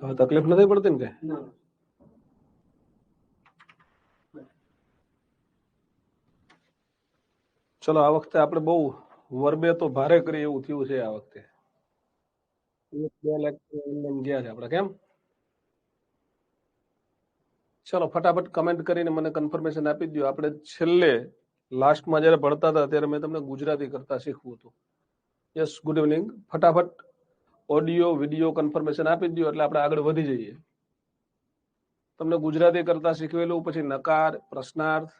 હવે તકલીફ નથી પડતી ને કે ચલો આ વખતે આપણે બહુ વર્બે તો ભારે કરી એવું થયું છે આ વખતે 1-2 લેક્ચર એમ ગયા છે આપણે કેમ ચલો ફટાફટ કમેન્ટ કરીને મને કન્ફર્મેશન આપી દો આપણે છેલ્લે લાસ્ટમાં જ્યારે ભણતા હતા ત્યારે મેં તમને ગુજરાતી કરતા શીખવું હતું યસ ગુડ ઇવનિંગ ફટાફટ ઓડિયો વિડિયો કન્ફર્મેશન આપી દો એટલે આપણે આગળ વધી જઈએ તમને ગુજરાતી કરતા શીખવેલું પછી નકાર પ્રશ્નાર્થ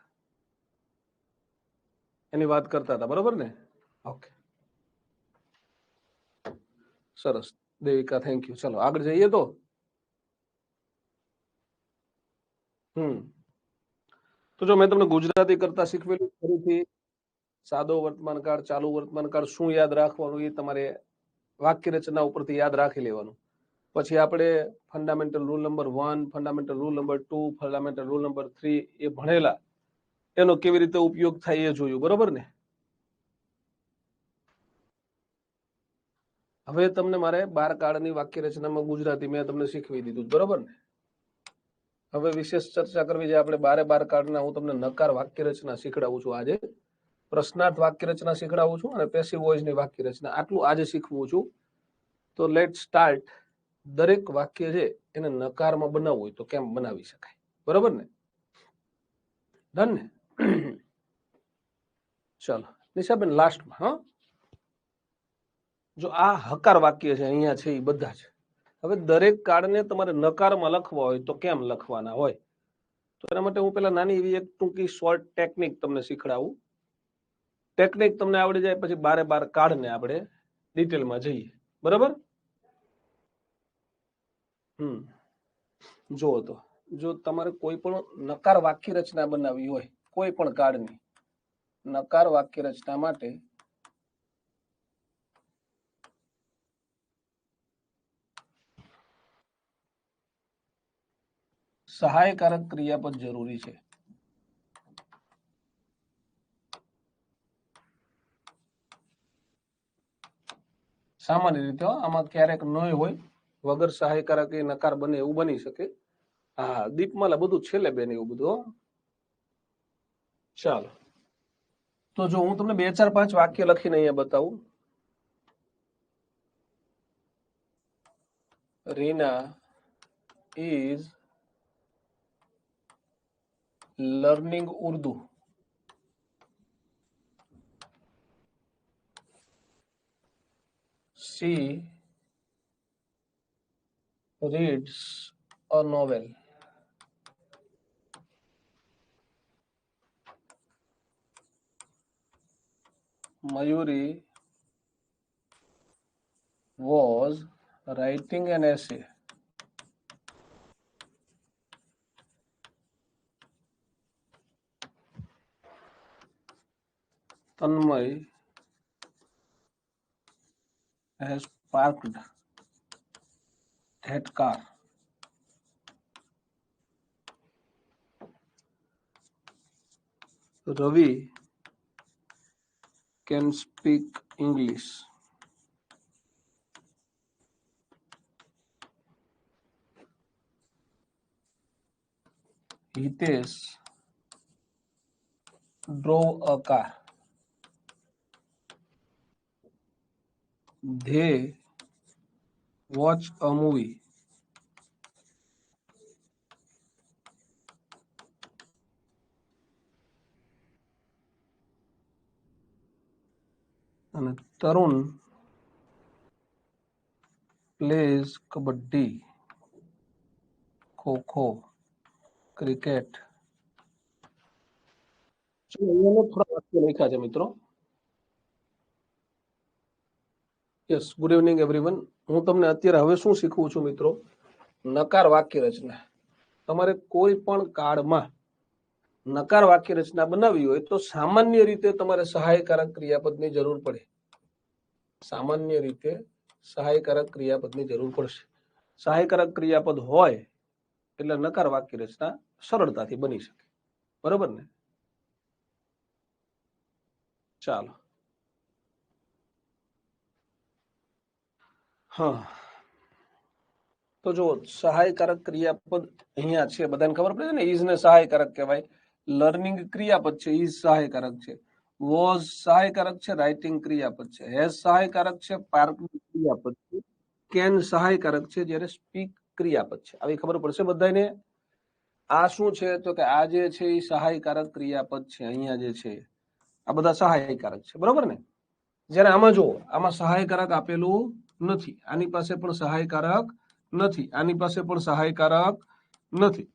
એની વાત કરતા હતા બરોબર ને ઓકે સરસ દેવિકા થેન્ક યુ ચલો આગળ જઈએ તો તો જો મેં તમને ગુજરાતી કરતા શીખવેલું ફરીથી સાદો વર્તમાન કાળ ચાલુ વર્તમાન કાળ શું યાદ રાખવાનું એ તમારે વાક્ય રચના ઉપરથી યાદ રાખી લેવાનું પછી આપણે fundamental rule number 1 fundamental rule number 2 fundamental rule number 3 એ ભણેલા એનો કેવી રીતે ઉપયોગ થાય એ જોયું બરોબર ને હવે તમને મારે 12 કાળની વાક્ય રચનામાં ગુજરાતી મેં તમને શીખવી દીધું બરોબર ને હવે વિશેષ ચર્ચા કરવી છે આપણે 12 કાળના હું તમને નકાર વાક્ય રચના શીખડાવું છું આજે પ્રશ્નાર્થ વાક્ય રચના શીખડાવું છું અને પેસિવ વોઇસની વાક્ય રચના આટલું આજે શીખવું છું તો લેટ સ્ટાર્ટ દરેક વાક્ય છે એને નકારમાં બનાવવું હોય તો કેમ બનાવી શકાય બરોબર ને ડન ને ચલો નિશાબેન લાસ્ટમાં હા જો આ હકાર વાક્ય છે અહીંયા છે એ બધા જ હવે દરેક કાળને તમારે નકારમાં લખવા હોય તો કેમ લખવાના હોય તો એના માટે હું પેલા નાની એવી એક ટૂંકી શોર્ટ ટેકનિક તમને શીખડાવું ટેકનિક તમને આવડી જાય પછી 12 કાળને આપણે ડિટેલમાં જઈએ બરાબર જો તો જો તમારે કોઈ પણ નકાર વાક્ય રચના બનાવવી હોય કોઈ પણ કાળની નકાર વાક્ય રચના માટે સહાયકારક ક્રિયાપદ જરૂરી છે સામાન્ય રીતે આમાં ક્યારેક નય હોય વગર સહાયકારક એ નકાર બને એવું બની શકે હા દીપમાલા બધું છેલ્લે બેન એવું બધું ચાલો તો જો હું તમને 2 4 5 વાક્ય લખીને અહીંયા બતાવું Reena is learning Urdu. She reads a novel. Mayuri was writing an essay. Tanmay has parked that car. Ravi can speak English. Hitesh drove a car. They watched a movie. And Tarun plays kabaddi, kho-kho, cricket. થોડા વાક્ય લખ્યા છે મિત્રો yes good evening everyone હું તમને અત્યારે હવે શું શીખવું છું મિત્રો નકાર વાક્ય રચના તમારે કોઈ પણ કાળમાં નકાર વાક્ય રચના બનાવવી હોય તો સામાન્ય રીતે તમારે સહાયકારક ક્રિયાપદની જરૂર પડે સામાન્ય રીતે સહાયકારક ક્રિયાપદની જરૂર પડશે સહાયકારક ક્રિયાપદ હોય એટલે નકાર વાક્ય રચના સરળતાથી બની શકે બરોબર ને ચાલો હા તો જો સહાયકારક ક્રિયાપદ અહીંયા છે, બધાને ખબર પડે છે ને, ઇઝ ને સહાયકારક કહેવાય, લર્નિંગ ક્રિયાપદ છે, ઇઝ સહાયકારક છે, વોઝ સહાયકારક છે, રાઇટિંગ ક્રિયાપદ છે, હેઝ સહાયકારક છે, પાર્ક ક્રિયાપદ છે, કેન સહાયકારક છે, જ્યારે સ્પીક ક્રિયાપદ છે. આવી ખબર પડશે બધાને. આ શું છે તો કે આ જે છે એ સહાયકારક ક્રિયાપદ છે. અહીંયા જે છે આ બધા સહાયકારક છે, બરોબર ને. જ્યારે આમાં જો આમાં સહાયકારક આપેલું નથી, આની પાસે પણ સહાયકારક નથી, આની પાસે પણ સહાયકારક નથી,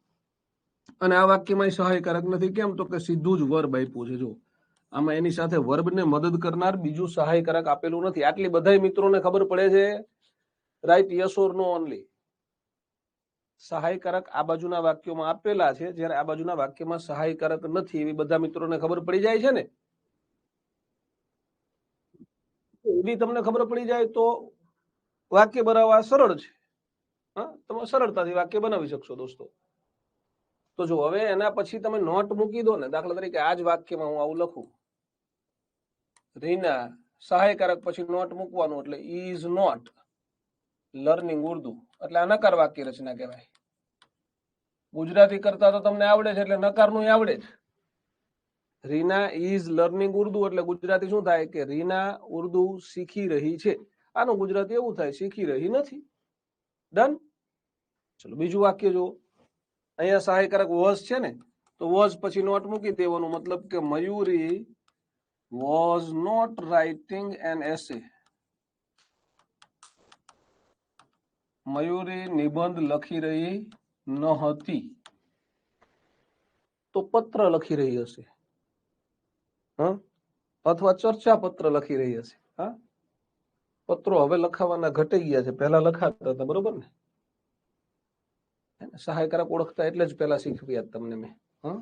અને આ વાક્યમાં સહાયકારક નથી. કેમ તો કે સીધું જ વર્બ આપ્યું છે. જો આમાં એની સાથે વર્બને મદદ કરનાર બીજું સહાયકારક આપેલું નથી. આટલી બધા મિત્રોને ખબર પડે છે? Right, yes or no only. સહાયકારક આ બાજુના વાક્યોમાં આપેલા છે, જ્યારે આ બાજુના વાક્યમાં સહાયકારક નથી, એવી બધા મિત્રોને ખબર પડી જાય છે ને. એવી તમને ખબર પડી જાય તો વાક્ય બનાવવા સરળ છે. હા, તમે સરળતાથી વાક્ય બનાવી શકશો દોસ્તો. તો જો હવે એના પછી તમે નોટ મૂકી દો ને. દાખલા તરીકે આ જ વાક્યમાં હું આવું લખું, રીના સહાયકારક પછી નોટ મૂકવાનું, એટલે ઇઝ નોટ લર્નિંગ ઉર્દુ, એટલે આ નકાર વાક્ય રચના કહેવાય. ગુજરાતી કરતા તો તમને આવડે છે એટલે નકારનું આવડે જ. રીના ઇઝ લર્નિંગ ઉર્દુ એટલે ગુજરાતી શું થાય કે રીના ઉર્દુ શીખી રહી છે. આનું ગુજરાતી એવું થાય, શીખી રહી નથી. ડન. ચલો બીજું વાક્ય જો. અહીંયા સહાયકારક વોઝ છે ને, તો વોઝ પછી નોટ મૂકી દેવાનું, મતલબ કે Mayuri was not writing an essay. Mayuri નિબંધ લખી રહી ન હતી, તો પત્ર લખી રહી હશે, હા, અથવા ચર્ચા પત્ર લખી રહી હશે. હા, પત્રો હવે લખાવાના ઘટાઈ ગયા છે, પહેલા લખાતા હતા, બરોબર ને. સહાયકારક ઓળખતા એટલે જ પેલા શીખવ્યા તમને મેં. હા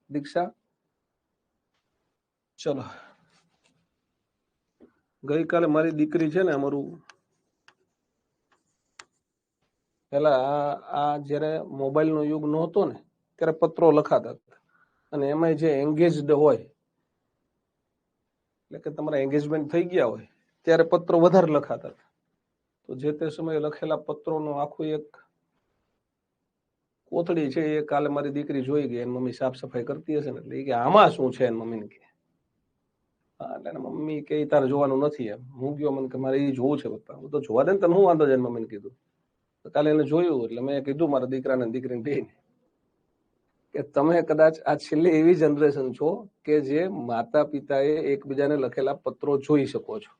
દીક્ષા, ચલો. ગઈકાલે મારી દીકરી છે ને, અમારું પેલા આ જયારે મોબાઈલ નો યુગ નહોતો ને, ત્યારે પત્રો લખાતા હતા, અને એમાં જે એંગેજડ હોય, એટલે કે તમારા એંગેજમેન્ટ થઈ ગયા હોય, ત્યારે પત્રો વધારે લખાતા હતા. તો જે તે સમયે લખેલા પત્રોનું આખું એક કોથળી છે, એ કાલે મારી દીકરી જોઈ ગઈ. એની મમ્મી સાફ સફાઈ કરતી હશે ને, એટલે એ કે આમાં શું છે, એની મમ્મીને કે. એટલે મમ્મી કે તારે જોવાનું નથી. એમ હું ગયો, મને કે મારે એ જોવું છે પપ્પા. હું તો જોવા દે ને, તને હું વાંધો છે, એની મમ્મીને કીધું. કાલે એને જોયું, એટલે મેં કીધું મારા દીકરાને દીકરીને બેને કે તમે કદાચ આ છેલ્લી એવી જનરેશન છો કે જે માતા પિતાએ એકબીજાને લખેલા પત્રો જોઈ શકો છો.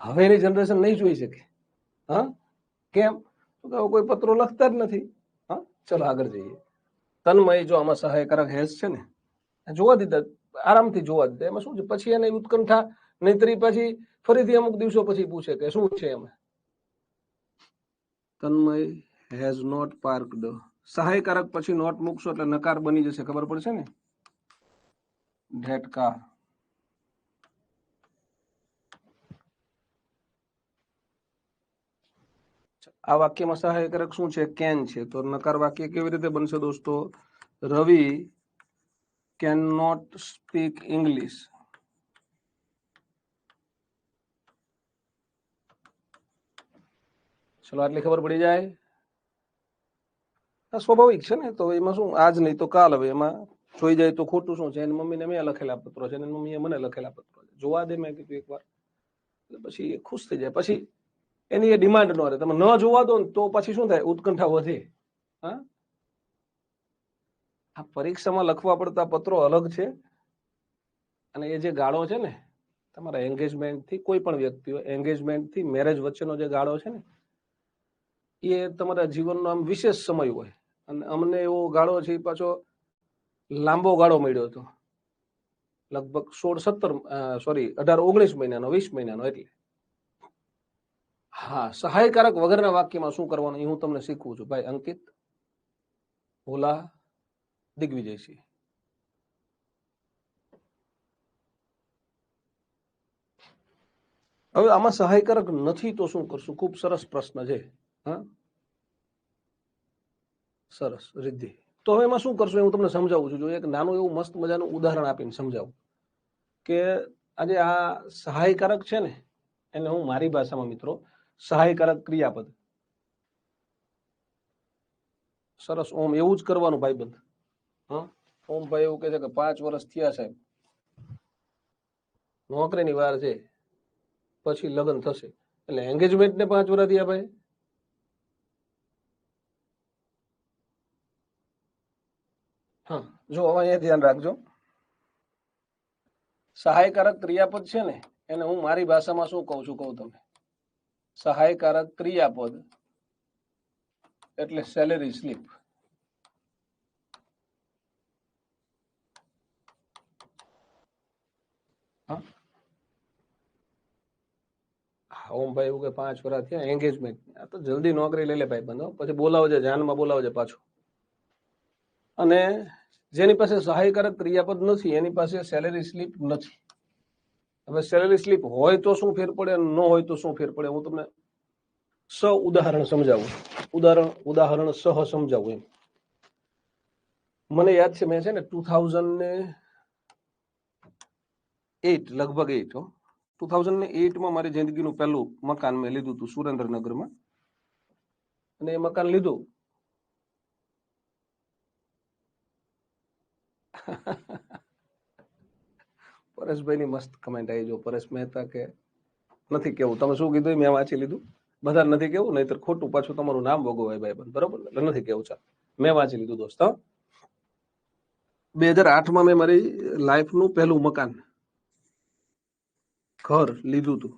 હવે એની જનરેશન નહીં જોઈ શકે. હા, કેમ? તો કોઈ પત્રો લખતા જ નથી. હા, ચલો આગળ જઈએ. તન્મય જો આમાં સહાયકારક હેઝ છે ને, જોવા દીધા, આરામથી જોવા દીધા. એમાં શું છે, પછી એને ઉત્કંઠા, નહીતરી પછી ફરીથી અમુક દિવસો પછી પૂછે કે શું છે એમાં. તન્મય હેઝ નોટ પાર્કડ. સહાયકારક પછી નોટ મૂકશો એટલે નકાર બની જશે, ખબર પડશે ને. That car. આ વાક્યમાં સહાયકારક શું છે? કેન છે. તો નકાર વાક્ય કેવી રીતે બનશે દોસ્તો? રવિ કેન નોટ સ્પીક ઇંગ્લિશ. ચલો આટલી ખબર પડી જાય. સ્વાભાવિક છે ને, તો એમાં શું, આજ નહીં તો કાલ. હવે એમાં જોઈ જાય તો ખોટું શું છે? એની મમ્મીને મેં લખેલા પત્રો છે, એની મમ્મીએ મને લખેલા પત્રો છે, જોવા દે, મેં કીધું એકવાર. એટલે પછી એ ખુશ થઈ જાય. પછી એની એ ડિમાન્ડ ન રહે. તમે ન જોવા દો ને તો પછી શું થાય? ઉત્કંઠા વધે. હા, આ પરીક્ષામાં લખવા પડતા પત્રો અલગ છે, અને એ જે ગાળો છે ને, તમારા એન્ગેજમેન્ટ થી, કોઈ પણ વ્યક્તિ હોય, એન્ગેજમેન્ટ થી મેરેજ વચ્ચેનો જે ગાળો છે ને, એ તમારા જીવનનો આમ વિશેષ સમય હોય. અને અમને એવો ગાળો છે, એ પાછો લાંબો ગાળો મળ્યો હતો, લગભગ 18-19 મહિનાનો, 20 મહિનાનો. એટલે હા, સહાયકારક વગરના વાક્યમાં શું કરવાનું એ હું તમને શીખવું છું. ભાઈ અંકિત, ભોલા, દિગ્વિજયસિંહ. હવે આમાં સહાયકારક નથી તો શું કરશું? ખૂબ સરસ પ્રશ્ન છે. હા, સરસ રિદ્ધિ. તો હવે એમાં શું કરશું એ હું તમને સમજાવું છું. જો એક નાનું એવું મસ્ત મજાનું ઉદાહરણ આપીને સમજાવું કે આજે આ સહાયકારક છે ને, એને હું મારી ભાષામાં મિત્રો સહાયકારક ક્રિયાપદ, સરસ. ઓમ એવું જ કરવાનું ભાઈબંધ. હા, ઓમ ભાઈ એવું કહે છે કે 5 વર્ષ થયા સાહેબ, નોકરીની વાર છે, પછી લગ્ન થશે. એટલે એન્ગેજમેન્ટ ને 5 વર્ષ થયા ભાઈ. હા, જો હવે અહીંયા ધ્યાન રાખજો. સહાયકારક ક્રિયાપદ છે ને, એને હું મારી ભાષામાં શું કહું છું કહું તમને. સહાયકારક ક્રિયાપદ એટલે સેલેરી સ્લીપ. ઓમ ભાઈ એવું કે 5 વર્ષ થયા એન્ગેજમેન્ટ. આ તો જલ્દી નોકરી લઈ લે ભાઈ બંધો, પછી બોલાવજે, જાનમાં બોલાવજે પાછું. અને જેની પાસે સહાયકારક ક્રિયાપદ નથી એની પાસે સેલેરી સ્લીપ નથી. હવે સેલેરી સ્લીપ હોય તો શું ફેર પડે, ન હોય તો શું ફેર પડે, હું તમને ઉદાહરણ સમજાવું. ઉદાહરણ સહ સમજાવું એમ. મને યાદ છે મેં છે ને 2008 લગભગ 2008માં મારી જિંદગીનું પહેલું મકાન મેં લીધું હતું સુરેન્દ્રનગરમાં. અને એ મકાન લીધું પરેશભાઈની મસ્ત કમેન્ટ આવી. જો પરેશ મહેતા કે નથી કેવું, તમે શું કીધું મેં વાંચી લીધું. બધા નથી કેવું, નહીતર ખોટું પાછું તમારું નામ ભોગવાય ભાઈ, બરોબર? એટલે નથી કેવું. ચાલ, મેં વાંચી લીધું દોસ્ત. 2008માં મેં મારી લાઈફનું પહેલું મકાન ઘર લીધું હતું.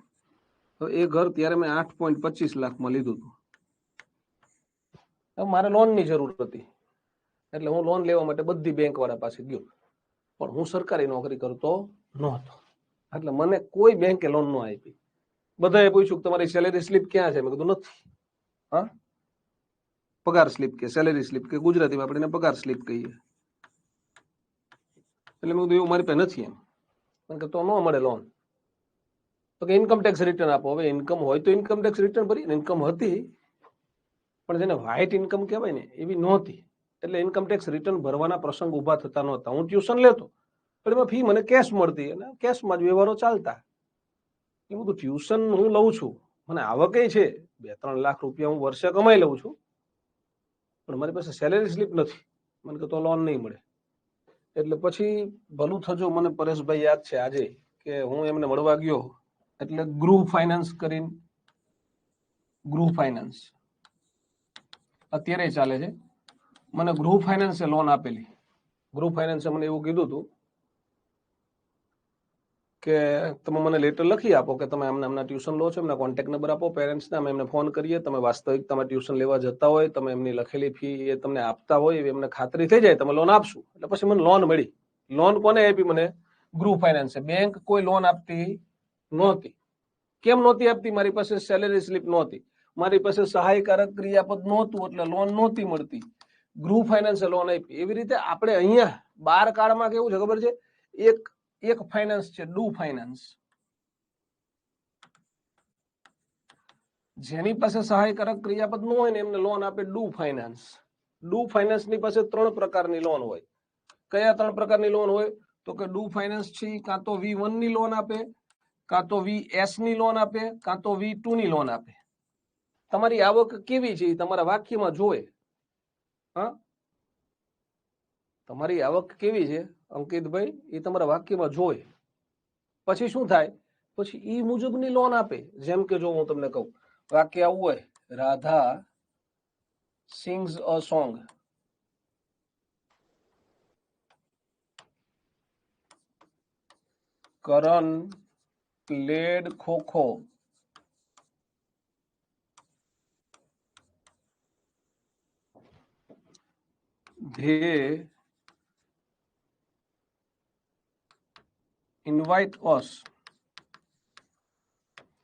તો એ ઘર ત્યારે મેં 8.25 લાખમાં લીધું હતું. મારે લોનની જરૂર હતી એટલે હું લોન લેવા માટે બધી બેંક વાળા પાસે ગયો, પણ હું સરકારી નોકરી કરતો નહોતો એટલે મને કોઈ બેંકે લોન ન આપી. બધાએ પૂછ્યું તમારી સેલેરી સ્લીપ ક્યાં છે? મેં કીધું નથી. હા, પગાર સ્લીપ કે સેલેરી સ્લીપ કે ગુજરાતીમાં આપણે એને પગાર સ્લીપ કહીએ. એટલે મેં કીધું એવું મારી પાસે નથી. એમ કે તો ન મળે લોન. તો કે ઇન્કમ ટેક્સ રિટર્ન આપો. હવે ઇન્કમ હોય તો ઇન્કમ ટેક્સ રિટર્ન ભરીએ. ઇન્કમ હતી પણ જેને વ્હાઇટ ઇન્કમ કહેવાય ને એવી નહોતી. એટલે ઇન્કમ ટેક્સ રિટર્ન ભરવાના પ્રસંગ ઉભા થતા નહોતા. હું ટ્યુશન લેતો પણ એમાં ફી મને કેશ મળતી અને કેશમાં જ વ્યવહારો ચાલતા. એ બધું ટ્યુશન હું લઉં છું, મને આવક છે, 2-3 લાખ રૂપિયા હું વર્ષે કમાઈ લઉં છું, પણ મારી પાસે સેલેરી સ્લીપ નથી. મને કે તો લોન નહીં મળે. એટલે પછી ભલું થજો, મને પરેશભાઈ યાદ છે આજે કે હું એમને મળવા ગયો. એટલે ગૃહ ફાઇનાન્સ કરીને, ગૃહ ફાઇનાન્સ અત્યારે ચાલે છે. મને ગૃહ ફાઇનાન્સે લોન આપેલી. ગૃહ ફાઇનાન્સે મને એવું કીધું હતું કે તમે મને લેટર લખી આપો કે તમે એમના ટ્યુશન લો છો, એમના કોન્ટેક્ટ નંબર આપો પેરેન્ટ્સને, અમે એમને ફોન કરીએ. તમે વાસ્તવિક તમે ટ્યુશન લેવા જતા હોય, તમે એમની લખેલી ફી એ તમને આપતા હોય એવી એમને ખાતરી થઈ જાય, તમે લોન આપશું. એટલે પછી મને લોન મળી. લોન કોને આપી? મને ગૃહ ફાઇનાન્સે. બેંક કોઈ લોન આપતી નહોતી. કેમ નહોતી આપતી? મારી પાસે સેલેરી સ્લીપ નહોતી, મારી પાસે સહાયકારક ક્રિયાપદ નહોતું, એટલે લોન નહોતી મળતી. ગૃહ ફાઇનાન્સે લોન આપી. એવી રીતે આપણે અહીંયા 12 કાળમાં કેવું છે ખબર છે? એક ફાઇનાન્સ છે ડુ ફાઇનાન્સ. જેની પાસે સહાયકારક ક્રિયાપદ ન હોય ને એમને લોન આપે ડુ ફાઇનાન્સ. ડુ ફાઇનાન્સની પાસે 3 પ્રકારની લોન હોય. કયા 3 પ્રકારની લોન હોય? તો કે ડુ ફાઇનાન્સ છે કાં તો V1 ની લોન આપે, કાં તો VS ની લોન આપે, કાં તો V2 ની લોન આપે. તમારી આવક કેવી છે એ તમારા વાક્યમાં જોવે. હા, તમારી આવક કેવી છે અંકિતભાઈ એ તમારા વાક્યમાં જોવે. પછી શું થાય? પછી ઈ મુજબની લોન આપે. જેમ કે જો હું તમને કહું, વાક્ય આવું હોય, Radha sings a song. Karan played kho kho. They invite us.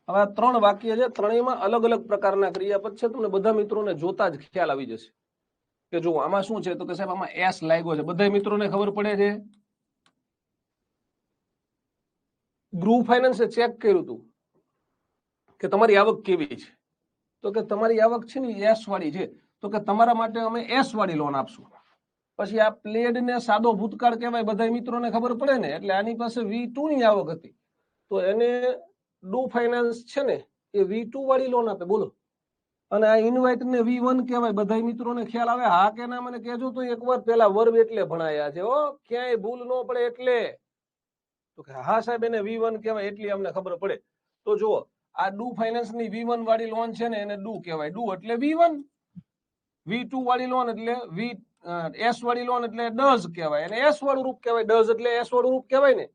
હવે આ 3 વાક્ય છે, ત્રણેયમાં અલગ અલગ પ્રકારના ક્રિયાપદ છે. તમને બધા મિત્રોને જોતા જ ખ્યાલ આવી જશે કે જો આમાં શું છે. તો કે સાહેબ આમાં એસ લાગ્યો છે. બધા મિત્રોને ખબર પડે છે. ગૃહ ફાઇનાન્સે ચેક કર્યું હતું કે તમારી આવક કેવી છે. તો કે તમારી આવક છે ને એસ વાળી છે, તો કે તમારા માટે અમે એસ વાળી લોન આપશું. પછી આ પ્લેડ ને સાદો ભૂતકાળ કહેવાય, બધા મિત્રોને ખબર પડે ને. એટલે આની પાસે V2 ની આવક હતી, તો એને ડુ ફાઇનાન્સ છે ને એ V2 વાળી લોન આપે. બોલો, અને આ ઇન્વાઇટ ને V1 કહેવાય. બધા મિત્રોને ખ્યાલ આવે? હા કે ના મને કહેજો તો એકવાર. પેલા વર્બ એટલે ભણાયા છે હો, ક્યાંય ભૂલ ન પડે એટલે. તો હા સાહેબ એને V1 કહેવાય એટલી અમને ખબર પડે. તો જુઓ આ ડુ ફાઇનાન્સ ની V1 વાળી લોન છે ને એને ડુ કહેવાય. ડુ એટલે V1, V2 વાળી લોન એટલે S વાળી લોન એટલે ડઝ કહેવાય, અને S વાળું રૂપ કહેવાય. ડઝ એટલે S વાળું રૂપ કહેવાય ને.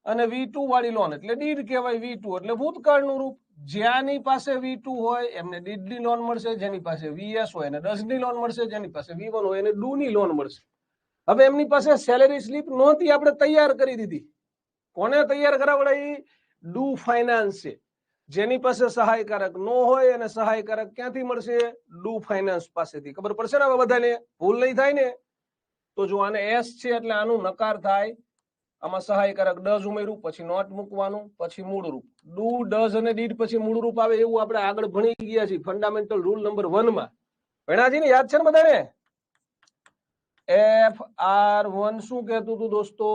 અને V2 વાળી લોન એટલે ડીડ કહેવાય. V2 એટલે ભૂતકાળનું રૂપ. જ્યાંની પાસે V2 હોય એમને ડીડ ની લોન મળશે, જેની પાસે VS હોય એને ડઝ ની લોન મળશે, જેની પાસે V1 હોય એને ડુ ની લોન મળશે. હવે એમની પાસે સેલેરી સ્લીપ નહોતી, આપણે તૈયાર કરી દીધી. કોને તૈયાર કરાવડાવી? ડુ ફાઇનાન્સ છે. જેની પાસે સહાયકારક ન હોય અને સહાયકારક ક્યાંથી મળશે? ડુ ફાઇનાન્સ પાસેથી. ખબર પડશે ને હવે બધાને? ભૂલ નહીં થાય ને? તો જો આને S છે એટલે આનું નકાર થાય. આમાં સહાયકારક ડઝ ઉમેર્યું, પછી નોટ મૂકવાનું, પછી મૂળ રૂપ. ડુ, ડઝ અને ડીડ પછી મૂળ રૂપ આવે એવું આપણે આગળ ભણી ગયા છીએ ફંડામેન્ટલ રૂલ નંબર 1 માં. ભણ્યા છે ને? યાદ છે ને બધાને? FR1 શું કહેતું હતું દોસ્તો?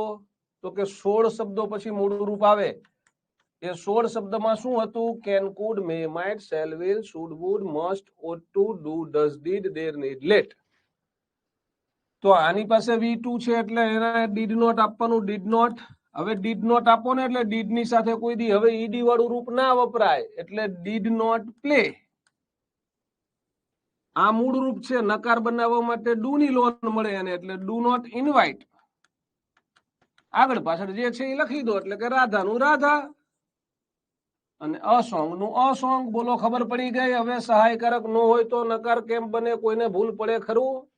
તો કે 16 શબ્દો પછી મૂળ રૂપ આવે. એ 16 શબ્દમાં શું હતું? Can, could, may, might, shall, will, should, would, must, ought to, do, does, did, dare, need, let. તો આની પાસે V2 છે એટલે એને ડીડ નોટ આપવાનું. Did not. હવે ડીડ નોટ આપો ને એટલે ડીડ ની સાથે કોઈ દી હવે ઈડી વાળું રૂપ ના વપરાય, એટલે ડીડ નોટ પ્લે. આ મૂળ રૂપ છે. નકાર બનાવવા માટે ડુ ની લોન મળે એને, એટલે ડુ નોટ ઇન્વાઇટ. આગળ પાછળ જે છે એ લખી દો, એટલે કે રાધાનું રાધા અને અસોંગ નું અસોંગ. બોલો ખબર પડી ગઈ? હવે સહાયકારક ન હોય તો નકાર કેમ બને? કોઈને ભૂલ પડે ખરું?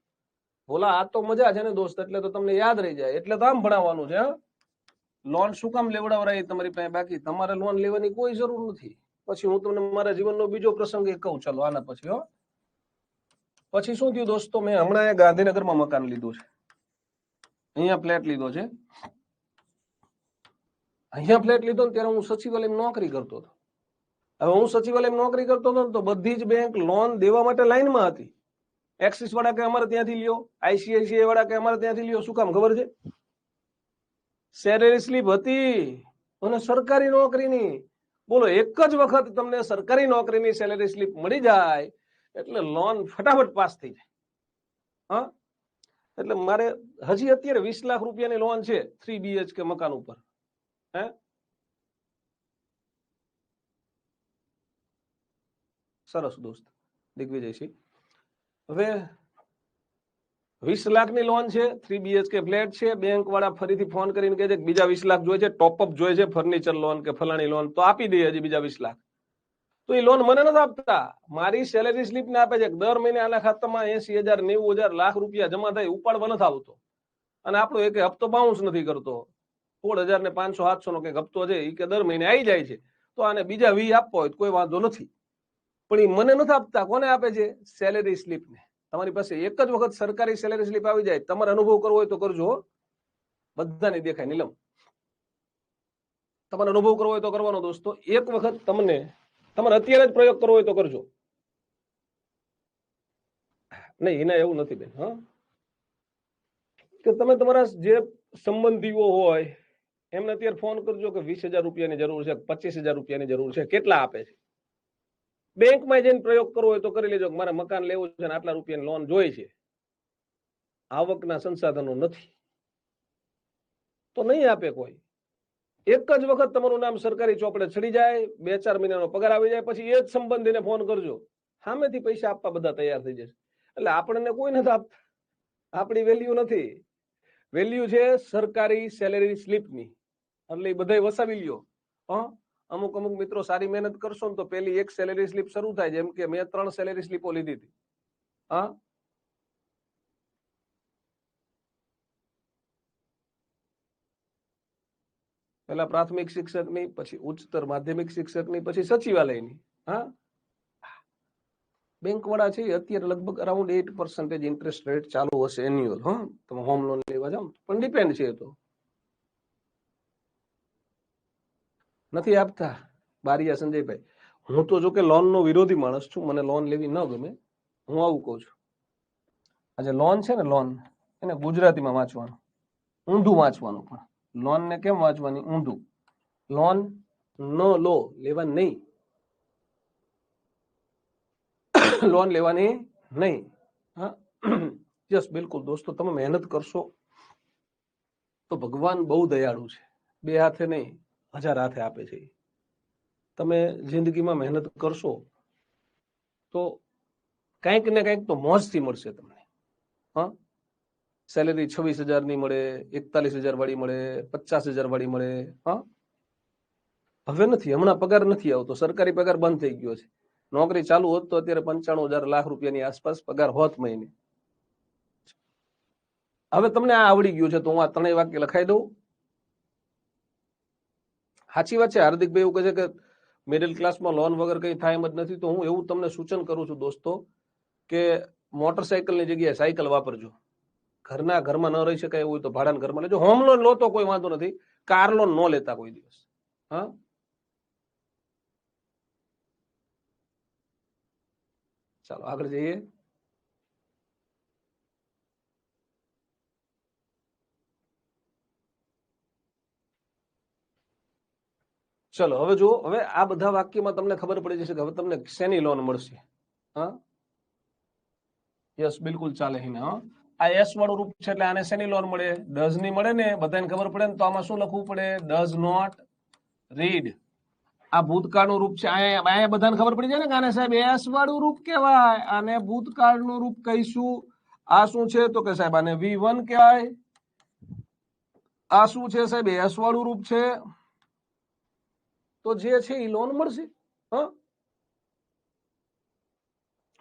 બોલા આ તો મજા છે ને દોસ્ત, એટલે તો તમને યાદ રહી જાય. એટલે તો આમ ભણાવવાનું છે. લોન શું કામ લેવડાવરાય તમારી પાસે? બાકી તમારે લોન લેવાની કોઈ જરૂર નથી. પછી હું તમને મારા જીવનનો બીજો પ્રસંગ એ કહું. ચાલો આના પછી હો. પછી શું થયું દોસ્તો? મેં હમણાં ગાંધીનગરમાં મકાન લીધું છે. અહીંયા ફ્લેટ લીધો છે. અહીંયા ફ્લેટ લીધો ને ત્યારે હું સચિવાલયમાં નોકરી કરતો હતો. હવે હું સચિવાલયમાં નોકરી કરતો હતો ને તો બધી જ બેંક લોન દેવા માટે લાઈનમાં હતી. એક્સિસ વાળા કે અમારે ત્યાંથી લ્યો, ICICI વાળા કે અમારે ત્યાંથી લ્યો. શું કામ ખબર છે? સેલેરી સ્લીપ હતી અને સરકારી નોકરીની. બોલો એક જ વખત તમને સરકારી નોકરીની સેલેરી સ્લીપ મળી જાય એટલે લોન ફટાફટ પાસ થઈ જાય. હા, એટલે મારે હજી અત્યારે 20 લાખ રૂપિયાની લોન છે 3 BHK મકાન ઉપર. હે, સરસ દોસ્ત દિગ્વિજયસિંહ. હવે 20 લાખની લોન છે, 3 BHK ફ્લેટ છે. બેંક વાળા ફરીથી ફોન કરીને કહે છે કે બીજા 20 લાખ જોઈએ છે, ટોપઅપ જોઈએ છે, ફર્નિચર લોન કે ફલાણી લોન. તો આપી દઈએ હજી બીજા 20 લાખ. તો એ લોન મને નથી આપતા, મારી સેલેરી સ્લીપ ને આપે છે. દર મહિને આના ખાતામાં 80,000 90,000 લાખ રૂપિયા જમા થાય, ઉપાડવા નથી આવતો. અને આપણો એક હપ્તો બાઉન્સ નથી કરતો. 16,000 ને 500 700 નો કઈક હપ્તો છે, એ કે દર મહિને આવી જાય છે. તો આને બીજા 20 આપવા હોય તો કોઈ વાંધો નથી. પણ એ મને નથી આપતા. કોને આપે છે? સેલેરી સ્લીપ ને. તમારી પાસે એક જ વખત સરકારી સેલેરી સ્લીપ આવી જાય, તમારે અનુભવ કરવો હોય તો કરજો. બધાને દેખાય નીલમ. તમારે અનુભવ કરવો હોય તો કરવાનો દોસ્તો. એક વખત તમને તમારે અત્યારે જ પ્રયોગ કરવો હોય તો કરજો. નહીં એના એવું નથી બેન. હા, કે તમે તમારા જે સંબંધીઓ હોય એમને અત્યારે ફોન કરજો કે 20,000 રૂપિયાની જરૂર છે, 25,000 રૂપિયાની જરૂર છે, કેટલા આપે છે. બેંકમાં જઈને પ્રયોગ કરવો હોય તો કરી લેજો. મારે મકાન લેવું છે, આટલા રૂપિયાની લોન જોઈએ છે, આવકના સંસાધનો નથી, તો નહીં આપે કોઈ. એક જ વખત તમારું નામ સરકારી ચોપડે ચડી જાય, 2-4 મહિનાનો પગાર આવી જાય, પછી એ જ સંબંધીને ફોન કરજો. સામેથી પૈસા આપવા બધા તૈયાર થઈ જશે. એટલે આપણને કોઈ નથી આપતા. આપણી વેલ્યુ નથી. વેલ્યુ છે સરકારી સેલેરી સ્લીપની. એટલે એ બધા વસાવી લ્યો. અમુક મિત્રો સારી મહેનત કરશો ને તો પેલી એક સેલેરી સ્લીપ શરૂ થાય. જેમ કે મેં 3 સેલેરી સ્લીપો લીધી હતી. હા, પેલા પ્રાથમિક શિક્ષકની, પછી ઉચ્ચતર માધ્યમિક શિક્ષકની, પછી સચિવાલયની. હા, બેંક વાળા છે અત્યારે લગભગ અરાઉન્ડ 8% ઇન્ટરેસ્ટ રેટ ચાલુ હશે એન્યુઅલ. હા, તમે હોમ લોન લેવા જાઓ પણ ડિપેન્ડ છે. તો નથી આપતા બારિયા સંજયભાઈ. હું તો જો કે લોન નો વિરોધી માણસ છું. મને લોન લેવી ન ગમે. હું આવું કઉ છું, આજે લોન છે ને, લોન એને ગુજરાતીમાં વાંચવાનું, ઊંધું વાંચવાનું. પણ લોન ને કેમ વાંચવાની? ઊંધું. લોન ન લો, લેવા નહીં. લોન લેવાની નહીં. હા, યસ, બિલકુલ દોસ્તો, તમે મહેનત કરશો તો ભગવાન બહુ દયાળુ છે. બે હાથે નહીં, 1000 હાથે આપે છે. તમે જિંદગીમાં મહેનત કરશો તો કંઈક ને કંઈક તો મોજથી મળશે તમને. હા, સેલેરી 26,000 ની મળે, 41,000 વાળી મળે, 50,000 વાળી મળે. હા, હવે નથી, હમણાં પગાર નથી આવતો, સરકારી પગાર બંધ થઈ ગયો છે. નોકરી ચાલુ હોત તો અત્યારે 95,000 લાખ રૂપિયાની આસપાસ પગાર હોત મહિને. હવે તમને આ આવડી ગયું છે તો હું આ ત્રણેય વાક્ય લખાઈ દઉં. સાચી વાત છે. હાર્દિકભાઈ એવું કહે છે કે મિડલ ક્લાસમાં લોન વગર કઈ થાય એમ જ નથી. તો હું એવું તમને સૂચન કરું છું દોસ્તો કે મોટરસાયકલની જગ્યાએ સાયકલ વાપરજો. ઘરમાં ન રહી શકાય એવું હોય તો ભાડાના ઘરમાં લેજો. હોમ લોન લો તો કોઈ વાંધો નથી, કાર લોન ન લેતા કોઈ દિવસ. હા, ચાલો આગળ જઈએ. ચલો હવે જુઓ, હવે આ બધા વાક્યમાં તમને ખબર પડી જશે કે હવે તમને શેની લોન મળશે. હા, યસ, બિલકુલ ચાલે. હા, આ એસ વાળું રૂપ છે એટલે આને શેની લોન મળે? ડઝ ની મળે ને. બધાને ખબર પડે ને. તો આમાં શું લખવું પડે? Does not read. આ ભૂતકાળનું રૂપ છે. અહીંયા બધાને ખબર પડી જાય ને કે આને સાહેબ એસ વાળું રૂપ કહેવાય, આને ભૂતકાળનું રૂપ કહીશું. આ શું છે તો કે સાહેબ આને V1 કહેવાય. આ શું છે સાહેબ? એસ વાળું રૂપ છે. તો જે છે એ લોન મળશે. હા,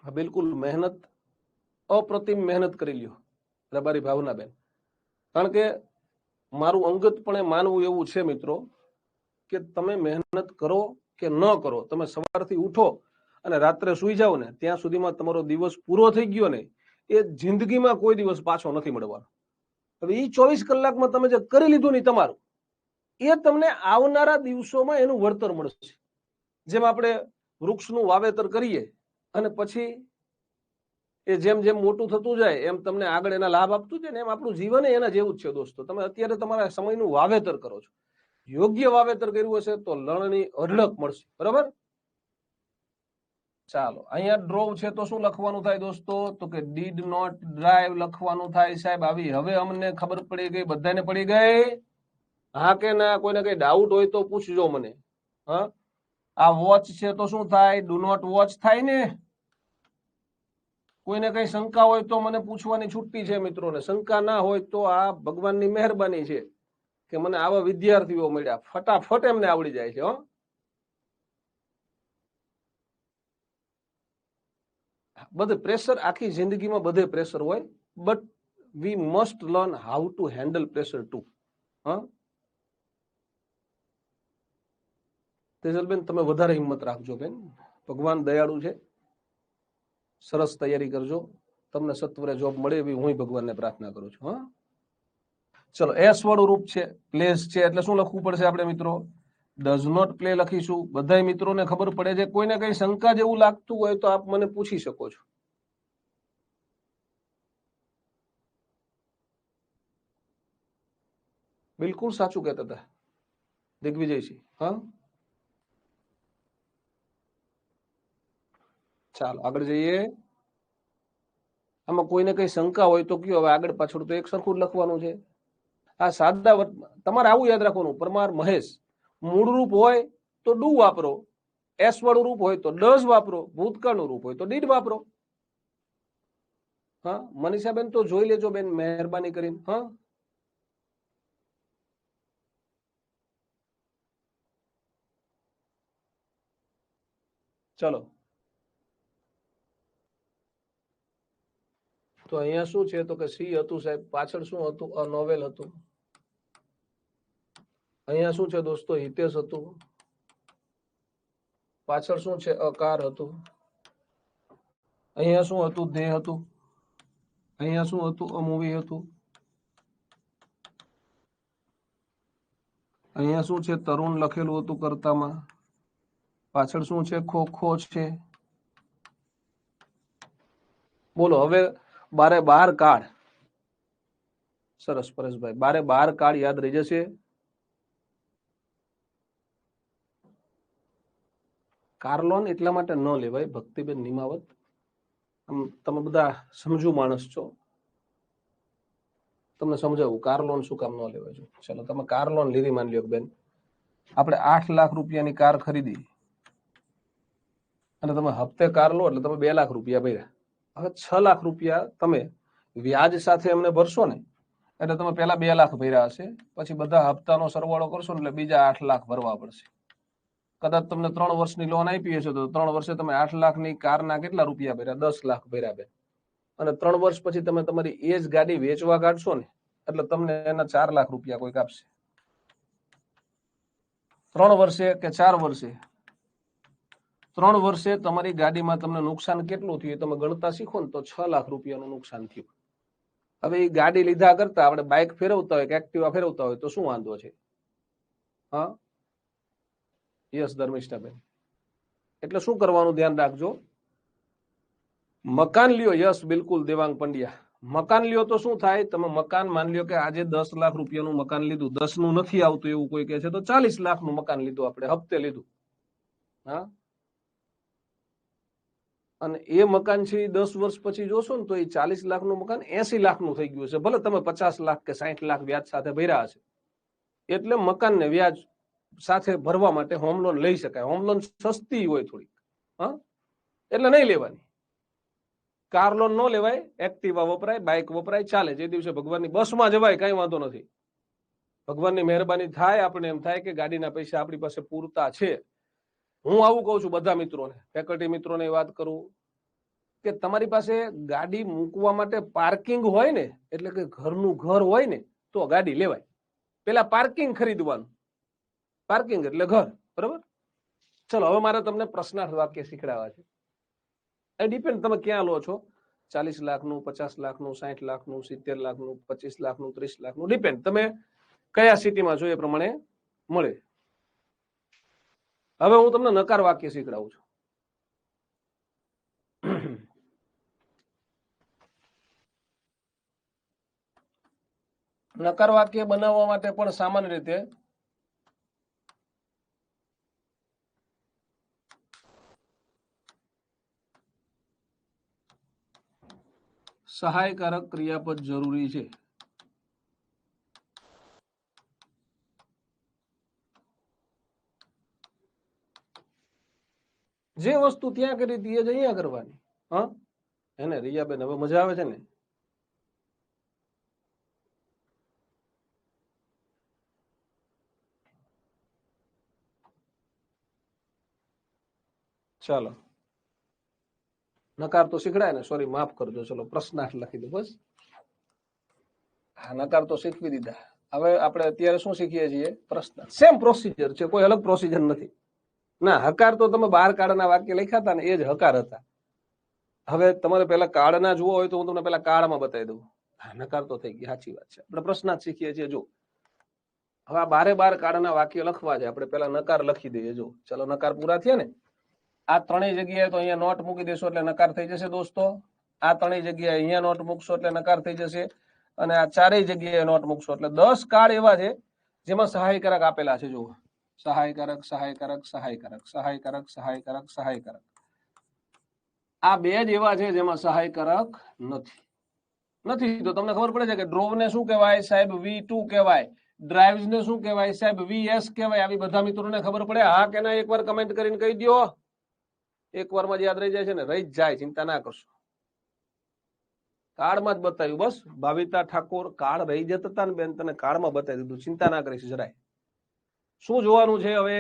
બિલકુલ મહેનત, અપ્રતિમ મહેનત કરી લ્યો રબારી ભાવનાબેન. કારણ કે મારું અંગતપણે માનવું એવું છે મિત્રો કે તમે મહેનત કરો કે ન કરો, તમે સવારથી ઉઠો અને રાત્રે સુઈ જાઓ ને ત્યાં સુધીમાં તમારો દિવસ પૂરો થઈ ગયો ને એ જિંદગીમાં કોઈ દિવસ પાછો નથી મળવાનો. હવે એ 24 કલાકમાં તમે જે કરી લીધું ને તમારું, એ તમને આવનારા દિવસોમાં એનું વળતર મળશે. જેમ આપણે વૃક્ષનું વાવેતર કરીએ અને પછી એ જેમ જેમ મોટું થતું જાય એમ તમને આગળ એના લાભ આપતું જાય ને, એમ આપણું જીવન એના જેવું જ છે દોસ્તો. તમે અત્યારે તમારા સમયનું વાવેતર કરો છો, યોગ્ય વાવેતર કર્યું હશે તો લણની અઢળક મળશે. બરાબર? ચાલો, અહીંયા ડ્રોવ છે તો શું લખવાનું થાય દોસ્તો? તો કે ડીડ નોટ ડ્રાઈવ લખવાનું થાય. સાહેબ આવી હવે અમને ખબર પડી ગઈ, બધાને પડી ગઈ? હા કે ના? કોઈને કઈ ડાઉટ હોય તો પૂછજો મને. હા, આ વોચ છે તો શું થાય? ડુ નોટ વોચ થાય ને. કોઈને કઈ શંકા હોય તો મને પૂછવાની છૂટી છે મિત્રોને. શંકા ના હોય તો આ ભગવાનની મહેરબાની છે કે મને આવા વિદ્યાર્થીઓ મળ્યા, ફટાફટ એમને આવડી જાય છે. હો, બધે પ્રેશર, આખી જિંદગીમાં બધે પ્રેશર હોય, but we must learn how to handle pressure too. હા, તેજલબેન તમે વધારે હિંમત રાખજો બેન, ભગવાન દયાળુ છે. સરસ તૈયારી કરજો, તમને સત્વરે જોબ મળે એવી હું ભગવાનને પ્રાર્થના કરું છું. હા, ચલો, એસ વાળું રૂપ છે, પ્લેસ છે, એટલે શું લખવું પડશે આપણે મિત્રો? ડઝ નોટ પ્લે લખીશું. બધા મિત્રોને ખબર પડે છે? કોઈને કઈ શંકા જેવું લાગતું હોય તો આપ મને પૂછી શકો છો. બિલકુલ સાચું કહેતા હતા દિગ્વિજયસિંહ. હા, ચાલો આગળ જઈએ. આમાં કોઈને કઈ શંકા હોય તો કયો. હવે આગળ પાછળ તો એક સરખું જ લખવાનું છે. આ સાદા તમારે આવું યાદ રાખવાનું. પરમાર મહેશ મૂળ રૂપ હોય તો ડુ વાપરો, એસ વાળું રૂપ હોય તો ડઝ વાપરો, ભૂતકાળનું રૂપ હોય તો ડીડ વાપરો. હા, મનીષાબેન તો જોઈ લેજો બેન મહેરબાની કરીને. હા, ચલો, તો અહીંયા શું છે તો કે સી હતું સાહેબ, પાછળ શું હતું? અ નોવેલ હતું. અહીંયા શું છે દોસ્તો? હિતેશ હતું. પાછળ શું છે? અકાર હતું. અહીંયા શું હતું? ધે હતું. અહીંયા શું હતું? અ મૂવી હતું. અહીંયા શું છે? તરુણ લખેલું હતું કર્તામાં. પાછળ શું છે? ખો ખો છે. બોલો હવે 12 કાળ. સરસ પરેશભાઈ, 12 કાળ યાદ રહી જશે. કાર લોન એટલા માટે ન લેવાય ભક્તિબેન નિમાવત તમે બધા સમજુ માણસ છો, તમને સમજાવું કાર લોન શું કામ ન લેવાય છે. ચાલો તમે કાર લોન લીધી, માની લ્યો બેન આપણે 8 લાખ રૂપિયાની કાર ખરીદી અને તમે હપ્તે કાર લો એટલે તમે 2 લાખ રૂપિયા ભર્યા. હવે 6 લાખ રૂપિયા તમે વ્યાજ સાથે એમને ભરશો ને, એટલે તમે પેલા 2 લાખ ભર્યા હશે, પછી બધા હપ્તાનો સરવાળો કરશો એટલે બીજા 8 લાખ ભરવા પડશે. કદાચ તમને 3 વર્ષની લોન આપી હશે તો 3 વર્ષે તમે 8 લાખની કારના કેટલા રૂપિયા ભર્યા? 10 લાખ ભર્યા બેન. અને 3 વર્ષ પછી તમે તમારી એ જ ગાડી વેચવા કાઢશો ને એટલે તમને એના 4 લાખ રૂપિયા કોઈક આપશે. 3 વર્ષે કે 4 વર્ષે? 3 વર્ષે તમારી ગાડીમાં તમને નુકસાન કેટલું થયું તમે ગણતા શીખો ને તો 6 લાખ રૂપિયાનું નુકસાન થયું. હવે એ ગાડી લીધા કરતા આપણે બાઇક ફેરવતા હોય કે એક્ટિવા ફેરવતા હોય તો શું વાંધો છે? હા, યસ ધર્મિષ્ઠાબેન. એટલે શું કરવાનું ધ્યાન રાખજો, મકાન લ્યો. યસ બિલકુલ દેવાંગ પંડ્યા. મકાન લ્યો તો શું થાય? તમે મકાન માન લ્યો કે આજે 10 લાખ રૂપિયાનું મકાન લીધું, 10 નું નથી આવતું એવું કોઈ કહે છે તો 40 લાખનું મકાન લીધું, આપણે હપ્તે લીધું. હા, અને એ મકાન છે 10 વર્ષ પછી જોશો ને તો એ 40 લાખનું મકાન 80 લાખનું થઈ ગયું છે. ભલે તમે 50 લાખ કે 60 લાખ વ્યાજ સાથે ભર્યા હશે. એટલે મકાનને વ્યાજ સાથે ભરવા માટે હોમ લોન લઈ શકાય. હોમ લોન સસ્તી હોય થોડી, હા, એટલે નહીં લેવાની. કાર લોન ન લેવાય, એક્ટિવા વપરાય, બાઇક વપરાય, ચાલે. જે દિવસે ભગવાનની બસમાં જવાય કઈ વાંધો નથી. ભગવાનની મહેરબાની થાય, આપણે એમ થાય કે ગાડીના પૈસા આપણી પાસે પૂરતા છે. હું આવું કહું છું બધા મિત્રોને, ફેકલ્ટી મિત્રોને વાત કરું કે તમારી પાસે ગાડી મૂકવા માટે પાર્કિંગ હોય ને, એટલે કે ઘરનું ઘર હોય ને તો ગાડી લેવાય. પેલા પાર્કિંગ ખરીદવાનું, પાર્કિંગ એટલે ઘર, બરોબર? ચલો હવે મારે તમને પ્રશ્નાર્થ વાક્ય શીખડાવવા છે. એ ડિપેન્ડ તમે ક્યાં લો છો, 40 લાખનું, 50 લાખનું, 60 લાખનું, 70 લાખનું, 25 લાખનું, 30 લાખનું, ડિપેન્ડ તમે કયા સિટીમાં છો એ પ્રમાણે મળે. હવે હું તમને નકાર વાક્ય શીખડાવું છું. નકાર વાક્ય બનાવવા માટે પણ સામાન્ય રીતે સહાયકારક ક્રિયાપદ જરૂરી છે. જે વસ્તુ ત્યાં કરી હતી એ જ અહીંયા કરવાની. હા, એને રિયાબેન હવે મજા આવે છે ને? ચાલો, નકાર તો શીખડાય ને, સોરી માફ કરજો. ચલો પ્રશ્નાર્થ લખી દો બસ. હા, નકાર તો શીખવી દીધા. હવે આપણે અત્યારે શું શીખીએ છીએ? પ્રશ્ન. સેમ પ્રોસિજર છે, કોઈ અલગ પ્રોસિજર નથી. ના, હકાર તો તમે 12 કાર્ડના વાક્ય લખ્યા હતા ને એ જ હકાર હતા. હવે તમારે પેલા કાર્ડના જુઓ હોય તો હું તમને પેલા કાર્ડમાં બતાવી દઉં. હા, નકાર તો થઈ ગઈ, સાચી વાત છે. આપણે પ્રશ્નાર્થ શીખીએ છીએ. જો હવે આ 12 કાર્ડના વાક્ય લખવા છે, આપણે પેલા નકાર લખી દઈએ. જો ચલો નકાર પૂરા થયા ને, આ ત્રણેય જગ્યાએ તો અહીંયા નોટ મૂકી દેશો એટલે નકાર થઈ જશે દોસ્તો. આ ત્રણેય જગ્યાએ અહીંયા નોટ મૂકશો એટલે નકાર થઈ જશે, અને આ ચારેય જગ્યાએ નોટ મૂકશો એટલે 10 કાર્ડ એવા છે જેમાં સહાયકારક આપેલા છે. જુઓ, સહાયકારક, સહાયકારક, સહાયકારક, સહાયકારક, સહાયકારક, સહાયકારક. આ બે જ એવા છે જેમાં સહાયકારક નથી. તો તમને ખબર પડે છે કે ડ્રોવ ને શું કહેવાય સાહેબ? V2 કહેવાય. ડ્રાઇવ્સ ને શું કહેવાય સાહેબ? VS કહેવાય. આવી બધા મિત્રોને ખબર પડે? હા કે ના? એકવાર કમેન્ટ કરીને કહી દો. એકવારમાં જ યાદ રહી જાય છે ને? રહી જ જાય, ચિંતા ના કરશો. કાર્ડમાં જ બતાવ્યું બસ. ભાવિતા ઠાકોર કાર્ડ રહી જતા હતા ને બેન, તને કાર્ડમાં બતાવી દીધું, ચિંતા ના કરીશ જરાય. શું જોવાનું છે હવે?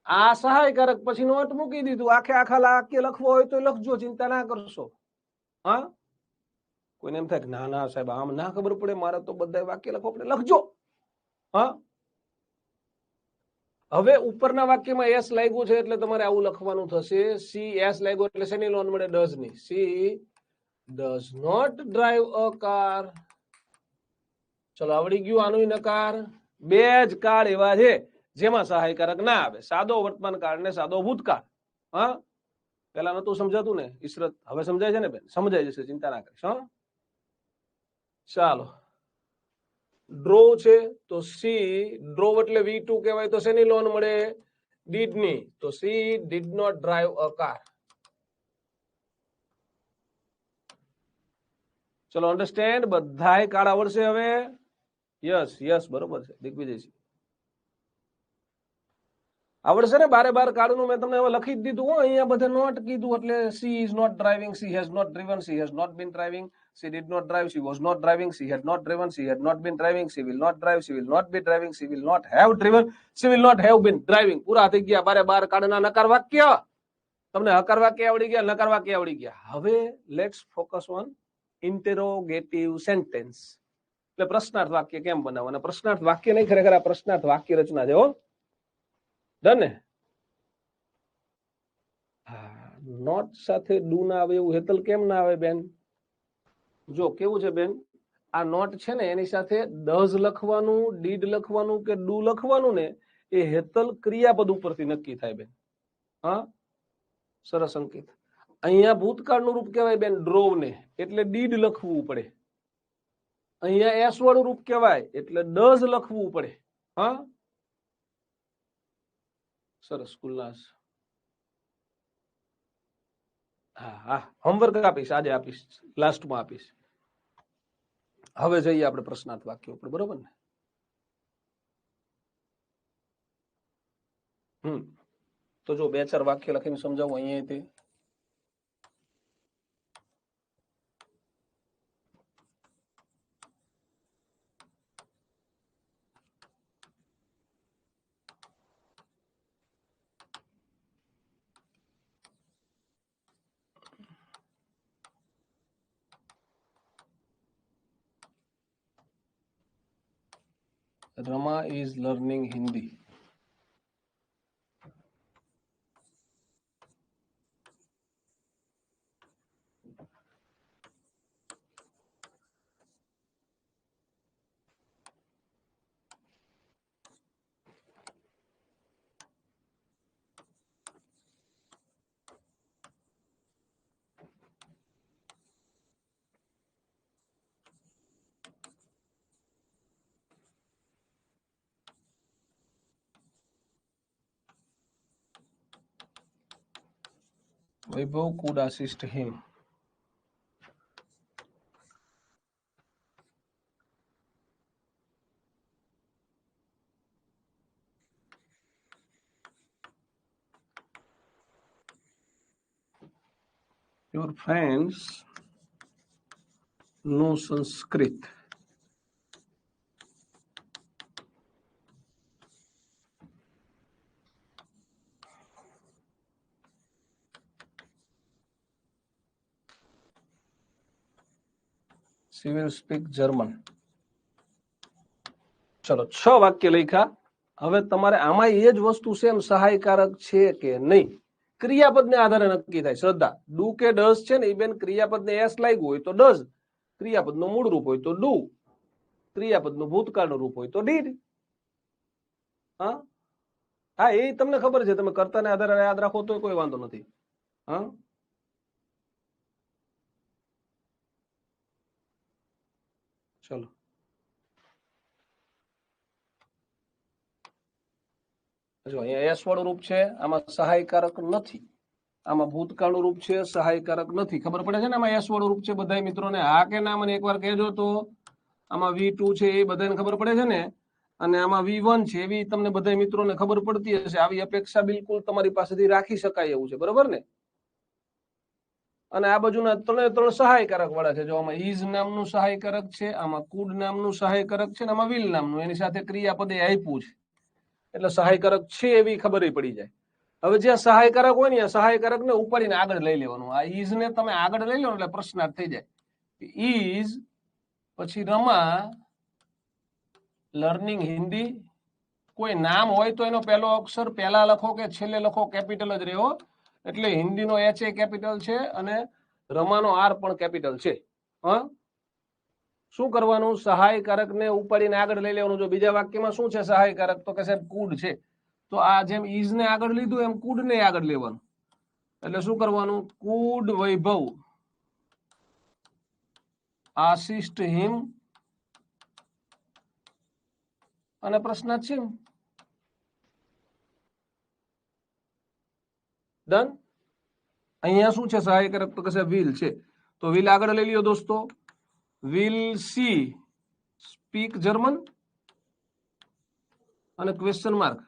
આ સહાયકારક પછી નોટ મૂકી દીધું. આખા વાક્ય લખવો હોય તો લખજો, ચિંતા ના કરશો. હા, કોઈને એમ થાય કે ના ના સાહેબ આમ ના ખબર પડે, મારે તો બધા વાક્ય લખવો પડે, લખજો. હા, હવે ઉપરના વાક્યમાં એસ લાગ્યું છે એટલે તમારે આવું લખવાનું થશે. સી એસ લાગ્યું એટલે શેની લોન મળે? ડઝ ની. She does not drive a car. ચલો આવડી ગયું આનું નકાર. બે જ કાળ એવા છે જેમાં સહાયકારક ના આવે, સાદો વર્તમાન કાળ ને સાદો ભૂતકાળ. હા, પેલા નતું સમજાતું ને ઈશરત? હવે સમજાય છે ને બેન? સમજાય જશે, ચિંતા ના કરીશ. હા, ચાલો. ડ્રો છે તો સી ડ્રોવ એટલે V2 કહેવાય, તો શેની લોન મળે? ડીડ ની. તો she did not drive a car. ચલો અન્ડરસ્ટેન્ડ, બધાય કાર્ડ આવડશે હવે? યસ યસ, બરોબર છે દિગ્વિજયસિંહ, આવડશે ને? બારે બાર કાર્ડ નું મેં તમને હવે લખી જ દીધું હો, અહીંયા બધે નોટ કીધું, એટલે she is not driving, she has not driven, she has not been driving, she did not drive, she was not driving, she had not driven, she had not been driving, she will not drive, she will not be driving, she will not have driven, she will not have been driving. પૂરા થઈ ગયા બારે બાર કાર્ડના નકાર વાક્ય. તમને હકાર વાક્ય આવડી ગયા, નકાર વાક્ય આવડી ગયા. હવે લેટ્સ ફોકસ ઓન ઇન્ટેરોગેટિવ સેન્ટેન્સ. એટલે પ્રશ્નાર્થ વાક્ય કેમ બનાવવાના? પ્રશ્નાર્થ વાક્ય નહીં, ખરેખર આ પ્રશ્નાર્થ વાક્ય રચના છે હો. ડન ને? હા, નોટ સાથે ડુ ના આવે એવું હેતલ કેમ ના આવે બેન? જો કેવું છે બેન, આ નોટ છે ને એની સાથે ડઝ લખવાનું, ડીડ લખવાનું કે ડુ લખવાનું ને એ હેતલ ક્રિયાપદ ઉપરથી નક્કી થાય બેન. હા, સરસ અંકિત. અહીંયા ભૂતકાળનું રૂપ કહેવાય બેન ડ્રોવ ને, એટલે ડીડ લખવું પડે. અહીંયા એસ વાળું રૂપ કહેવાય એટલે ડઝ લખવું પડે. હા, સરસ કુલનાસ. હા હા, હોમવર્ક આપીશ, આજે આપીશ, લાસ્ટમાં આપીશ. હવે જઈએ આપણે પ્રશ્નાર્થ વાક્ય ઉપર, બરોબર ને? તો જો બે ચાર વાક્ય લખીને સમજાવું અહીંયા. Rama is learning Hindi. Vaibhav could assist him. Your friends know Sanskrit. She will speak German. ચલો 6 વાક્ય લખ્યા. હવે તમારે આમાં એ જ વસ્તુ સેમ સહાયકારક છે કે નહીં ક્રિયાપદને આધારે નક્કી થાય. શ્રદ્ધા, ડુ કે ડઝ છે ને એ બેન ક્રિયાપદને એસ લાગ્યું હોય તો ડઝ, ક્રિયાપદનું મૂળ રૂપ હોય તો ડુ, ક્રિયાપદનું ભૂતકાળનું રૂપ હોય તો ડીડ. હા હા, એ તમને ખબર છે, તમે કર્તાને આધારે યાદ રાખો તો કોઈ વાંધો નથી. હા, ચલો જો અહીંયા એસ વાળું રૂપ છે, આમાં સહાયકારક નથી. આમાં ભૂતકાળનું રૂપ છે, સહાયકારક નથી. ખબર પડે છે ને આમાં એસ વાળું રૂપ છે? બધા મિત્રોને હા કે ના મને એકવાર કહેજો તો. આમાં V2 છે એ બધાને ખબર પડે છે ને, અને આમાં V1 છે એવી તમને બધા મિત્રોને ખબર પડતી હશે. આવી અપેક્ષા બિલકુલ તમારી પાસેથી રાખી શકાય એવું છે, બરોબર ને? અને આ બાજુના ત્રણ સહાયકારક વાળા છે. જો આમાં ઇઝ નામનું સહાયકારક છે, આમાં કુડ નામનું સહાયકારક છે, અને આમાં વિલ નામનું, એની સાથે ક્રિયાપદે આપ્યું છે એટલે સહાયકારક છે એવી ખબર પડી જાય. હવે જ્યાં સહાયકારક હોય ને સહાયકારક ને ઉપાડીને આગળ લઈ લેવાનું. આ ઇઝ ને તમે આગળ લઈ લો એટલે પ્રશ્નાર્થ થઈ જાય. ઇઝ પછી રમા લર્નિંગ હિન્દી. કોઈ નામ હોય તો એનો પહેલો અક્ષર પહેલા લખો કે છેલ્લે લખો, કેપિટલ જ રહ્યો. એટલે હિન્દીનો એચ એ કેપિટલ છે અને રમાનો આર પણ કેપિટલ છે. હા, શું કરવાનું? સહાયકારક ને ઉપાડીને આગળ લઈ લેવાનું. જો બીજા વાક્યમાં શું છે સહાયકારક, તો કે સાહેબ કુડ છે, તો આ જેમ ઇઝ ને આગળ લીધું એમ કુડ ને આગળ લેવાનું. એટલે શું કરવાનું? કુડ વૈભવ આસિસ્ટ હિમ, અને પ્રશ્ન છે ડન. અહીંયા શું છે સહાયકારક, તો કે વિલ છે, તો વિલ આગળ લઈ લ્યો દોસ્તો. વિલ સી સ્પીક જર્મન અને ક્વેશ્ચન માર્ક.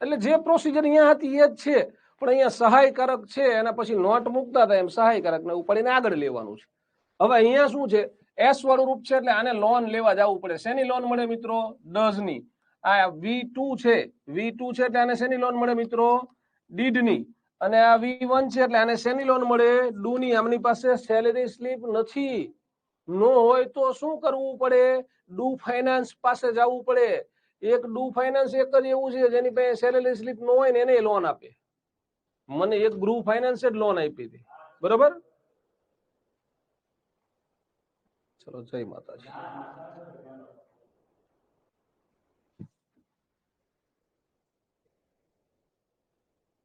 એટલે જે પ્રોસિજર અહીંયા હતી એ જ છે, પણ અહીંયા સહાયકારક છે એના પછી નોટ મૂકતા હતા એમ સહાયકારક ને ઉપાડીને આગળ લેવાનું છે. હવે અહીંયા શું છે, એસ વાળું રૂપ છે એટલે આને લોન લેવા જવું પડે. શેની લોન મળે મિત્રો? ડઝ ની. આ V2 છે, V2 છે એટલે આને શેની લોન મળે મિત્રો? ડીડ ની. અને આ V1 છે એટલે આને શેની લોન મળે? ડુ ની. આમની પાસે સેલેરી સ્લીપ નથી. નો હોય તો શું કરવું પડે? ડુ ફાઇનાન્સ પાસે જવું પડે. એક ડુ ફાઇનાન્સ એક જ એવું છે જેની પાસે સેલેરી સ્લીપ ન હોય ને એને લોન આપે. મને એક ડુ ફાઇનાન્સ જ લોન આપી હતી. બરોબર? ચલો, જય માતાજી.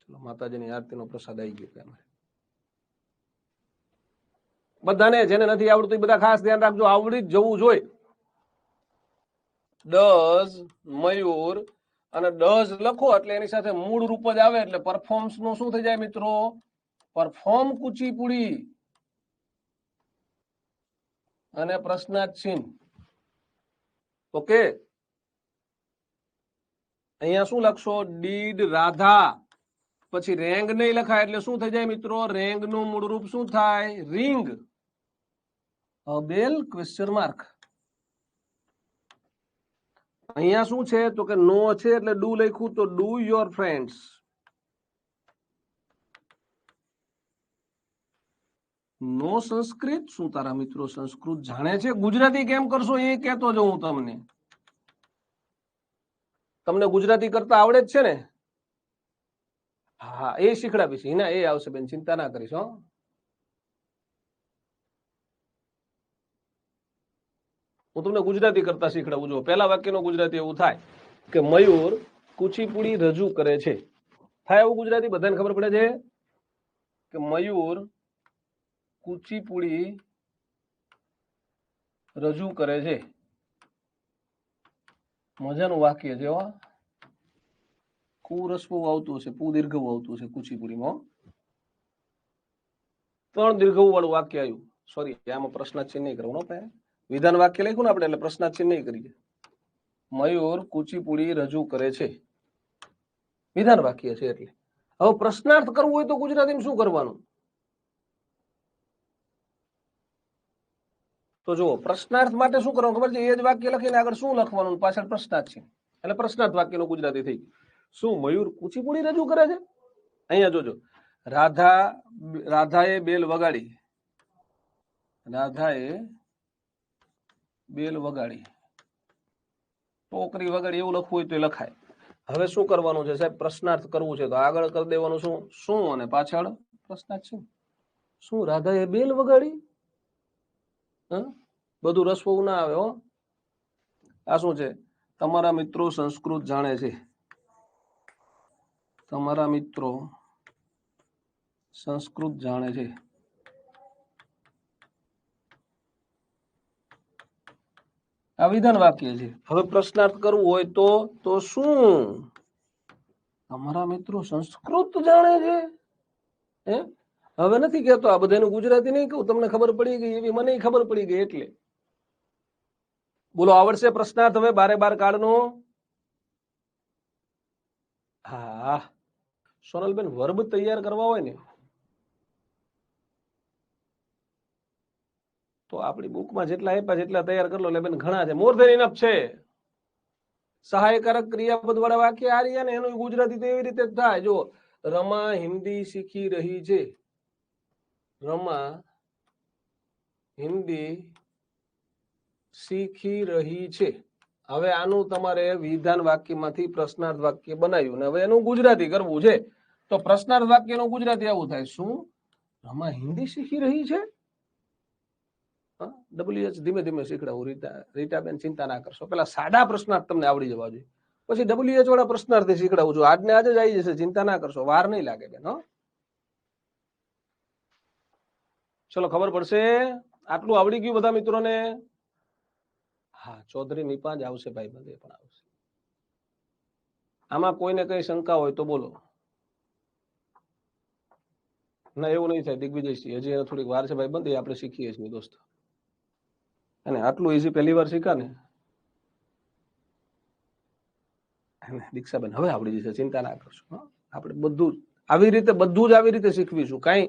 ચલો, માતાજીની આરતીનો પ્રસાદ આવી ગયો. કે બધાને જેને નથી આવડતું એ બધા ખાસ ધ્યાન રાખજો, આવડી જ જવું જોઈએ. ડઝ મયુર અને ડઝ લખો એટલે એની સાથે મૂળ રૂપ જ આવે એટલે પરફોર્મ્સ નું શું થઈ જાય મિત્રો? પરફોર્મ કુચીપુડી. અને પ્રશ્નાર્થ ચિહ્ન. ઓકે, અહીંયા શું લખશો? ડીડ રાધા. પછી રેંગ નહીં લખાય એટલે શું થઈ જાય મિત્રો? રેંગ નું મૂળ રૂપ શું થાય? રિંગ. બેલ ક્વેશ્ચન માર્ક. અહીંયા શું છે તો કે નો છે એટલે ડુ લખ્યું તો ડુ યોર ફ્રેન્ડ્સ. નો સંસ્કૃત. શું તારા મિત્રો સંસ્કૃત જાણે છે? ગુજરાતી કેમ કરશો એ કહેતો જો હું તમને. તમને ગુજરાતી કરતા આવડે જ છે ને? હા, એ શીખડાવીશ. હિના એ આવશે બેન, ચિંતા ના કરીશ. હો, હું તમને ગુજરાતી કરતા શીખડાવું. જો પહેલા વાક્યનો ગુજરાતી એવું થાય કે મયુર કુચીપુડી રજૂ કરે છે. થાય એવું ગુજરાતી? બધાને ખબર પડે છે કે મયુર કુચીપુડી રજૂ કરે છે. મજાનું વાક્ય છે. હો, કુ રસવું આવતું હશે, પુ દીર્ઘવું આવતું હશે કુચીપુડીમાં. 3 દીર્ઘવું વાળું વાક્ય આવ્યું. સોરી, આમાં પ્રશ્નાર્થ ચિહ્ન નહીં કરવાનું. વિધાન વાક્ય લખ્યું ને આપણે એટલે પ્રશ્નાર્થ ચિહ્ન નહીં કરીએ. મયુર કુચીપુડી રજૂ કરે છે, વિધાન વાક્ય છે એટલે. હવે પ્રશ્નાર્થ કરવું હોય તો ગુજરાતીમાં શું કરવાનું? તો જુઓ, પ્રશ્નાર્થ માટે શું કરવાનું ખબર છે? એ જ વાક્ય લખીને આગળ શું લખવાનું? પાછળ પ્રશ્નાર્થ છે એટલે પ્રશ્નાર્થ વાક્યનું ગુજરાતી થઈ ગયું. શું મયુર કુચીપુડી રજૂ કરે છે? અહીંયા જોજો, રાધાએ બેલ વગાડી. રાધાએ બેલ વગાડી. ટોકરી વગાડી એવું લખવું હોય તો લખાય. હવે શું કરવાનું છે સાહેબ? પ્રશ્નાર્થ કરવું છે તો આગળ કરી દેવાનું શું અને પાછળ પ્રશ્નાર્થ છે. શું રાધાએ બેલ વગાડી? બધું રસવું ના આવે. હો, આ શું છે? તમારા મિત્રો સંસ્કૃત જાણે છે. તમારા મિત્રો સંસ્કૃત જાણે છે. આ વિધાન વાક્ય છે. હવે પ્રશ્નાર્થ કરવું હોય તો શું? તમારા મિત્રો સંસ્કૃત જાણે છે. હવે નથી કહેતો આ બધાનું ગુજરાતી નહીં કહું, તમને ખબર પડી ગઈ એવી મને ખબર પડી ગઈ એટલે. બોલો, આવડશે પ્રશ્નાર્થ હવે 12 કાળનો? હા, સોનલબેન વર્બ તૈયાર કરવા હોય ને તો આપણી બુકમાં જેટલા આપ્યા જેટલા તૈયાર કરી લો એટલે બેન ઘણા છે, મોર ધેન ઇનફ છે. સહાયકારક ક્રિયાપદ વાળા વાક્ય આ રહ્યા ને એનું ગુજરાતી તો એવી રીતે જ થાય. જો, રમા હિન્દી શીખી રહી છે. રમા હિન્દી શીખી રહી છે. હવે આનું તમારે વિધાન વાક્યમાંથી પ્રશ્નાર્થ વાક્ય બનાવ્યું ને હવે એનું ગુજરાતી કરવું છે. તો પ્રશ્નાર્થ વાક્યનું ગુજરાતી આવું થાય, શું રમા હિન્દી શીખી રહી છે? WH ધીમે ધીમે શીખડાવું. રીટાબેન ચિંતા ના કરશો, પેલા સાદા પ્રશ્નાર્થ તમને આવડી જવા જોઈએ, પછી WH વાળા પ્રશ્નાર્થ શીખડાવું છું. આજને આજે જ આવી જશે, ચિંતા ના કરશો, વાર નહીં લાગે બેન. ચલો, ખબર પડશે. આટલું આવડી ગયું બધા મિત્રોને? હા, ચૌધરી નિપાંજ આવશે, ભાઈ બંધ પણ આવશે. આમાં કોઈને કઈ શંકા હોય તો બોલો. ના એવું નહીં થાય દિગ્વિજયસિંહ, હજી એને થોડીક વાર છે ભાઈ બંધ, એ આપણે શીખીએ છીએ દોસ્ત. અને આટલું ઈઝી પહેલી વાર શીખા ને દીક્ષાબેન હવે આવડી જશે, ચિંતા ના કરશો. આપણે બધું આવી રીતે બધું જ આવી રીતે શીખવીશું. કાંઈ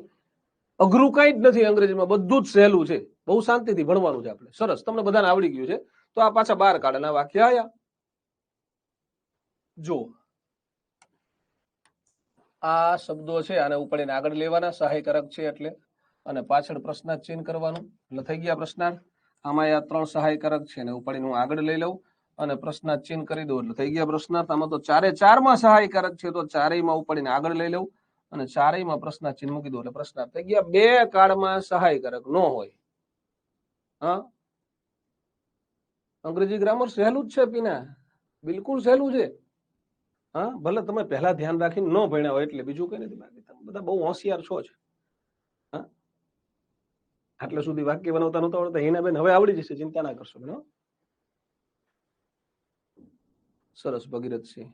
અઘરું કાંઈ જ નથી અંગ્રેજીમાં, બધું જ સહેલું છે. બહુ શાંતિથી ભણવાનું છે આપણે. સરસ, તમને બધાને આવડી ગયું છે. તો આ પાછા બહાર કાઢેલા વાક્ય આયા. જો આ શબ્દો છે આને ઉપાડીને આગળ લેવાના, સહાયકારક છે એટલે, અને પાછળ પ્રશ્નાર્થ ચિહ્ન કરવાનું. એટલે થઈ ગયા પ્રશ્નાર્થ. આમાં આ 3 સહાયકારક છે ને ઉપાડીને હું આગળ લઈ લઉં અને પ્રશ્નાર્થ ચિહ્ન કરી દઉં એટલે થઈ ગયા પ્રશ્નાર્થ. આમાં તો 4 માં સહાયકારક છે તો 4માં ઉપાડીને આગળ લઈ લઉં અને 4માં પ્રશ્નાર્થ ચિહ્ન મૂકી દઉં એટલે પ્રશ્નાર્થ થઈ ગયા. 2 કાળમાં સહાયકારક ન હોય. હા, અંગ્રેજી ગ્રામર સહેલું જ છે પીના, બિલકુલ સહેલું છે. હા, ભલે તમે પહેલા ધ્યાન રાખીને ન ભણ્યા હોય એટલે, બીજું કઈ નથી. બાકી તમે બધા બહુ હોશિયાર છો જ. હા, આટલે સુધી વાક્ય બનાવતા નહોતા આવડતા, હિના બેન હવે આવડી જશે, ચિંતા ના કરશો બેન. સરસ ભગીરથસિંહ,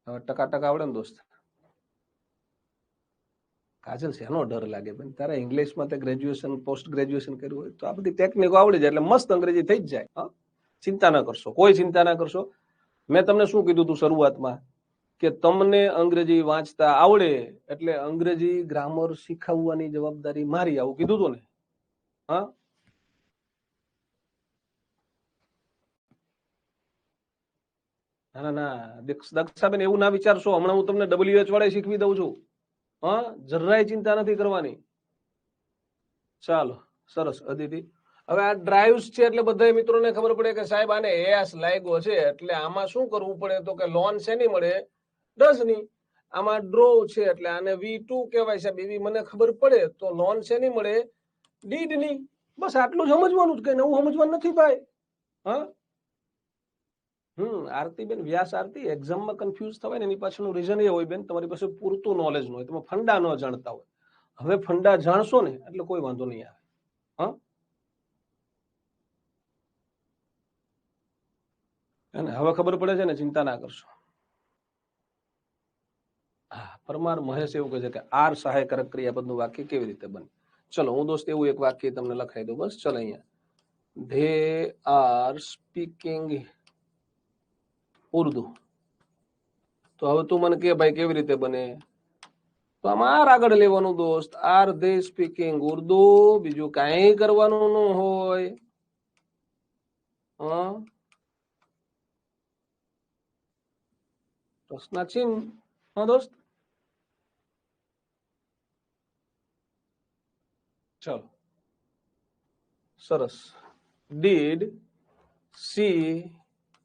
હવે ટકા આવડે ને દોસ્ત. કાજલ શેનો ડર લાગે બેન, તારે ઇંગ્લિશમાં તે ગ્રેજ્યુએશન પોસ્ટ ગ્રેજ્યુએશન કર્યું હોય તો આ બધી ટેકનિકો આવડી જાય એટલે મસ્ત અંગ્રેજી થઈ જ જાય. હા, ચિંતા ના કરશો, કોઈ ચિંતા ના કરશો. મેં તમને શું કીધું તું શરૂઆતમાં કે તમને અંગ્રેજી વાંચતા આવડે એટલે અંગ્રેજી ગ્રામર શીખવવાની જવાબદારી મારી, આવું કીધું તું ને? હા, ના ના દક્ષાબેન એવું ના વિચારશો, હમણાં હું તમને WH વાળા શીખવી દઉં છું. હા, જરાય ચિંતા નથી કરવાની. ચાલો સરસ અદિતિ. હવે આ ડ્રાઈવ્સ છે એટલે બધા મિત્રોને ખબર પડે કે સાહેબ આને એસ લાગ્યો છે એટલે આમાં શું કરવું પડે તો કે લોન શેની મળે? 10 ની. આમાં ડ્રો છે એટલે આને V2 કહેવાય સાહેબ, એવી મને ખબર પડે તો લોન શેની મળે? ડીડ ની. બસ આટલું સમજવાનું જ, કઈ નવું સમજવાનું નથી ભાઈ. હા, આરતીબેન વ્યાસ આરતી, એક્ઝામમાં કન્ફ્યુઝ થવાય ને એની પાછળનું રીઝન એ હોય બેન, તમારી પાસે પૂરતું નોલેજ ન હોય, તમે ફંડા ન જાણતા હોય. હવે ફંડા જાણશો ને એટલે કોઈ વાંધો નહીં આવે. હા, અને હવે ખબર પડે છે ને, ચિંતા ના કરશો. હા, પરમાર મહેશ એવું કહે છે કે આર સહાયકારક ક્રિયાપદનું વાક્ય કેવી રીતે બને. ચલો હું દોસ્ત એવું એક વાક્ય તમને લખાઈ દઉં. બસ ચલો અહીંયા, ધે આર સ્પીકિંગ ઉર્દુ. તો હવે તું મને કે ભાઈ કેવી રીતે બને? તો આમાં આર આગળ લેવાનું દોસ્ત. આર ધે સ્પીકિંગ ઉર્દુ, બીજું કાંઈ કરવાનું ન હોય. હા, પ્રશ્નાર્થ ચિહ્ન. હા દોસ્ત, ચલો સરસ. Did she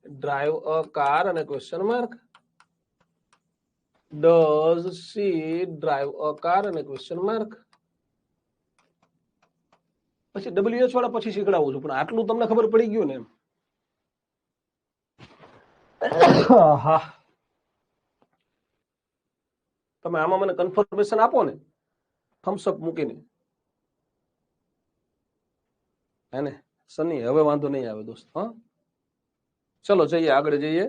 drive a car અને question mark. Does she drive a car અને ક્વેશ્ચન માર્ક. પછી WH વાળા પછી શીખડાવું છું, પણ આટલું તમને ખબર પડી ગયું ને એમ. હા, તમે આમાં મને કન્ફર્મેશન આપો ને થમ્સઅપ મૂકીને. હે ને સની, હવે વાંધો નહીં આવે દોસ્ત. હા, ચલો જઈએ આગળ જઈએ.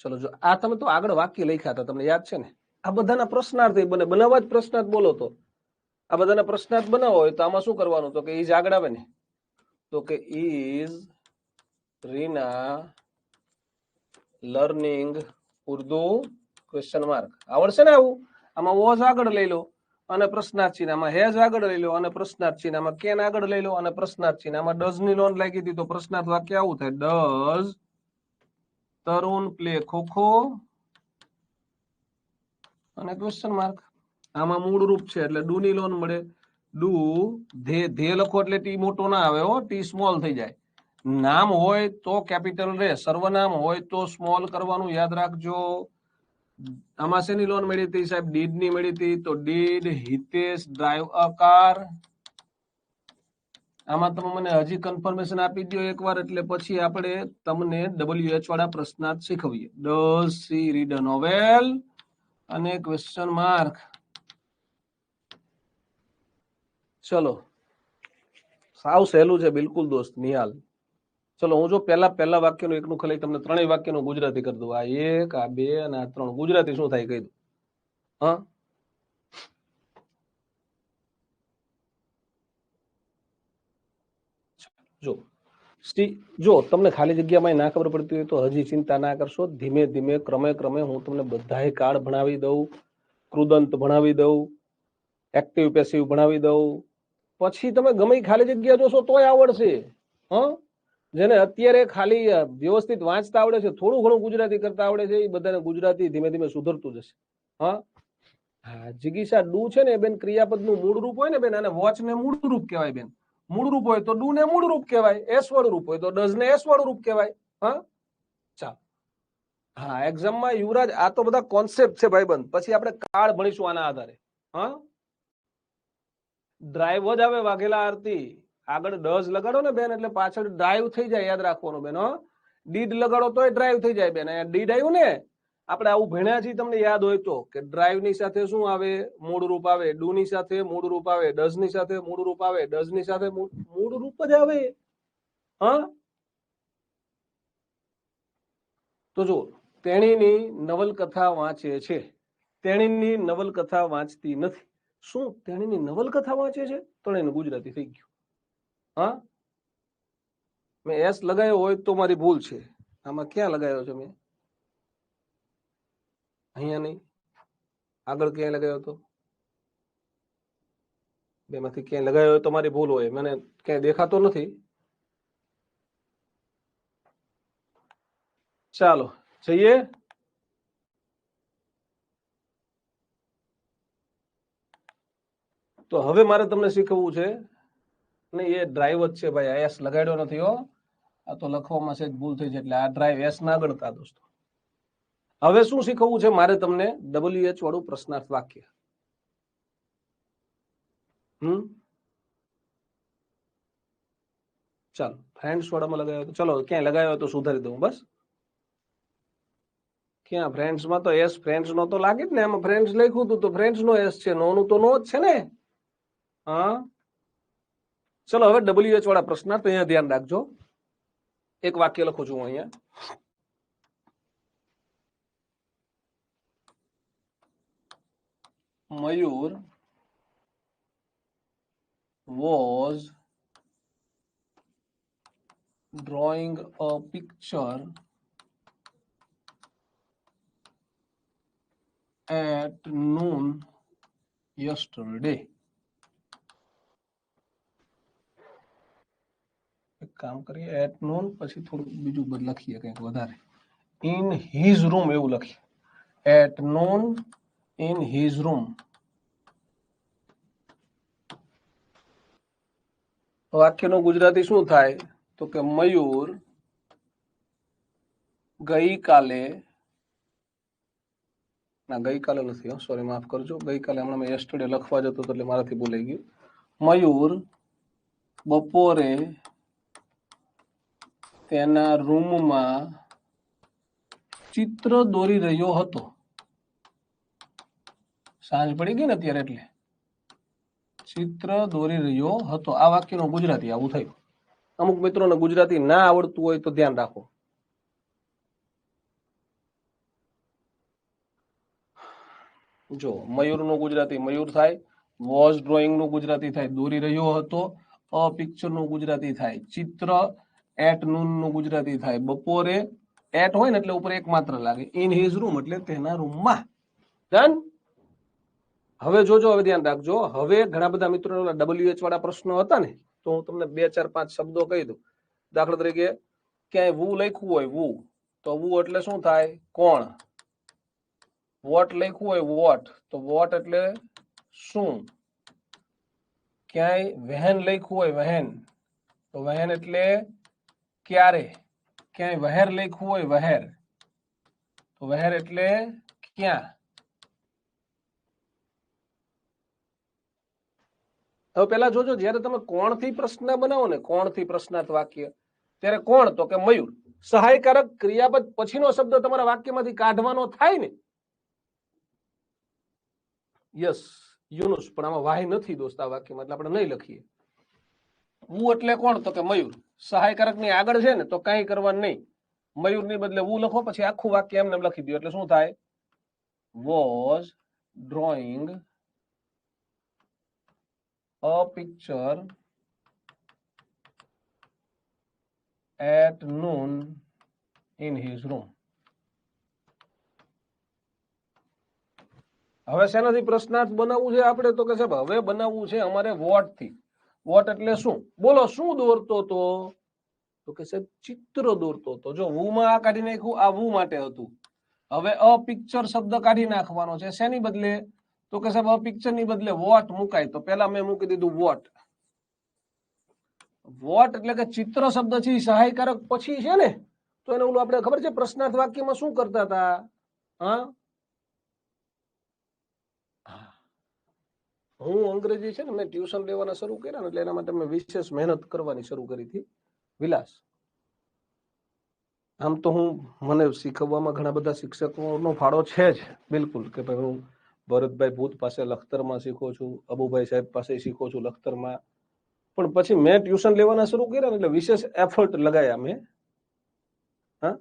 ચલો જો આ તમે તો આગળ વાક્ય લખ્યા હતા, તમને યાદ છે ને? આ બધાના પ્રશ્નાર્થ બને, બનાવવા જ પ્રશ્નાર્થ બોલો તો. આ બધાના પ્રશ્નાર્થ બનાવો હોય તો આમાં શું કરવાનું? તો કે ઈજ આગળ આવે ને, તો કે is Reena learning Urdu question mark. આવડશે ને આવું? આમાં વોઝ આગળ લઈ લો અને પ્રશ્નાર્થ ચિહ્ન, આમાં હેઝ આગળ લઈ લો અને પ્રશ્નાર્થ ચિહ્ન, આમાં કેન આગળ લઈ લો અને પ્રશ્નાર્થ ચિહ્ન. આમાં ડઝ ની લોન લાગી હતી તો પ્રશ્નાર્થ વાક્ય આવું થાય, ડઝ તરુણ પ્લે ખોખો અને ક્વેશ્ચન માર્ક. આમાં મૂળ રૂપ છે એટલે ડુ ની લોન મળે. ડુ ધે લખો એટલે ટી મોટો ના આવે હો, ટી સ્મોલ થઈ જાય. નામ હોય તો કેપિટલ રહે, સર્વનામ હોય તો સ્મોલ કરવાનું, યાદ રાખજો. આમાં શેની લોન મળી હતી સાહેબ? ડીડ ની મળી હતી, તો did Hitesh drive a car. આમાં તમે મને હજી કન્ફર્મેશન આપી દો એકવાર એટલે પછી આપણે તમને WH વાળા પ્રશ્નાર્થ શીખવીએ. Does she read a novel અને ક્વેશ્ચન માર્ક. ચલો સાવ સહેલું છે બિલકુલ દોસ્ત નિહાલ. ચલો હું જો પહેલા વાક્યનું એકનું ખાલી તમને ત્રણેય વાક્યનું ગુજરાતી કરી દઉં. આ એક, આ બે અને આ ત્રણ. ગુજરાતી શું થાય કહી દઉં. હા, જો જો તમને ખાલી જગ્યામાં ના ખબર પડતી હોય તો હજી ચિંતા ના કરશો. ધીમે ધીમે ક્રમે હું તમને બધાય કાર્ડ ભણાવી દઉં, કૃદંત ભણાવી દઉં, એક્ટિવ પેસિવ ભણાવી દઉં. પછી તમે ગમે ખાલી જગ્યા જોશો તોય આવડશે. હા, જેને અત્યારે ખાલી વ્યવસ્થિત વાંચતા આવડે છે, થોડું ઘણું ગુજરાતી કરતા આવડે છે, એ બધાને ગુજરાતી ધીમે ધીમે સુધરતું જશે. હા હા, જિગીશા ડુ છે ને બેન, ક્રિયાપદનું મૂળ રૂપ હોય ને બેન, અને વોચ ને મૂળ રૂપ કહેવાય બેન. મૂળ રૂપ હોય તો ડુ ને મૂળ રૂપ કહેવાય, એસ વાળું રૂપ હોય તો ડઝ ને એસ વાળું રૂપ કહેવાય. હા ચાલ, હા એક્ઝામમાં યુવરાજ આ તો બધા કોન્સેપ્ટ છે ભાઈબંધ. પછી આપણે કાળ ભણીશું આના આધારે. હા, ડ્રાઈવ જ આવે વાઘેલા આરતી. આગળ ડઝ લગાડો ને બેન એટલે પાછળ ડ્રાઈવ થઈ જાય, યાદ રાખવાનું બેન. હો, ડીડ લગાડો તોય ડ્રાઈવ થઈ જાય બેન. અહીંયા ડીડ આવ્યું ને, આપણે આવું ભણ્યા છીએ, તમને યાદ હોય તો, કે ડ્રાઈવ ની સાથે શું આવે? મૂળ રૂપ આવે. ડુ ની સાથે મૂળ રૂપ આવે. ડઝ ની સાથે મૂળ રૂપ આવે. ડઝ ની સાથે મૂળ રૂપ જ આવે. હા, તો જો તેણીની નવલકથા વાંચે છે, તેણીની નવલકથા વાંચતી નથી. શું તેણીની નવલકથા વાંચે છે? તો એનું ગુજરાતી થઈ ગયું. હા, મેં એસ લગાવ્યો હોય તો મારી ભૂલ છે. આમાં ક્યાં લગાવ્યો છે મેં? અહીંયા નહીં, આગળ ક્યાંય લગાવ્યો હતો? બેમાંથી ક્યાંય લગાવ્યો હોય તો મારી ભૂલ હોય, મને ક્યાંય દેખાતો નથી. ચાલો જઈએ. તો હવે મારે તમને શીખવવું છે, નહીં એ ડ્રાઈવ જ છે ભાઈ, એસ લગાડ્યો નથી. હો, આ તો લખવામાં છે ભૂલ થઈ છે, એટલે આ ડ્રાઈવ એસ ના ગણતા દોસ્તો. હવે શું શીખવવું છે મારે તમને? WH વાળું પ્રશ્નાર્થ વાક્ય. ચાલો ફ્રેન્ડ્સ વાળામાં લગાવ્યો તો, ચલો ક્યાંય લગાવ્યો તો સુધારી દઉં બસ. ક્યાં ફ્રેન્ડ્સમાં તો એસ ફ્રેન્ડ્સ નો તો લાગે જ ને, એમાં ફ્રેન્ડ્સ લખ્યું હતું તો ફ્રેન્ડ્સ નો એસ છે, નો નું તો નો જ છે ને. હા, ચલો હવે WH વાળા પ્રશ્નાર્થ અહીંયા ધ્યાન રાખજો. એક વાક્ય લખું છું અહીંયા. મયુર was drawing a picture at noon yesterday. એક કામ કરીએ, at noon પછી થોડું બીજું બદ લખીએ કંઈક વધારે. in his room એવું લખીએ. at noon in his room. વાક્યનું Gujarati શું થાય? તો કે મયુર ગઈકાલે, ના ગઈકાલે નથી, સોરી માફ કરજો, ગઈકાલે હમણાં મેં યસ્ટરડે લખવા જતો હતો એટલે મારાથી ભૂલાઈ ગયું. મયુર બપોરે તેના રૂમમાં ચિત્ર દોરી રહ્યો હતો. સાંજ પડી ગઈ ને અત્યારે, એટલે ચિત્ર દોરી રહ્યો હતો. આ વાક્યનું ગુજરાતી આવું થયું. અમુક મિત્રોને ગુજરાતી ના આવડતું હોય તો ધ્યાન રાખો. જો મયુરનું ગુજરાતી મયુર થાય, વોઝ ડ્રોઈંગ નું ગુજરાતી થાય દોરી રહ્યો હતો, અ પિક્ચર નું ગુજરાતી થાય ચિત્ર, એટ નૂન નું ગુજરાતી થાય બપોરે. એટ હોય ને એટલે ઉપર એક માત્ર લાગે. ઇન હિઝ રૂમ એટલે તેના રૂમમાં. ડન. હવે જોજો, હવે ધ્યાન રાખજો. હવે ઘણા બધા મિત્રો WH વાળા પ્રશ્નો હતા ને, તો હું તમને 2 4 5 શબ્દો કહી દઉં. દાખલા તરીકે ક્યાંય વુ લખ્યું હોય, વુ, તો વુ એટલે શું થાય? કોણ. વોટ લખ્યું હોય, વોટ, તો વોટ એટલે શું? ક્યાંય વહેન લખ્યું હોય, વહેન, તો વહેન એટલે ક્યારે. ક્યાંય વહેર લખ્યું હોય, વહેર, તો વહેર એટલે ક્યાં. હવે પેલા જોજો, જયારે તમે કોણ થી પ્રશ્ન બનાવો ને, કોણ થી પ્રશ્નાર્થ વાક્ય, ત્યારે કોણ તો કે મયુર. સહાયકારક ક્રિયાપદ પછીનો શબ્દ તમારા વાક્યમાંથી કાઢવાનો થાય ને, યસ યુનુસ, પણ આમાં વાહી નથી દોસ્ત આ વાક્યમાં, એટલે આપણે નહીં લખીએ. વુ એટલે કોણ? તો કે મયુર. સહાયકારક ની આગળ છે ને તો કઈ કરવાનું નહીં. મયુર ની બદલે વુ લખો, પછી આખું વાક્ય એમને લખી દો એટલે શું થાય? Was drawing a picture at noon in his room. હવે શેનાથી પ્રશ્નાર્થ બનાવવું છે આપણે? તો કે સાહેબ હવે બનાવવું છે અમારે વોટ થી. વોટ એટલે શું? બોલો શું દોરતો તો? તો કે સાહેબ ચિત્ર દોરતો તો. જો વુ માં આ કાઢી નાખ્યું, આ વુ માટે હતું. હવે અ પિક્ચર શબ્દ કાઢી નાખવાનો છે. શેની બદલે? તો કે સાહેબ અ પિક્ચર ની બદલે વોટ મુકાય. તો પેલા મેં મૂકી દીધું વોટ. વોટ એટલે કે ચિત્ર શબ્દ છે સહાયકારક પછી છે ને, તો એને ઓલું આપણે ખબર છે પ્રશ્નાર્થ વાક્યમાં શું કરતા હતા? હા, હું અંગ્રેજી છે ને મેં ટ્યુશન લેવાના શરૂ કર્યા ને એટલે એના માટે મેં વિશેષ મહેનત કરવાની શરૂ કરી હતી. વિલાસ, આમ તો મને શીખવવામાં ઘણા બધા શિક્ષકોનો ફાળો છે જ બિલકુલ, કે ભાઈ હું ભરતભાઈ ભૂત પાસે લખતરમાં શીખો છું, અબુભાઈ સાહેબ પાસે શીખો છું લખતરમાં. પણ પછી મેં ટ્યુશન લેવાના શરૂ કર્યા ને એટલે વિશેષ એફર્ટ લગાયા મેં. હા,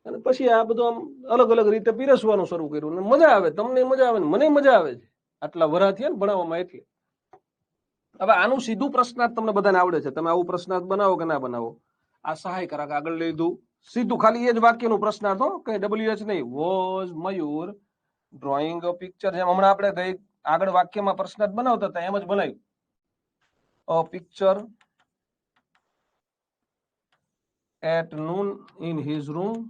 અને પછી આ બધું આમ અલગ અલગ રીતે પીરસવાનું શરૂ કર્યું. મજા આવે, તમને મજા આવે ને મને મજા આવે છે આટલા વરા થયા ને ભણાવવામાં. એટલે હવે આનું સીધું પ્રશ્નાર્થ તમને બધાને આવડે છે. તમે આવું પ્રશ્નાર્થ બનાવો કે ના બનાવો? આ સહાયકારક આગળ લીધું, સીધું ખાલી એ જ વાક્યનું પ્રશ્નાર્થ હો, કઈ WH નહીં. Was Mayur drawing a picture. જેમ હમણાં આપણે ગઈ આગળ વાક્યમાં પ્રશ્નાર્થ બનાવતા હતા એમ જ બનાવ્યું. A picture at noon in his room.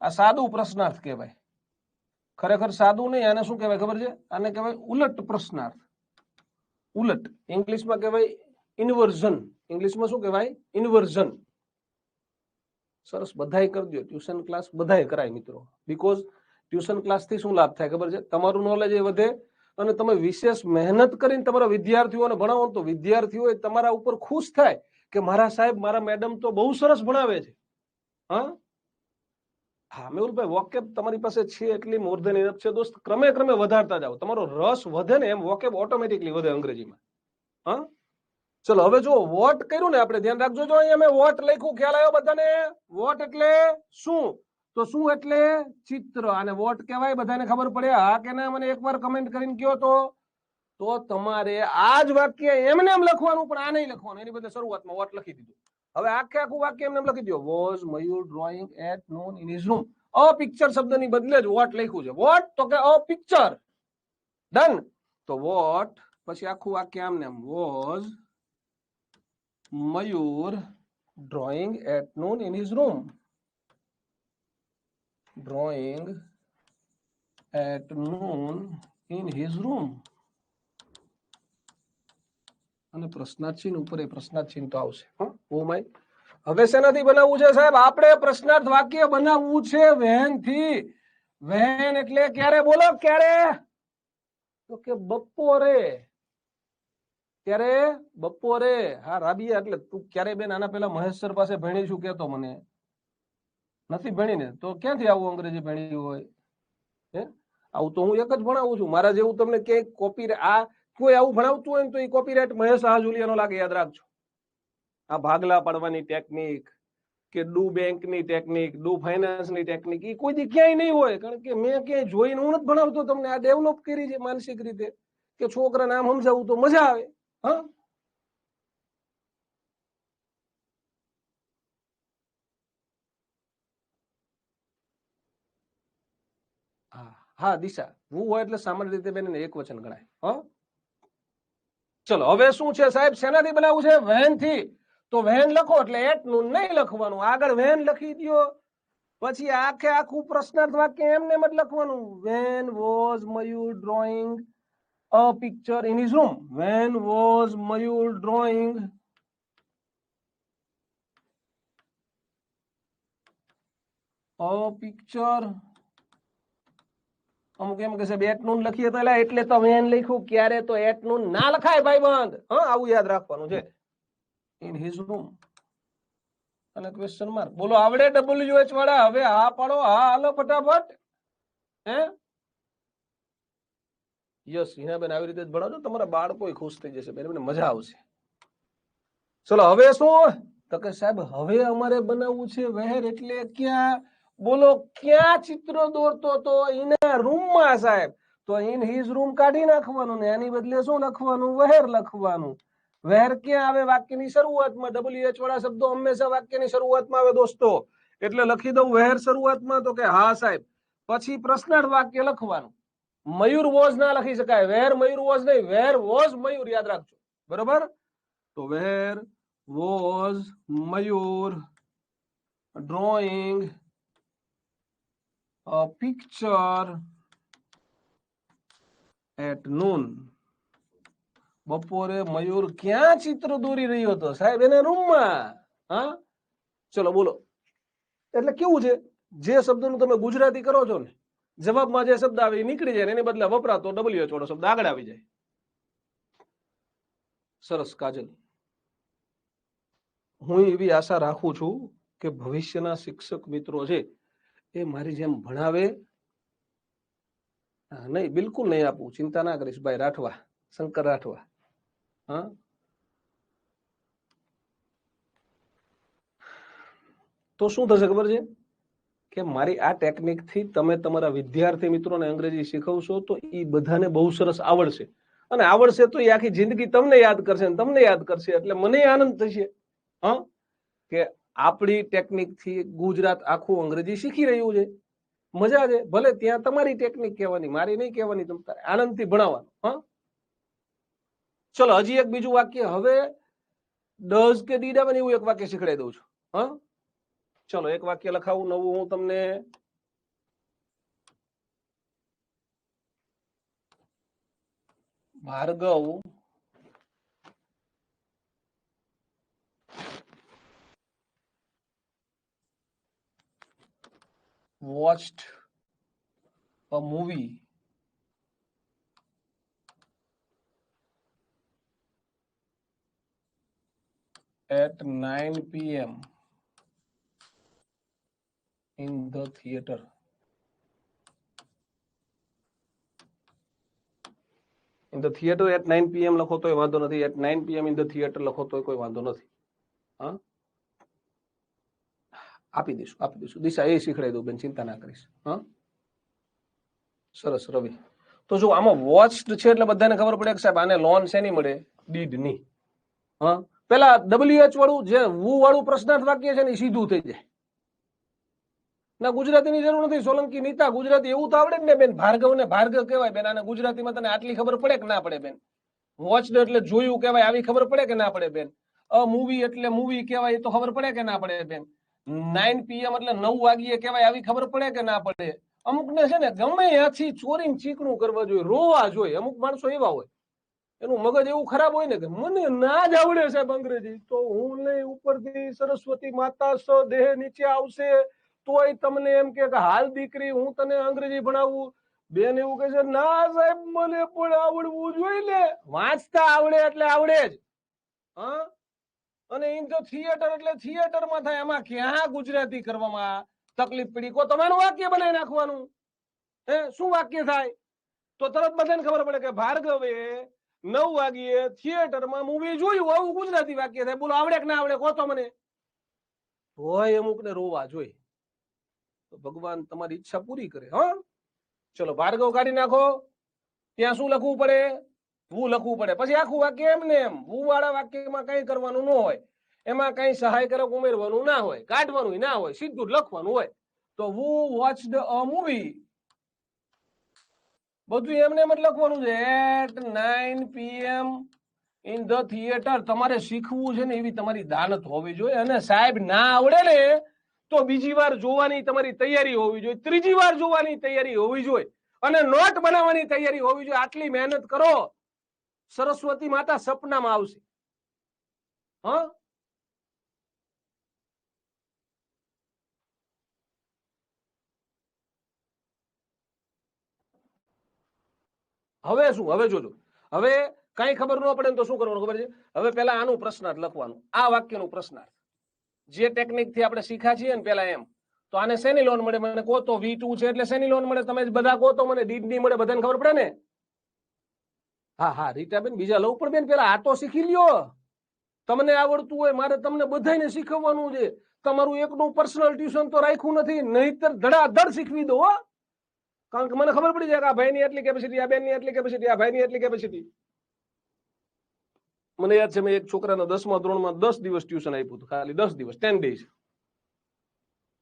આ સાદું પ્રશ્નાર્થ કહેવાય. ખરેખર સાદું નહીં, આને શું કહેવાય ખબર છે? આને કહેવાય ઉલટ પ્રશ્નાર્થ. ઉલટ ઇંગ્લિશમાં કહેવાય ઇન્વર્ઝન. ઇંગ્લિશમાં શું કહેવાય? ઇન્વર્ઝન. સરસ, બધાય કરજો. ટ્યુશન ક્લાસ બધાય કરાય મિત્રો. બીકોઝ ટ્યુશન ક્લાસથી શું લાભ થાય ખબર છે? તમારું નોલેજ એ વધે, અને તમે વિશેષ મહેનત કરીને તમારા વિદ્યાર્થીઓને ભણાવો તો વિદ્યાર્થીઓ તમારા ઉપર ખુશ થાય કે મારા સાહેબ, મારા મેડમ તો બહુ સરસ ભણાવે છે. હા હા, મેહુલભાઈ, વોકેબ તમારી પાસે છે એટલી મોર ધેન ઇનફ છે દોસ્ત. ક્રમે ક્રમે વધારતા જાઓ. તમારો રસ વધે ને એમ વોકેબ ઓટોમેટિકલી વધે અંગ્રેજીમાં. હા, ચલો હવે જો વોટ કર્યું ને આપણે, ધ્યાન રાખજો. જો અહીંયા મેં વોટ લખ્યું, ખ્યાલ આવ્યો બધાને? વોટ એટલે શું? તો શું એટલે ચિત્ર. અને વોટ કહેવાય, બધાને ખબર પડે? હા કે ના? મને એકવાર કમેન્ટ કરીને કહો તો તમારે આ જ વાક્ય એમને એમ લખવાનું, પણ આ નહીં લખવાનું. એની બદલે શરૂઆતમાં વોટ લખી દીધું. હવે આખે આખું વાક્ય એમને લખી દો. Was Mayur drawing at noon in his room. A picture શબ્દની બદલે જ વોટ લખ્યું છે. વોટ તો કે અ પિક્ચર. ડન. તો વોટ પછી આખું વાક્ય આમને એમ. Was Mayur drawing at noon in his room. Drawing at noon in his room. અને પ્રશ્નાર્થ ચિહ્ન ઉપર એ પ્રશ્નાર્થ ચિહ્ન તો આવશે. ઓ માય, હવે શેનાથી બનાવવું છે સાહેબ? આપણે પ્રશ્નાર્થ વાક્ય બનાવવું છે વેન થી. વેન એટલે ક્યારે? બોલો ક્યારે? તો કે બપોરે. ક્યારે? બપોરે. હા રાબિયા, એટલે તું ક્યારે બેન આના પેલા મહેશ સર પાસે ભણી છું કેતો મને નથી ભણી ને? તો ક્યાંથી આવું અંગ્રેજી ભણી હોય? હે, આવું તો હું એક જ ભણાવું છું. મારા જેવું તમને ક્યાંય કોપી આ કોઈ આવું ભણાવતું હોય ને તો એ કોપીરાઇટ મહેશ હાજુલિયાનો લાગે, યાદ રાખજો. આ ભાગલા પાડવાની ટેકનિક કે ડુ બેંકની ટેકનિક, ડુ ફાઇનાન્સની ટેકનિક, એ કોઈ દી ક્યાંય નહીં હોય. કારણ કે મેં ક્યાંય જોઈને હું નથી ભણાવતો તમને. આ ડેવલપ કરી છે માનસિક રીતે કે છોકરાને આમ સમજાવું તો મજા આવે. હા, હા દિશા, હું હોય એટલે સામાન્ય રીતે બેન એક વચન ગણાય. હા, ચલો હવે શું છે સાહેબ? શેનાથી બનાવવું છે? વેન થી. તો વેન લખો એટલે એટ નું નહીં લખવાનું, આગળ વેન લખી દો. પછી આખે આખું પ્રશ્નાર્થ વાક્ય એમને એમ જ લખવાનું. When was Mayur drawing a picture in his room. When was Mayur drawing a picture? અમુક એમ કહેશે એટ નૂન લખીએ તો એટલે તો વેન લખ્યું. ક્યારે? તો એટ નૂન ના લખાય ભાઈબંધ. હા, આવું યાદ રાખવાનું છે. ઇન હિઝ રૂમ અને ક્વેશ્ચન માર્ક. બોલો આવડે WH વાળા? હવે હા પાડો. હા હાલો ફટાફટ. હે, યસ હિનાબેન, આવી રીતે જ ભણાવજો. તમારા બાળકો ખુશ થઈ જશે બેન, મને મજા આવશે. ચલો હવે શું તો કે સાહેબ હવે અમારે બનાવવું છે વહેર એટલે ક્યાં બોલો ક્યાં ચિત્ર દોરતો તો એના રૂમમાં સાહેબ તો ઇન હિઝ રૂમ કાઢી નાખવાનું ને એની બદલે શું લખવાનું વહેર લખવાનું વહેર ક્યાં આવે વાક્યની શરૂઆતમાં WH વાળા શબ્દો હંમેશા વાક્યની શરૂઆતમાં આવે દોસ્તો એટલે લખી દઉં વહેર શરૂઆતમાં તો કે હા સાહેબ પછી પ્રશ્નાર્થ વાક્ય લખવાનું મયુર વોઝ ના લખી શકાય વેર મયુર વોઝ નહીં વેર વોઝ મયુર યાદ રાખજો બરોબર તો where was Mayur drawing a picture at noon બપોરે મયુર ક્યાં ચિત્ર દોરી રહ્યો હતો સાહેબ એના રૂમમાં હા ચલો બોલો એટલે કેવું છે જે શબ્દનું તમે ગુજરાતી કરો છો ને જવાબમાં જે શબ્દ આવે એ નીકળી જાય એની બદલે વપરાતો WH વાળો શબ્દ આગળ આવી જાય સરસ કાજલ હું એવી આશા રાખું છું કે ભવિષ્યના શિક્ષક મિત્રો છે એ મારી જેમ ભણાવે નહીં બિલકુલ નહીં આપું ચિંતા ના કરીશ ભાઈ રાઠવા શંકર રાઠવા હા તો શું થશે ખબર છે કે મારી આ ટેકનિક થી તમે તમારા વિદ્યાર્થી મિત્રોને અંગ્રેજી શીખવશો તો એ બધાને બહુ સરસ આવડશે અને આવડશે તો એ આખી જિંદગી તમને યાદ કરશે અને તમને યાદ કરશે એટલે મને આનંદ થશે હા કે આપણી ટેકનિક થી ગુજરાત આખું અંગ્રેજી શીખી રહ્યું છે મજા છે ભલે ત્યાં તમારી ટેકનિક કહેવાની મારી નહીં કહેવાની તમારે આનંદથી ભણાવવાનું હા ચલો હજી એક બીજું વાક્ય હવે ડઝ કે ડીડ આવે એવું એક વાક્ય શીખડાઈ દઉં છું હા ચલો એક વાક્ય લખાવું નવું હું તમને Bhargav watched a movie at 9 p.m. in the theater. In the theater at 9 p.m. લખો તોય વાંધો નથી at 9 p.m. in the theater લખો તોય કોઈ વાંધો નથી હા આપી દઈશું દિશા એ શીખડાઈ દઉં બેન ચિંતા ના કરીશ હા સરસ રવિ તો જો આમાં વોચ્ડ છે એટલે બધાને ખબર પડે કે સાહેબ આને લોન શેની મળે ડીડ ની હા પેલા WH વાળું જે વુ વાળું પ્રશ્નાર્થ વાક્ય છે ને સીધું થઈ જાય ના ગુજરાતીની જરૂર નથી સોલંકી નીતા ગુજરાતી એવું તો આવડે ને બેન ભાર્ગવ ને ભાર્ગવ કહેવાય બેન આને ગુજરાતીમાં તને આટલી ખબર પડે કે ના પડે બેન વોચ્ડ એટલે જોયું કહેવાય આવી ખબર પડે કે ના પડે બેન અ મૂવી એટલે મૂવી કહેવાય એ તો ખબર પડે કે ના પડે બેન 9 PM એટલે 9 વાગ્યે કહેવાય આવી ખબર પડે કે ના પડે અમુક ને છે ને ગમે ત્યાંથી ચોરીને ચીકણું કરવા જોઈએ રોવા જોઈએ અમુક માણસો એવા હોય એનું મગજ એવું ખરાબ હોય ને કે મને ના જ આવડે સાહેબ અંગ્રેજી તો હું નહીં ઉપરથી સરસ્વતી માતા સ દેહ નીચે આવશે તોય તમને એમ કે હાલ દીકરી હું તને અંગ્રેજી ભણાવું બેન એવું કહે છે ના સાહેબ મને પણ આવડવું જોઈએ ને વાંચતા આવડે એટલે આવડે જ હા અને ઇન ધ થિયેટર એટલે થિયેટરમાં થાય એમાં ક્યાં ગુજરાતી કરવામાં તકલીફ પડી કો તમારું વાક્ય બનાવી નાખવાનું હે શું વાક્ય થાય તો તરત બધાને ખબર પડે કે ભાર્ગવે 9 વાગ્યે થિયેટરમાં મૂવી જોયું આવું ગુજરાતી વાક્ય થાય બોલો આવડે કે ના આવડે કહો તો મને હોય અમુક ને રોવા જોઈએ તો ભગવાન તમારી ઈચ્છા પૂરી કરે હા ચલો ભાર્ગવ કાઢી નાખો ત્યાં શું લખવું પડે વુ લખવું પડે પછી આખું વાક્ય એમને એમ વુ વાળા વાક્યમાં કઈ કરવાનું ન હોય એમાં કઈ સહાયકારક ઉમેરવાનું ના હોય કાઢવાનું ના હોય સીધું જ લખવાનું હોય તો વુ વોચ્ડ અ મૂવી બધું એમને એમ જ લખવાનું છે at 9 PM in the theatre તમારે શીખવું છે ને એવી તમારી દાનત હોવી જોઈએ અને સાહેબ ના આવડે ને તો બીજી વાર જોવાની તમારી તૈયારી હોવી જોઈએ ત્રીજી વાર જોવાની તૈયારી હોવી જોઈએ અને નોટ બનાવવાની તૈયારી હોવી જોઈએ આટલી મહેનત કરો સરસ્વતી માતા સપનામાં આવશે હા હવે શું હવે જોજો હવે કઈ ખબર ન પડે તો શું કરવાનું ખબર છે હવે પેલા આનું પ્રશ્નાર્થ લખવાનું આ વાક્યનું પ્રશ્નાર્થ જે ટેકનિક થી આપણે શીખ્યા છીએ ને પેલા એમ તો આને શેની લોન મળે મને કહો તો V2 છે એટલે શેની લોન મળે તમે બધા કહો તો મને ડીડ ની મળે બધાને ખબર પડે ને હા રીટા બેન બીજા લઉં પણ બેન પેલા આ તો શીખી લ્યો તમને આવડતું હોય, મારે તમને બધાને શીખવવાનું છે. તમારું એકનું પર્સનલ ટ્યુશન તો રાખ્યું નથી, નહીતર ધડાધડ શીખવી દો. કારણ કે મને ખબર પડી જાય કે આ ભાઈની એટલી કેપેસિટી, આ બેનની એટલી કેપેસિટી, આ ભાઈની એટલી કેપેસિટી. મને યાદ છે, મેં એક છોકરાને 10મા ધોરણમાં 10 દિવસ ટ્યુશન આપ્યું હતું, ખાલી 10 દિવસ, 10 days.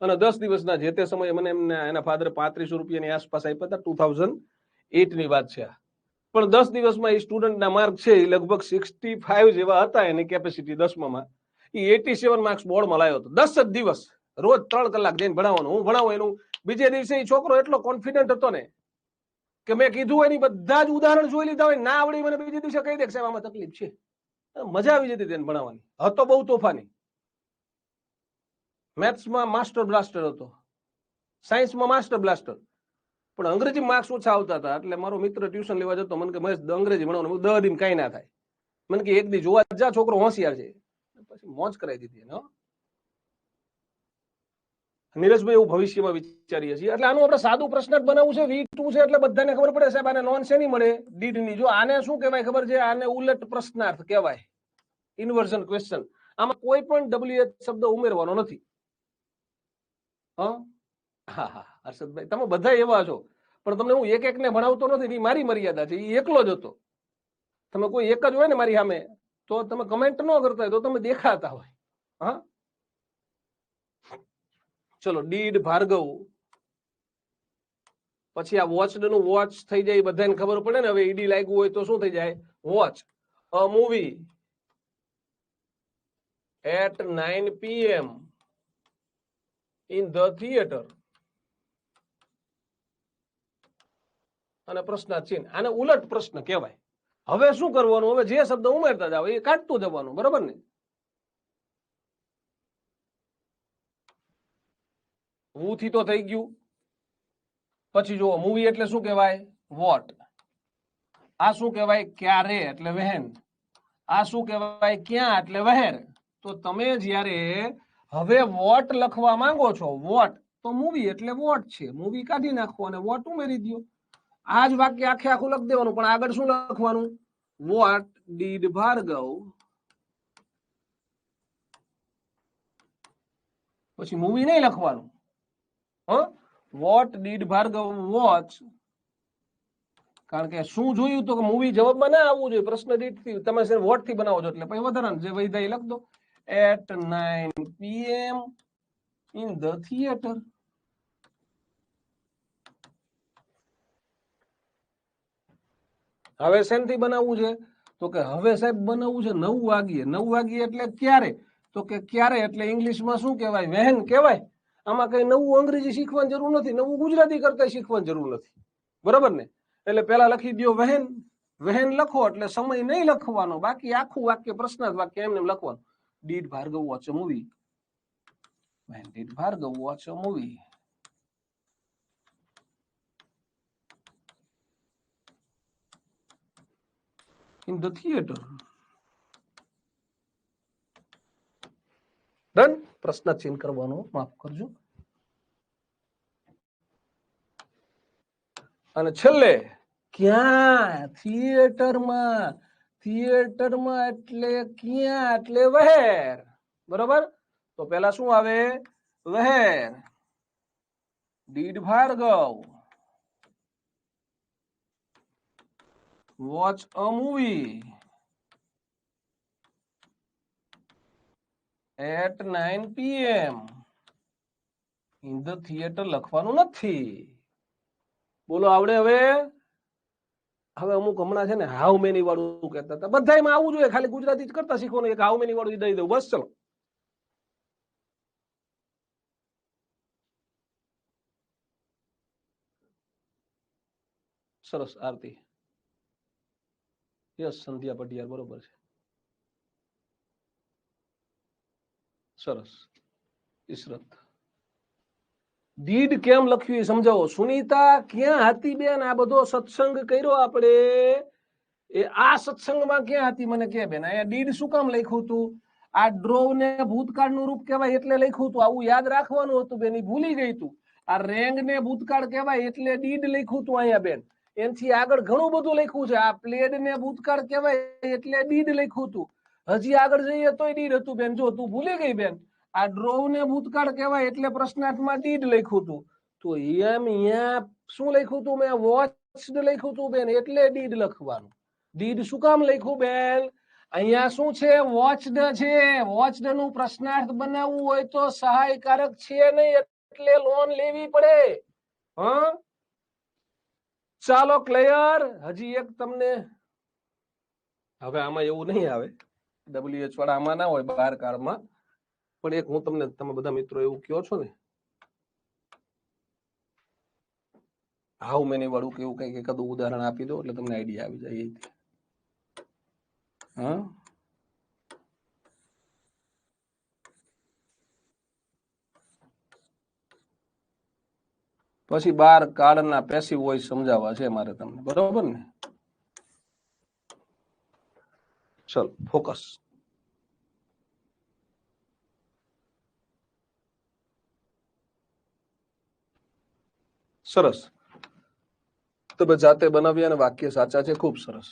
અને 10 દિવસના જે તે સમયે મને એના ફાધરે 3500 રૂપિયાની આસપાસ આપ્યા હતા. 2008 ની વાત છે. પણ 10 દિવસમાં એ સ્ટુડન્ટના માર્ક છે એ લગભગ 65 જેવા હતા. એની કેપેસિટી 10માં એ 87 માર્ક્સ બોર્ડમાં લાવ્યો હતો. 10 જ દિવસ, રોજ 3 કલાક જઈને ભણાવવાનું. હું ભણાવું એનું બીજે દિવસે એ છોકરો એટલો કોન્ફિડન્ટ હતો ને કે મેં કીધું એની બધા જ ઉદાહરણ જોઈ લીધા હોય, ના આવડી મને બીજે દિવસે કહી દે સાહેબ આમાં તકલીફ છે. મજા આવી જતી તેને ભણાવવાની. હતો બહુ તોફાની. મેથ્સમાં માસ્ટર બ્લાસ્ટર હતો, સાયન્સમાં માસ્ટર બ્લાસ્ટર, પણ અંગ્રેજી માર્ક્સ ઓછા આવતા હતા. એટલે મારો મિત્ર ટ્યુશન લેવા જતો, મને કે મહેશ અંગ્રેજી ભણાવવાનું, 10 દિન કઈ ના થાય. મને કે એક દી જોવા જા, છોકરો હોશિયાર છે. પછી મોજ કરાવી દીધી એને. નીરજભાઈ એવું ભવિષ્યમાં વિચારીએ છીએ. એટલે આનું આપણે સાદું પ્રશ્ન જ બનાવવું છે. V2 છે એટલે બધાને ખબર પડે સાહેબ આને નોન શેની મળે, ડીડ ની. જો આને શું કહેવાય ખબર છે? આને ઉલટ પ્રશ્નાર્થ કહેવાય, ઇન્વર્ઝન ક્વેશ્ચન. આમાં કોઈ પણ WH શબ્દ ઉમેરવાનો નથી. હા, હર્ષદભાઈ તમે બધા એવા છો, પણ તમને હું એક એક ને ભણાવતો નથી. મારી મર્યાદા છે, એ એકલો જ હતો. તમે કોઈ એક જ હોય ને મારી સામે, તો તમે કમેન્ટ ન કરતા હોય તો તમે દેખાતા હોય. હા, ચલો, ડીડ ભાર્ગવ. પછી આ વોચડ નું વોચ થઈ જાય, બધાને ખબર પડે ને. હવે ઈડી લાગ્યું હોય તો શું થઈ જાય? Watch a movie at 9 PM in the theater. અને પ્રશ્નાર્થ ચિહ્ન. આને ઉલટ પ્રશ્ન કહેવાય. હવે શું કરવાનું? હવે જે શબ્દ ઉમેરતા જાવ એ કાઢતું જવાનું, બરોબર ને? વુ થી તો થઈ ગયું. પછી જુઓ, મૂવી એટલે શું કહેવાય? વોટ. આ શું કહેવાય? ક્યારે એટલે વહેન. આ શું કહેવાય? ક્યાં એટલે વહેર. તો તમે જ્યારે હવે વોટ લખવા માંગો છો, વોટ, તો મૂવી એટલે વોટ છે. મૂવી કાઢી નાખો અને વોટ ઉમેરી દો. આ જ વાક્ય આખે આખું લખી દેવાનું, પણ આગળ શું લખવાનું? What did Bhargav. પછી મૂવી નહીં લખવાનું. What did Bhargav watch. કારણ કે શું જોયું તો કે મૂવી જવાબમાં ના આવવું જોઈએ, પ્રશ્ન દીઠ થી. તમે વોટ થી બનાવો છો એટલે પછી વધારાનું જે વૈધાય લખ દો. at 9 PM in the theater. હવે શેનથી બનાવવું છે? તો કે હવે સાહેબ બનાવવું છે 9 વાગ્યે. 9 વાગ્યે એટલે ક્યારે? તો કે ક્યારે એટલે ઇંગ્લિશમાં શું કહેવાય? વહેન કહેવાય. આમાં કઈ નવું અંગ્રેજી શીખવાની જરૂર નથી, નવું ગુજરાતી કરતા શીખવાની જરૂર નથી, બરોબર ને? એટલે પેલા લખી દો વહેન. વહેન લખો એટલે સમય નહીં લખવાનો, બાકી આખું વાક્ય પ્રશ્નાર્થ વાક્ય એમને લખવાનું. Did Bhargav watch a movie. When did Bhargav watch a movie? In the theater. Done. પ્રશ્ન ચિહ્ન કરવાનો, માફ કરજો. અને છેલ્લે ક્યાં? થિયેટરમાં. થિયેટરમાં એટલે ક્યાં એટલે વહેર, બરોબર? તો પેલા શું આવે? Where. Did Bhargav watch a movie at 9 PM in the theater લખવાનું નથી. બોલો, આવડે હવે? હવે અમુક હમણાં છે ને હાઉ મેની વાળું કહેતા હતા. બધામાં આવવું જોઈએ, ખાલી ગુજરાતી જ કરતા શીખવાનું. એક હાઉ મેની વાળું દઈ દઉં, બસ. ચલો, સરસ. આરતી, યસ. સંધ્યા પટિયાર, બરોબર છે. સરસ. ઈશરત. દીડ કેમ લખ્યું એ સમજાવો. સુનીતા ક્યાં હતી બેન? આ બધો સત્સંગ કર્યો આપણે, એ આ સત્સંગમાં ક્યાં હતી મને કે બેન? અહીંયા દીડ શું કામ લખ્યું હતું? આ ડ્રોવ ને ભૂતકાળનું રૂપ કહેવાય એટલે લખ્યું હતું. આવું યાદ રાખવાનું હતું બેન, એ ભૂલી ગઈ તું. આ રેંગ ને ભૂતકાળ કહેવાય એટલે દીડ લખ્યું હતું અહીંયા બેન. એનથી આગળ ઘણું બધું લખ્યું છે. આ પ્લેડ ને ભૂતકાળ કહેવાય એટલે દીડ લખ્યું હતું. હજી આગળ જઈએ તોય ડીડ હતું બેન. જો તું ભૂલી ગઈ બેન, આ ડ્રોવ ને ભૂતકાળ કહેવાય એટલે પ્રશ્નાર્થમાં ડીડ લખ્યું હતું. તો એમ અહીંયા શું લખ્યું હતું? મેં વોચ્ડ લખ્યું હતું બેન, એટલે ડીડ લખવાનું. ડીડ શું કામ લખ્યું બેન? અહીંયા શું છે? વોચ્ડ છે. વોચ્ડ નું પ્રશ્નાર્થ બનાવવું હોય તો સહાયકારક છે નહીં, એટલે લોન લેવી પડે. હા, ચાલો ક્લિયર. હજી એક તમને, હવે આમાં એવું નહીં આવે, WH વાળા આમાં ના હોય 12 કાળમાં, પણ એક હું તમને, તમે બધા મિત્રો એવું કહો છો ને, હાઉ મેની વાળું કેવું કઈક એકાદું ઉદાહરણ આપી દો એટલે તમને આઈડિયા આવી જાય. હા, પછી 12 કાળના પેસિવ વોઇસ સમજાવવા છે મારે તમને, બરોબર ને? ચલો ફોકસ. સરસ, તમે જાતે બનાવ્યા અને વાક્ય સાચા છે, ખૂબ સરસ.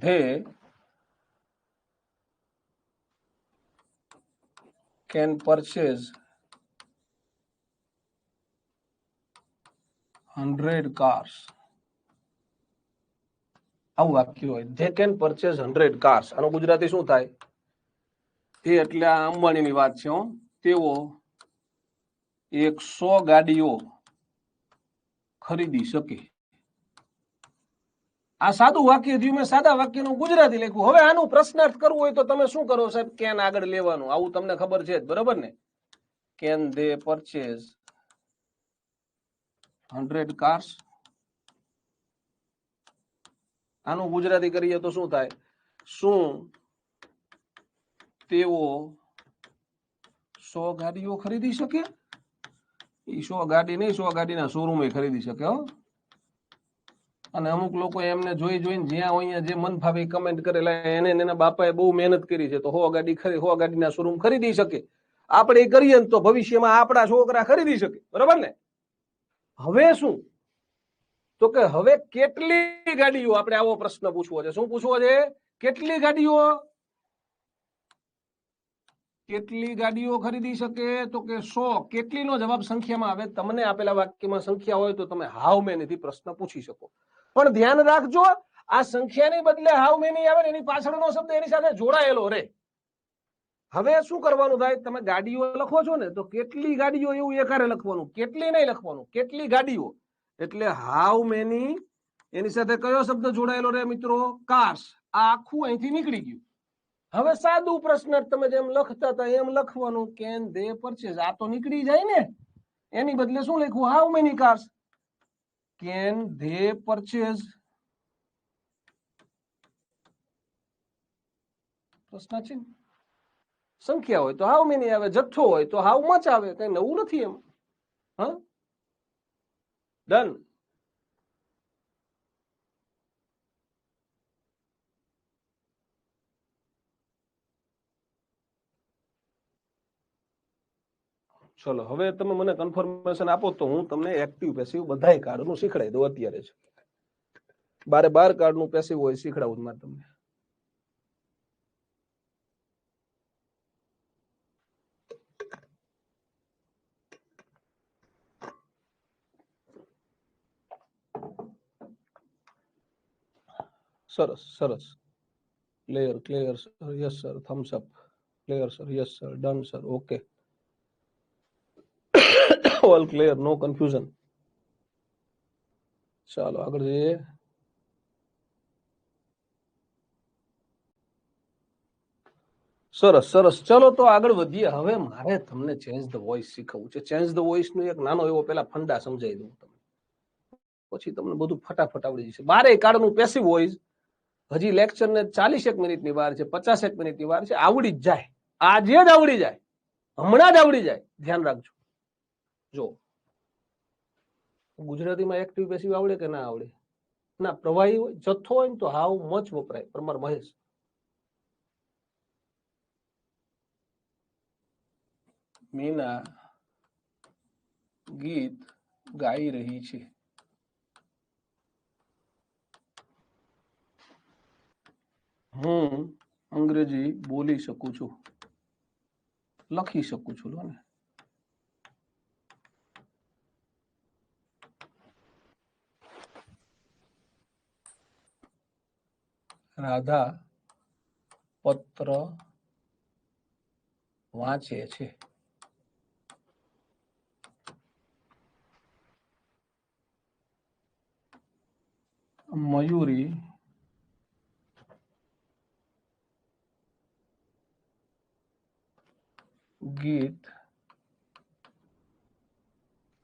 They can purchase 100 cars. આવું વાક્ય હોય, they can purchase 100 cars. આનું ગુજરાતી શું થાય? તે એટલે આ અંબાણીની વાત છે. તેઓ 100 ગાડીઓ ખરીદી શકે. આ સાદું વાક્ય થયું, મેં સાદા વાક્યનું ગુજરાતી લખ્યું. હવે આનું પ્રશ્નાર્થ કરવું હોય તો તમે શું કરો સાહેબ? કેન આગળ લેવાનું. આવું તમને ખબર છે જ, બરોબર ને? Can they purchase 100 cars. આનું ગુજરાતી કરીએ તો શું થાય? શું તેઓ 100 ગાડીઓ ખરીદી શકે? એ 100 ગાડી નહીં, 100 ગાડીના શોરૂમ ખરીદી શકે. હો, અને અમુક લોકો એમને જોઈ જોઈને જ્યાં હોય જે મન ફાવે કમેન્ટ કરેલા, એને એના બાપાએ બહુ મહેનત કરી છે તો 100 ગાડી 100 ગાડીના શોરૂમ ખરીદી શકે. આપણે કરીએ તો ભવિષ્યમાં આપણા છોકરા ખરીદી શકે, બરોબર ને? હવે શું તો કે હવે કેટલી ગાડીઓ, આપણે આવો પ્રશ્ન પૂછવો છે. શું પૂછવો છે? કેટલી ગાડીઓ, કેટલી ગાડીઓ ખરીદી શકે? તો કે 100. કેટલીનો જવાબ સંખ્યામાં આવે. તમને આપેલા વાક્યમાં સંખ્યા હોય તો તમે હાઉ મેનીથી પ્રશ્ન પૂછી શકો. પણ ધ્યાન રાખજો, આ સંખ્યાની બદલે હાઉ મેની આવે ને એની પાછળનો શબ્દ એની સાથે જોડાયેલો રે. હવે શું કરવાનું થાય? તમે ગાડીઓ લખો છો ને, તો કેટલી ગાડીઓ એવું એકારે લખવાનું, કેટલી નહીં લખવાનું, કેટલી ગાડીઓ. એટલે હાઉ મેની એની સાથે કયો શબ્દ જોડાયેલો રે મિત્રો? કાર્સ. આ આખું અહીંથી નીકળી ગયું. હવે સાદું પ્રશ્ન તમે જેમ લખતા હતા એમ લખવાનું, કેન દે પરચેઝ. આ તો નીકળી જાય ને, એની બદલે શું લખ્યું? How many cars. Can they purchase. પ્રશ્ન છે. સંખ્યા હોય તો હાઉ મેની આવે, જથ્થો હોય તો હાઉ મચ આવે. કઈ નવું નથી એમ. હા, ડન. ચલો હવે તમે મને કન્ફર્મેશન આપો તો હું તમને એક્ટિવ પેસિવ બધાય કાર્ડનું શીખડાઈ દઉં અત્યારે જ. 12 કાર્ડનું પેસિવ હોય શીખડાવું મારે તમને. સરસ સરસ. Clear clear sir, yes sir, thumbs up. Clear sir, yes sir, done sir, okay. All clear, no confusion. ચાલો આગળ જઈએ. સરસ સરસ, ચલો તો આગળ વધીએ. હવે મારે તમને ચેન્જ ધ વોઇસ શીખવવું છે. ચેન્જ ધ વોઇસ નું એક નાનો એવો પેલા ફંડા સમજાવી દઉં તમને, પછી તમને બધું ફટાફટ આવડી જશે. 12 કાર્ડનું પેસિવ વોઇસ હજી લેક્ચર ને 41 મિનિટની વાર છે, 50 મિનિટની વાર છે. આવડી જ જાય, આજે જ આવડી જાય, હમણાં જ આવડી જાય. ધ્યાન રાખજો. જો ગુજરાતીમાં એક્ટિવ પેસિવ આવડે કે ના આવડે? ના, પ્રવાહી હોય, જથ્થો હોય ને તો હાઉ મચ વપરાય. પરમાર મહેશ, મીના ગીત ગાઈ રહી છે. હું અંગ્રેજી બોલી શકું છું, લખી શકું છું. લો ને રાધા પત્ર વાંચે છે. મયુરી ગીત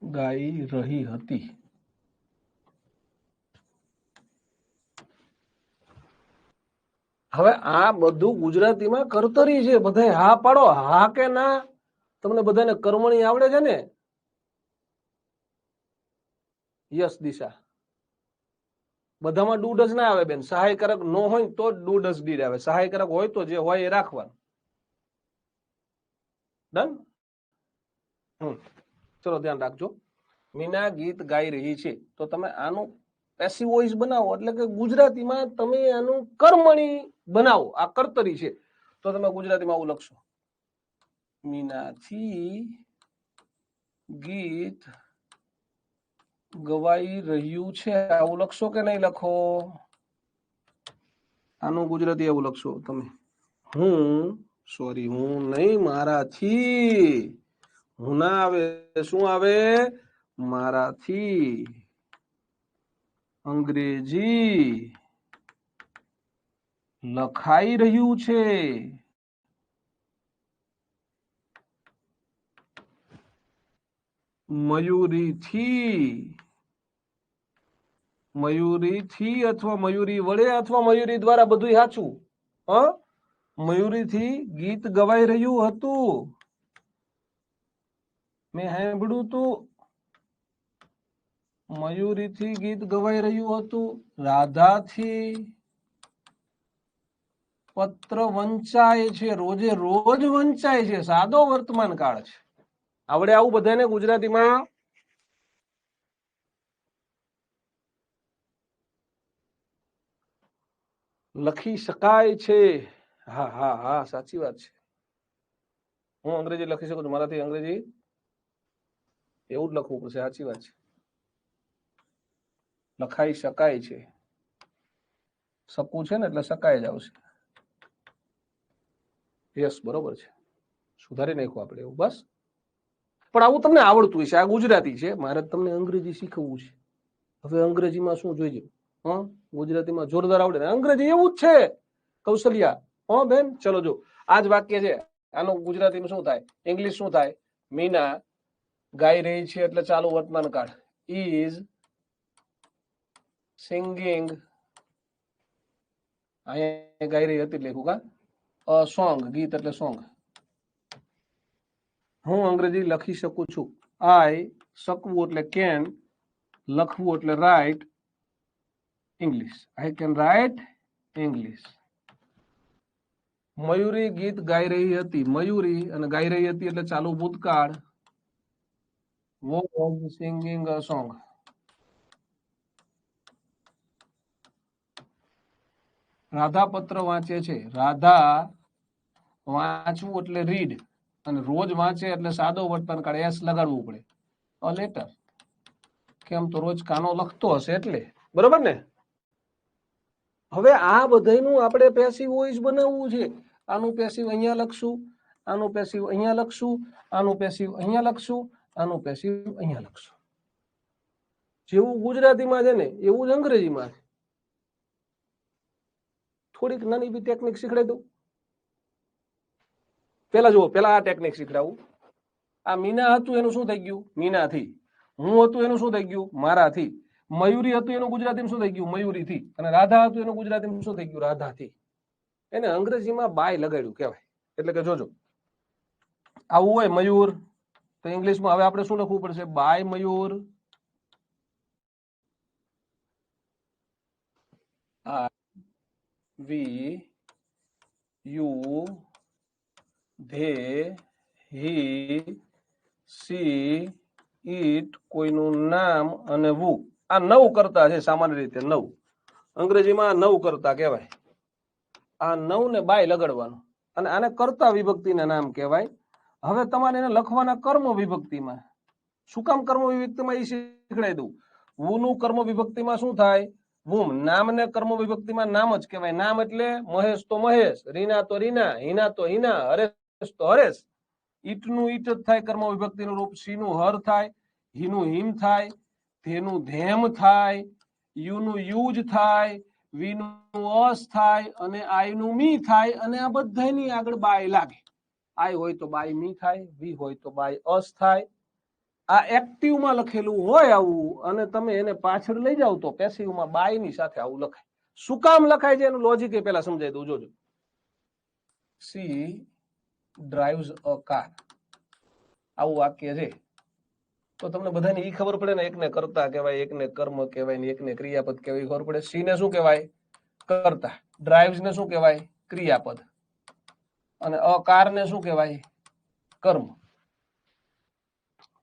ગાઈ રહી હતી. હવે આ બધું ગુજરાતીમાં કર્તરી છે. બધા હા પાડો, હા કે ના. તમને બધાને કર્મણી આવડે છે ને? યસ દિશા. બધામાં ડુ ડઝ ના આવે બેન. સહાયકારક નો હોય તો જ ડુ ડઝ ડીડ આવે. સહાયકારક હોય તો જે હોય એ રાખવાનું. ડન. ચલો ધ્યાન રાખજો. મીના ગીત ગાઈ રહી છે, તો તમે આનું પેસિવ વોઇસ બનાવો, એટલે કે ગુજરાતીમાં તમે આનું કર્મણી બનાવો. આ કર્તરી છે, તો તમે ગુજરાતીમાં આવું લખશો, મીનાથી ગીત ગવાઈ રહ્યું છે. આવું લખશો કે નહીં લખો? આનું ગુજરાતી આવું લખશો તમે, હું નહીં, મારાથી. હું ના આવે, શું આવે? મારાથી અંગ્રેજી લખાઈ રહ્યું છે. મયુરીથી અથવા મયુરી વડે અથવા મયુરી દ્વારા, બધું સાચું. મયુરીથી ગીત ગવાઈ રહ્યું હતું. મેં સાંભળ્યું તું. મયુરીથી ગીત ગવાઈ રહ્યું હતું. રાધાથી પત્ર વંચાય છે. રોજે રોજ વંચાય છે. સાદો વર્તમાન કાળ છે. આવડે આવું બધાને ગુજરાતીમાં? લખી શકાય છે. હા હા હા, સાચી વાત છે. હું અંગ્રેજી લખી શકું છું. મારાથી અંગ્રેજી એવું જ લખવું પડશે. સાચી વાત છે. લખાઈ શકાય છે. શકું છે ને એટલે શકાય જ આવશે. યસ, બરોબર છે. સુધારી નાખો આપણે એવું, બસ. પણ આવું તમને આવડતું હશે. આ ગુજરાતી છે, મારે તમને અંગ્રેજી શીખવવું છે. હવે અંગ્રેજીમાં શું જોઈએ? ગુજરાતીમાં જોરદાર આવડે. અંગ્રેજી એવું જ છે કૌશલ્યા. બેન ચલો જો, આ જ વાક્ય છે. આનું ગુજરાતીમાં શું થાય? ઇંગ્લિશ શું થાય? મીના ગાઈ રહી છે એટલે ચાલુ વર્તમાન કાળ. ઇઝ સિંગિંગ, અહીંયા ગાઈ રહી હતી લેખું કા. સોંગ, ગીત એટલે સોંગ. હું અંગ્રેજી લખી શકું છું. આઈ, શકવું એટલે કેન, લખવું એટલે write English. I can write English. Mayuri ગીત ગાઈ રહી હતી. મયુરી અને ગાઈ રહી હતી એટલે ચાલુ ભૂતકાળ. Was singing a song. Radha પત્ર વાંચે છે. રાધા વાંચવું એટલે રીડ, અને રોજ વાંચે એટલે સાદો વર્તમાન કાળ. એસ લગાડવું પડે. A letter. કેમ તો રોજ કાનો લખતો હશે એટલે. બરોબર ને? હવે આ બધાનું આપણે પેસિવ વોઇસ બનાવવું છે. આનું પેસિવ અહીંયા લખશું, આનું પેસિવ અહીંયા લખશું, આનું પેસિવ અહીંયા લખશું, આનું પેસિવ અહીંયા લખશું. જેવું ગુજરાતીમાં છે ને એવું જ અંગ્રેજીમાં છે. થોડીક નાની બી ટેકનિક શીખડાઈ દઉં. પેલા જુઓ, પેલા આ ટેકનિક શીખડાવું. આ મીના હતું એનું શું થઈ ગયું? મીનાથી. હું હતું એનું શું થઈ ગયું? મારાથી. મયુરી હતું એનું ગુજરાતીમાં શું થઈ ગયું? મયુરીથી. અને રાધા હતું એનું ગુજરાતીમાં શું થઈ ગયું? રાધાથી. એને અંગ્રેજીમાં બાય લગાડ્યું કહેવાય. એટલે કે જોજો, આવું હોય મયુર, તો ઇંગ્લિશમાં હવે આપણે શું લખવું પડશે? By Mayur. We you they he she it, કોઈનું નામ, અને વુ. આ નવ કરતા છે સામાન્ય રીતે. નવ અંગ્રેજીમાં નવ કરતા કહેવાય. આ 9 ને બાય લગાડવાનું અને આને કર્તા વિભક્તિના નામ કહેવાય. હવે તમારે એને લખવાના કર્મ વિભક્તિમાં. શું કામ કર્મ વિભક્તિમાં એ શીખડાઈ દઉં. વુનું કર્મ વિભક્તિમાં શું થાય? વુમ નામને કર્મ વિભક્તિમાં નામ જ કહેવાય. નામ એટલે મહેશ તો મહેશ, રીના તો રીના, હિના તો હિના, હરેશ તો હરેશ. ઈટનું ઈટ જ થાય કર્મ વિભક્તિનું રૂપ. સીનું હર થાય, હીનું હિમ થાય, ધેનું ધેમ થાય, યુનું યુજ થાય, વીનું અસ થાય અને આઈનું મી થાય અને આ બધાની આગળ બાય લાગે. આઈ હોય તો બાય મી થાય, વી હોય તો બાય અસ થાય. આ એક્ટિવમાં લખેલું હોય આવું અને તમે એને પાછળ લઈ જાવ તો પેસિવમાં બાયની સાથે આવું લખાય. શું કામ લખાય છે એનું લોજિક એ પહેલા સમજાવી દઉં. જોજો. સી ડ્રાઇવ્સ અ કાર, આવું વાક્ય છે તો તમને બધાને ઈ ખબર પડે ને, એકને કર્તા કહેવાય, એકને કર્મ કહેવાય ને એકને ક્રિયાપદ કહેવાય. ખબર પડે. સી ને શું કહેવાય? કર્તા. ડ્રાઇવ્સ ને શું કહેવાય? ક્રિયાપદ. અને અ કાર ને શું કહેવાય? કર્મ.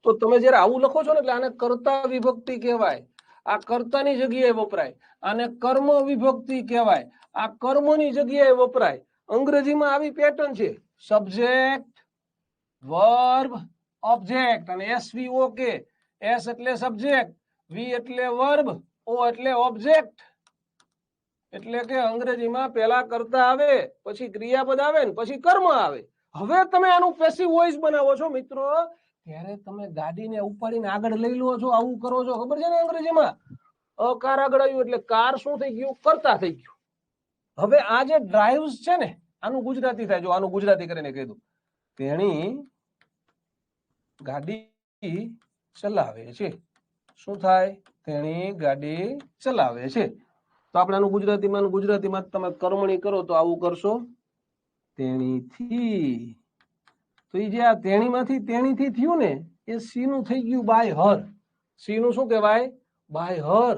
તો તમે જ્યારે આવું લખો છો ને એટલે આને કર્તા વિભક્તિ કહેવાય. આ કર્તાની જગ્યાએ વપરાય. આને કર્મ વિભક્તિ કહેવાય. આ કર્મની જગ્યાએ વપરાય. અંગ્રેજીમાં આવી પેટર્ન છે. સબ્જેક્ટ, વર્બ, ઓબ્જેક્ટ અને SVOK. S એટલે સબ્જેક્ટ, V એટલે વર્બ, O એટલે ઓબ્જેક્ટ. એટલે કે અંગ્રેજીમાં પહેલા કર્તા આવે, પછી ક્રિયાપદ આવે ને પછી કર્મ આવે. હવે તમે આનું પેસિવ વોઇસ બનાવો છો મિત્રો, ત્યારે તમે ગાડીને ઉપાડીને આગળ લઈ લો છો, આવું કરો છો. ખબર છે ને અંગ્રેજીમાં અકાર આગળ આવ્યું એટલે કાર શું થઈ ગયું? કર્તા થઈ ગયું. હવે આ જે ડ્રાઇવ્સ છે ને આનું ગુજરાતી થાય. જો આનું ગુજરાતી કરીને કહી દઉં. તેણી ગાડી ચલાવે છે. શું થાય? તેણી ગાડી ચલાવે છે. તો આપણે આનું ગુજરાતીમાં તમે કર્મણી કરો તો આવું કરશો, તેણીથી. તો એ જે આ તેણીમાંથી તેણીથી થયું ને એ સી નું થઈ ગયું બાય હર. સી નું શું કહેવાય? By her.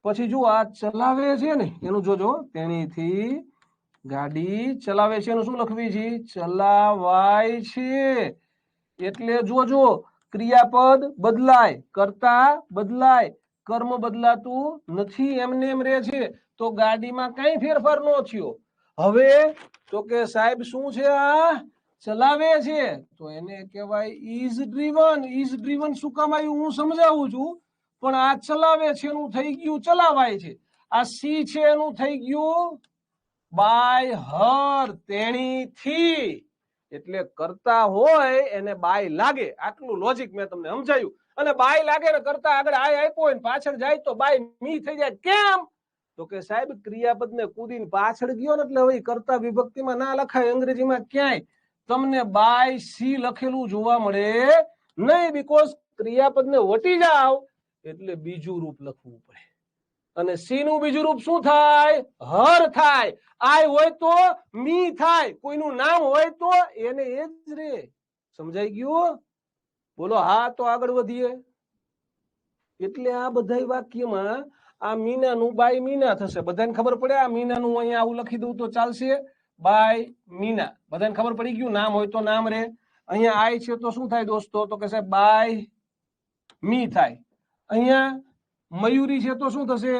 પછી જો આ ચલાવે છે ને એનું જોજો, તેણીથી ગાડી ચલાવે છે એનું શું લખવી છે? ચલાવાય છે. એટલે જોજો ક્રિયાપદ બદલાય, કર્તા બદલાય, કર્મ બદલાતું નથી, એમને એમ રહે છે. તો ગાડીમાં કઈ ફેરફાર ન થયો. હવે તો કે સાહેબ શું છે? આ ચલાવે છે તો એને કહેવાય ઇઝ ડ્રીવન. ઇઝ ડ્રીવન શું કામ આવ્યું હું સમજાવું છું. પણ આ ચલાવે છે એનું થઈ ગયું ચલાવાય છે. આ સી છે એનું થઈ ગયું બાય હર, તેણીથી. એટલે કરતા હોય એને બાય લાગે. આટલું લોજિક મેં તમને સમજાયું. અને બાય લાગે ને કરતા આગળ આય આપ્યો હોય પાછળ જાય તો બાય મી થઈ જાય. કેમ? તો કે સાહેબ ક્રિયાપદ ને કૂદીને પાછળ ગયો ને એટલે હવે કરતા વિભક્તિમાં ના લખાય. અંગ્રેજીમાં ક્યાંય તમને બાય સી લખેલું જોવા મળે નહીં. બીકોઝ ક્રિયાપદ ને વટી જાવ એટલે બીજું રૂપ લખવું પડે. અને સી નું બીજું રૂપ શું થાય? હર થાય. આય હોય તો મી થાય. કોઈનું નામ હોય તો એને એ જ રે. સમજાઈ ગયું? બોલો હા. તો આગળ વધીએ. એટલે આ બધા વાક્યમાં આ મીનાનું બાય મીના થશે. બધાને ખબર પડે? આ મીનાનું અહીંયા આવું લખી દઉં તો ચાલશે, બાય મીના. બધાને ખબર પડી ગયું? નામ હોય તો નામ રે. અહીંયા આય છે તો શું થાય દોસ્તો? તો કે સાહેબ બાય મી થાય. અહીંયા મયુરી છે તો શું થશે?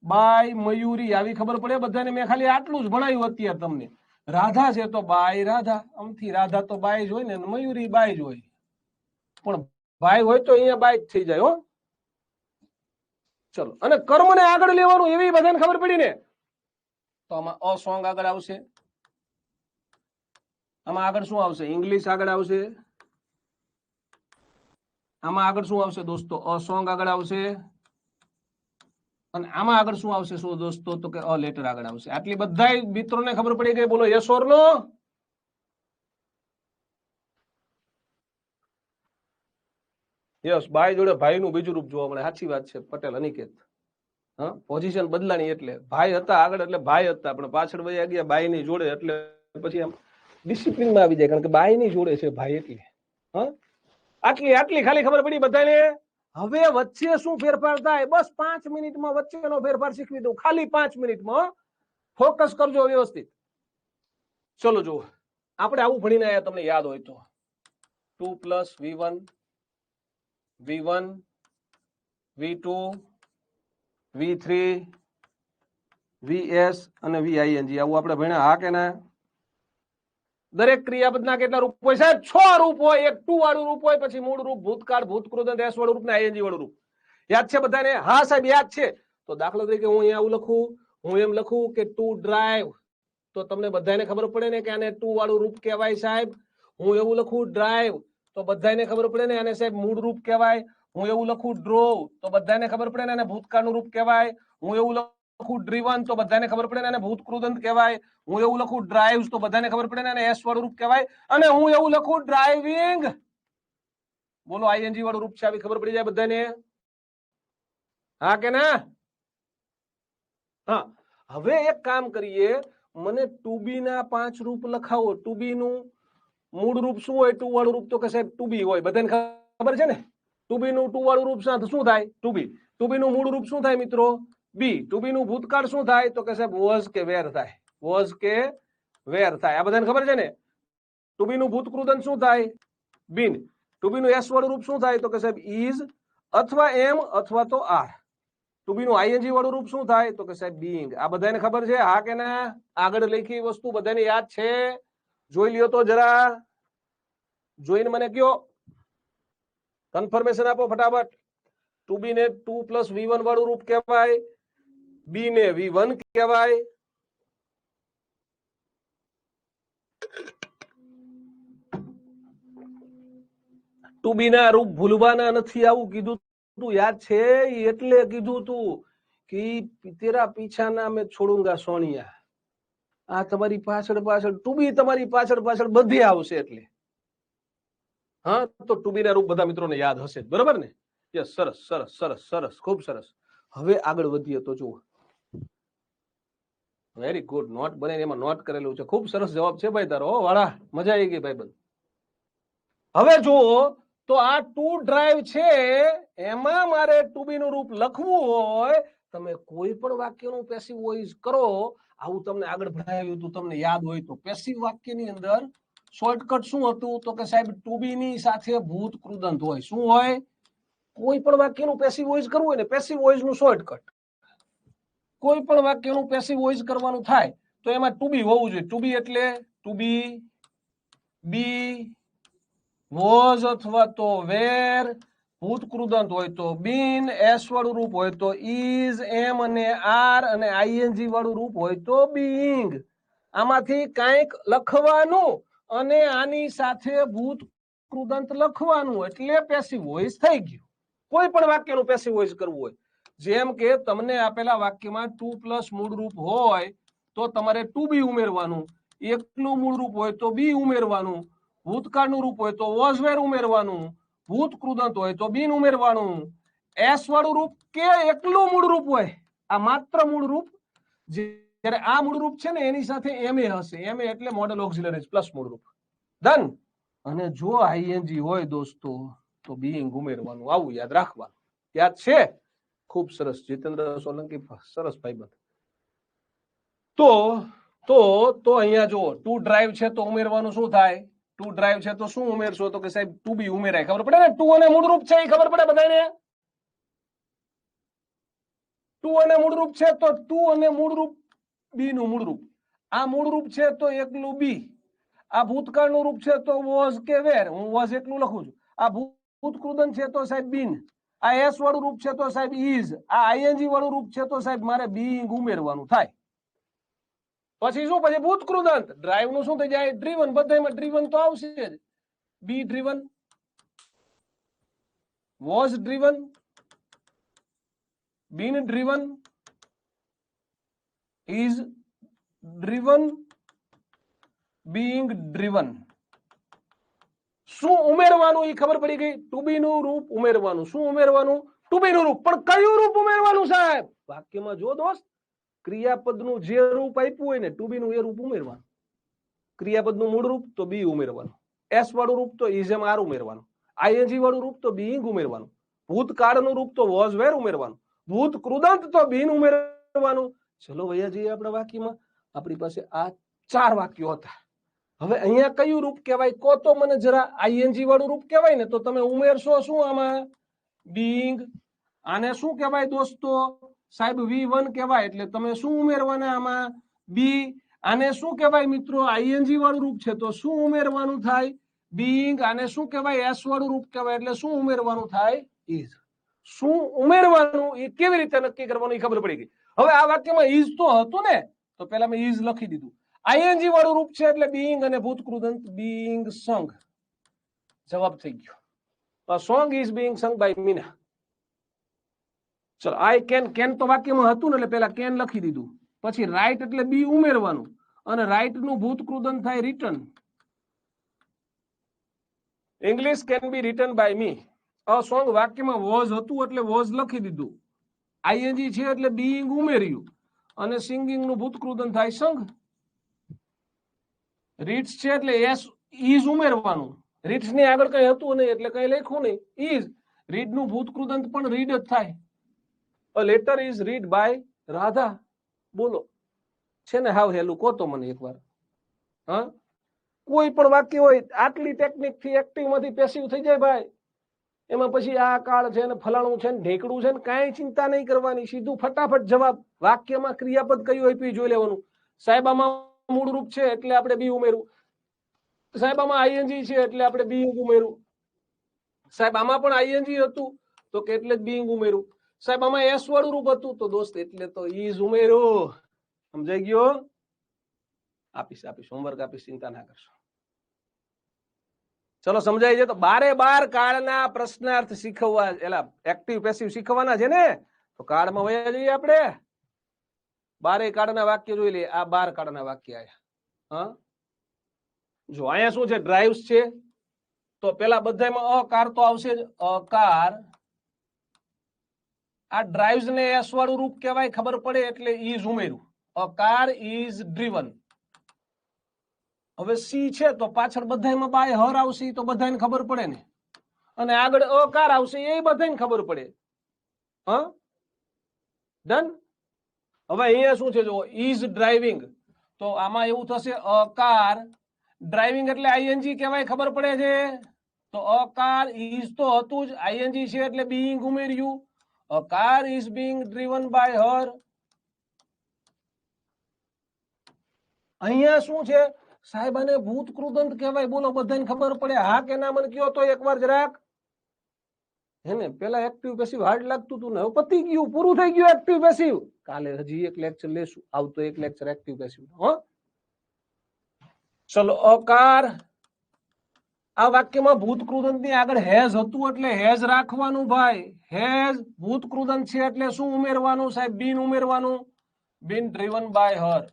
બાય મયુરી. આવી ખબર પડે બધાને? મેં ખાલી આટલું જ ભણાવ્યું અત્યારે તમને. રાધા છે તો બાય રાધા. આમથી રાધા તો બાય જ હોય ને, મયુરી બાય જ હોય. પણ બાય હોય તો અહીંયા બાય જ થઈ જાય. હો ચલો. અને કર્મ ને આગળ લેવાનું એવી બધાને ખબર પડી ને? તો આમાં અ સોંગ આગળ આવશે. આમાં આગળ શું આવશે? ઇંગ્લિશ આગળ આવશે. આમાં આગળ શું આવશે દોસ્તો? અ સોંગ આગળ આવશે. અને આમાં આગળ શું આવશે શું દોસ્તો? તો કે અ લેટર આગળ આવશે. આટલી બધા મિત્રોને ખબર પડી ગઈ? બોલો yes or no? Yes. By જોડે ભાઈ નું બીજું રૂપ જોવા મળે. સાચી વાત છે પટેલ અનિકેત. હા, પોઝિશન બદલાણી. એટલે ભાઈ હતા આગળ એટલે ભાઈ હતા, પણ પાછળ વહી ગયા બાઈ ની જોડે એટલે પછી આમ ડિસિપ્લિનમાં આવી જાય. કારણ કે બાઈ ની જોડે છે ભાઈ એટલે. હા, આટલી ખાલી ખબર પડી બધાને? હવે વચ્ચે શું ફેરફાર થાય? બસ 5 મિનિટમાં વચ્ચેનો ફેરફાર શીખવી દઉં. ખાલી 5 મિનિટમાં. ફોકસ કરજો વ્યવસ્થિત. ચલો જુઓ. આપણે આવું ભણીને આયા, તમને યાદ હોય તો. 2 + V1 V1 V2 V3 VS અને VING આવું આપણે ભણ્યા, હા કે ના? દરેક ક્રિયાપદના કેટલા રૂપ હોય સાહેબ? 6 રૂપ હોય. એક ટુ વાળું રૂપ હોય, પછી મૂળ રૂપ, ભૂતકાળ, ભૂતકૃત, એસ વાળું રૂપ ને ING વાળું રૂપ. યાદ છે બધાને? હા સાહેબ યાદ છે. તો દાખલા તરીકે હું અહીંયા આવું લખું, હું એમ લખું કે ટુ ડ્રાઈવ, તો તમને બધાને ખબર પડે ને કે આને ટુ વાળું રૂપ કહેવાય સાહેબ. હું એવું લખું ડ્રાઈવ, તો બધાને ખબર પડે ને આને સાહેબ મૂળ રૂપ કહેવાય. હું એવું લખું ડ્રોવ, તો બધાને ખબર પડે ને આને ભૂતકાળનું રૂપ કહેવાય. હું એવું લખું ડ્રીવન, તો બધાને ખબર પડે ને આને ભૂતકૃદંત કહેવાય. હું એવું લખું ડ્રાઈવ્સ, તો બધાને ખબર પડે ને આને એસ વાળું રૂપ કહેવાય. અને હું એવું લખું ડ્રાઇવિંગ, બોલો ING વાળું રૂપ છે, આવી ખબર પડી જાય બધાને? હા કે ના? હા, હવે એક કામ કરીએ, મને ટુ બી ના 5 રૂપ લખાવો. ટુ બી નું મૂળ રૂપ શું હોય? ટુ વાળું રૂપ તો કે સાહેબ ટુ બી હોય, બધાને ખબર છે ને? ટુ બી નું ટુ વાળું રૂપ શું થાય? ટુ બી. ટુ બી નું મૂળ રૂપ શું થાય મિત્રો? બી. ટુ બી નું ભૂતકાળ શું થાય? તો કે સાહેબ વોઝ કે વેર થાય. વોઝ કે વેર થાય. આ બધાને ખબર છે ને? ટુ બી નું ભૂતકૃદંત શું થાય? બીન. ટુ બી નું એસ વાળું રૂપ શું થાય? તો કે સાહેબ ઇઝ અથવા એમ અથવા તો આર. ટુ બી નું ING વાળું રૂપ શું થાય? તો કે સાહેબ બીઇંગ. આ બધાને ખબર છે? હા કે ના? આગળ લખી વસ્તુ બધાને યાદ છે? જોઈ લ્યો તો જરા, જોઈને મને કયો, કન્ફર્મેશન આપો ફટાફટ. ટુ બી ને 2 + V1 વાળું રૂપ કહેવાય, બી ને V1 કહેવાય. ટુ બી ના રૂપ ભૂલવાના નથી, આવું કીધું તું, યાદ છે? એટલે કીધું તું કે તેરા પીછા ના મેં છોડુંગા સોનિયા. આ તમારી પાછળ પાછળ ટુ બી તમારી પાછળ પાછળ બધી આવશે એટલે. હા, તો ટુ બી ના રૂપ બધા મિત્રોને યાદ હશે, બરોબર ને? યસ, સરસ સરસ સરસ સરસ, ખૂબ સરસ. હવે આગળ વધીએ તો જુઓ, વેરી ગુડ. નોટ બનાવીને એમાં નોટ કરેલું છે. ખૂબ સરસ જવાબ છે ભાઈ તારો, વાળા, મજા આવી ગઈ ભાઈ બંધ. હવે જુઓ તો આ ટુ ડ્રાઈવ છે, એમાં મારે ટુ બી નું રૂપ લખવું હોય, તમે કોઈ પણ વાક્યનું પેસિવ વોઇસ કરો, આવું તમને આગળ ભણાવ્યું હતું, તમને યાદ હોય તો. પેસિવ વાક્યની અંદર શોર્ટકટ શું હતું? તો કે સાહેબ ટુ બી ની સાથે ભૂત કૃદંત હોય. શું હોય? કોઈ પણ વાક્યનું પેસિવ વોઇસ કરવું હોય ને, પેસિવ વોઇસ નું શોર્ટકટ, કોઈ પણ વાક્યનું પેસિવ વોઇસ કરવાનું થાય તો એમાં ટુ બી હોવું જોઈએ. ટુ બી એટલે ટુ બી, બી, વોઝ અથવા તો વેર, ભૂતકૃદંત હોય તો બીન, એસ વાળું રૂપ હોય તો ઇઝ, એમ અને આર, અને ING વાળું રૂપ હોય તો બીઇંગ. આમાંથી કંઈક લખવાનું અને આની સાથે ભૂતકૃદંત લખવાનું, એટલે પેસિવ વોઇસ થઈ ગયું. કોઈ પણ વાક્યનું પેસિવ વોઇસ કરવું હોય, જેમ કે તમને આપેલા વાક્યમાં 2 + મૂળ રૂપ હોય તો તમારે ટુ બી ઉમેરવાનું, એકલું મૂળ રૂપ હોય તો બી ઉમેરવાનું, ભૂતકાળનું રૂપ હોય તો વોઝ વેર ઉમેરવાનું, ભૂતકૃદંત હોય તો બીન ઉમેરવાનું, એસ વાળું રૂપ કે એકલું મૂળ રૂપ હોય, આ માત્ર મૂળ રૂપ, જ્યારે આ મૂળ રૂપ છે ને એની સાથે એમએ હશે. એમએ એટલે મોડેલ ઓક્સિલરી પ્લસ મૂળ રૂપ. ડન. અને જો ING હોય દોસ્તો તો બીઇંગ ઉમેરવાનું. આવું યાદ રાખવાનું. યાદ છે? ખૂબ સરસ જીતેન્દ્ર સોલંકી, સરસ ભાઈબંધ. તો તો તો અહીંયા જો ટુ ડ્રાઈવ છે તો ઉમેરવાનું શું થાય? ટુ ડ્રાઈવ છે તો શું ઉમેરશો? તો કે સાહેબ ટુ બી ઉમેરાય. ખબર પડે ને? ટુ અને મૂળરૂપ છે એ ખબર પડે બધાને? ટુ અને મૂળરૂપ છે તો ટુ અને મૂળરૂપ, બી નું મૂળરૂપ. આ મૂળરૂપ છે તો એકલું બી, આ ભૂતકાળનું રૂપ છે તો વોઝ કે વેર, હું વોઝ એકલું લખું છું. આ ભૂતકૃદંત છે તો સાહેબ બીન, આ એસ વાળું રૂપ છે તો સાહેબ ઇઝ, આ ING વાળું રૂપ છે તો સાહેબ મારે બીઇંગ ઉમેરવાનું થાય. પછી શું? પછી ભૂતકૃદંત. ડ્રાઈવ નું શું થઈ જાય? ડ્રીવન. બધામાં ડ્રીવન તો આવશે જ. Be driven, was driven, been driven, is driven, being driven. શું ઉમેરવાનું એ ખબર પડી ગઈ? ટુ બી નું રૂપ ઉમેરવાનું. શું ઉમેરવાનું? ટુ બી નું રૂપ. પણ કયું રૂપ ઉમેરવાનું સાહેબ? વાક્યમાં જો દોસ્ત, ક્રિયાપદનું જે રૂપ આપ્યું હોય ને ટુ બી નું એ રૂપ ઉમેરવાનું. ક્રિયાપદનું મૂળ રૂપ તો બી ઉમેરવાનું, એસ વાળું રૂપ તો ઇઝ એમ આર ઉમેરવાનું, ING વાળું રૂપ તો બીઇંગ ઉમેરવાનું, ભૂતકાળનું રૂપ તો વોઝ વેર ઉમેરવાનું, ભૂતકૃદંત તો બીન ઉમેરવાનું. ચલો ભૈયા જઈએ આપણા વાક્યમાં. આપણી પાસે આ 4 વાક્યો હતા. હવે અહીંયા કયું રૂપ કહેવાય? કો તો મને જરા. ING વાળું રૂપ કહેવાય ને તો તમે ઉમેરશો શું આમાં? બીઇંગ. આને શું કહેવાય દોસ્તો? સાહેબ V1 કહેવાય એટલે તમે શું ઉમેરવાના આમાં બી આને શું કહેવાય મિત્રો આઈએનજી વાળું રૂપ છે તો શું ઉમેરવાનું થાય બીઇંગ આને શું કહેવાય એસ વાળું રૂપ કહેવાય એટલે શું ઉમેરવાનું થાય ઇઝ શું ઉમેરવાનું એ કેવી રીતે નક્કી કરવાનું એ ખબર પડી ગઈ હવે આ વાક્યમાં ઇઝ તો હતું ને તો પહેલા મેં ઇઝ લખી દીધું આઈએનજી વાળું રૂપ છે એટલે બીઇંગ અને ભૂતકૃદંત બીઇંગ સંગ જવાબ થઈ ગયો song is being sung by Meena ચલો આઈ કેન તો વાક્યમાં હતું ને એટલે પેલા કેન લખી દીધું પછી રાઈટ એટલે બી ઉમેરવાનું અને રાઈટ નું ભૂતકૃદંત થાય written English can be written by me a song વાક્યમાં વોઝ હતું એટલે વોઝ લખી દીધું આઈએનજી છે એટલે બીઇંગ ઉમેર્યું અને સિંગિંગ નું ભૂતકૃદંત થાય સંગ રીડ્સ છે એટલે એસ ઇઝ ઉમેરવાનું રીડ્સ ની આગળ કઈ હતું નહીં એટલે કઈ લખ્યું નહીં ઇઝ રીડ નું ભૂતકૃદંત પણ રીડ જ થાય A letter is read by Radha બોલો છે ને હાવ હેલું કહો મને એકવાર હા કોઈ પણ વાક્ય હોય આટલી ટેકનિક થી એક્ટિવ માંથી પેસિવ થઈ જાય ભાઈ એમાં પછી આ કાળ છે ને ફલાણું છે ને ઢેકડું છે ને કાંઈ ચિંતા નહીં કરવાની સીધું ફટાફટ જવાબ વાક્યમાં ક્રિયાપદ કયું આપ્યું જોઈ લેવાનું સાહેબ આમાં મૂળ રૂપ છે એટલે આપણે બી ઉમેરું સાહેબ આમાં આઈએનજી છે એટલે આપણે બીઇંગ ઉમેરું સાહેબ આમાં પણ આઈએનજી હતું તો કે એટલે જ બીઇંગ ઉમેરું સાહેબ આમાં એસ વાળું રૂપ હતું તો દોસ્ત એટલે તો ઈઝ ઉમેરું સમજાઈ ગયો આપીશ હોમવર્ક આપીશ ચિંતા ના કરશો ચલો સમજાય છે તો 12 કાળના પ્રશ્નાર્થ શીખવવા એલા એક્ટિવ પેસિવ શીખવાના છે ને તો કાળમાં વયા જઈએ આપણે 12 કાળના વાક્ય જોઈ લઈએ આ 12 કાળના વાક્ય આયા હા જો અહીંયા શું છે ડ્રાઇવ્સ છે તો પેલા બધામાં અકાર તો આવશે જ અકાર આ ડ્રાઇવ્સ ને એસ વાળું રૂપ કહેવાય ખબર પડે એટલે ઇઝ ઉમેર્યું અ કાર ઇઝ ડ્રીવન હવે સી છે તો પાછળ બધામાં બાય હર આવશે તો બધાને ખબર પડે ને અને આગળ અકાર આવશે એ બધાને ખબર પડે હા ડન હવે અહીંયા શું છે જો ઇઝ ડ્રાઇવિંગ તો આમાં એવું થશે અકાર ડ્રાઇવિંગ એટલે આઈએનજી કહેવાય ખબર પડે છે તો અકાર ઇઝ તો હતું જ આઈએનજી છે એટલે બીઇંગ ઉમેર્યું A car is being driven by her. અહીંયા શું છે સાહેબ આને ભૂતકૃદંત કહેવાય બોલો બધાને ખબર પડે હા કે ના મને કયો તો એકવાર જરાક હેને પેલા એક્ટિવ પેસિવ હાર્ડ લાગતું હતું ને હવે પતી ગયું પૂરું થઈ ગયું એક્ટિવ પેસિવ કાલે હજી એક લેક્ચર લેશું આવતો એક લેક્ચર એક્ટિવ પેસિવ હો ચલો a car આ વાક્યમાં ભૂતકૃદંત ની આગળ હેઝ હતું એટલે હેઝ રાખવાનું ભાઈ હેઝ ભૂતકૃદંત છે એટલે શું ઉમેરવાનું સાહેબ બીન ઉમેરવાનું બીન ડ્રીવન બાય હર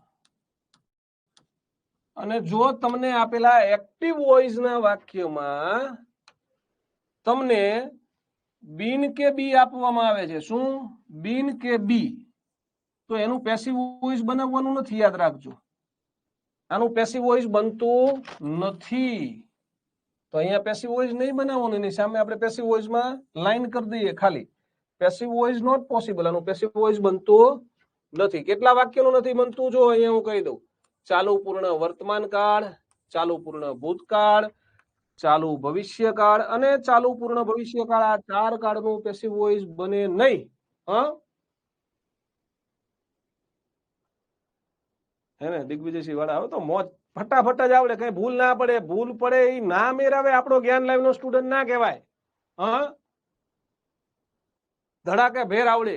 અને જો તમને આપેલા એક્ટિવ વોઇસ ના વાક્યમાં તમને બીન કે બી આપવામાં આવે છે શું બીન કે બી તો એનું પેસિવ વોઇસ બનાવવાનું નથી યાદ રાખજો આનું પેસિવ વોઇસ બનતું નથી તો અહીંયા પેસિવ વોઇસ નહીં બનાવવાનું એની સામે આપણે પેસિવ વોઇસ માં લાઈન કરી દઈએ ખાલી પેસિવ વોઇસ નોટ પોસિબલ આનું પેસિવ વોઇસ બનતું નથી કેટલા વાક્યનું નથી બનતું જો અહીંયા હું કહી દઉં ચાલુ પૂર્ણ વર્તમાન કાળ ચાલુ પૂર્ણ ભૂતકાળ ચાલુ ભવિષ્યકાળ અને ચાલુ પૂર્ણ ભવિષ્યકાળ આ 4 કાળનું પેસિવ વોઇસ બને નહીં હા હે ને દિગ્વિજયસિંહ વાળા હવે તો મોજ ફટાફટ જ આવડે કઈ ભૂલ ના પડે ભૂલ પડે એ ના મેરાવે આપણો જ્ઞાન લાઈવ નો સ્ટુડન્ટ ના કહેવાય હા ધડાકે ભેર આવડે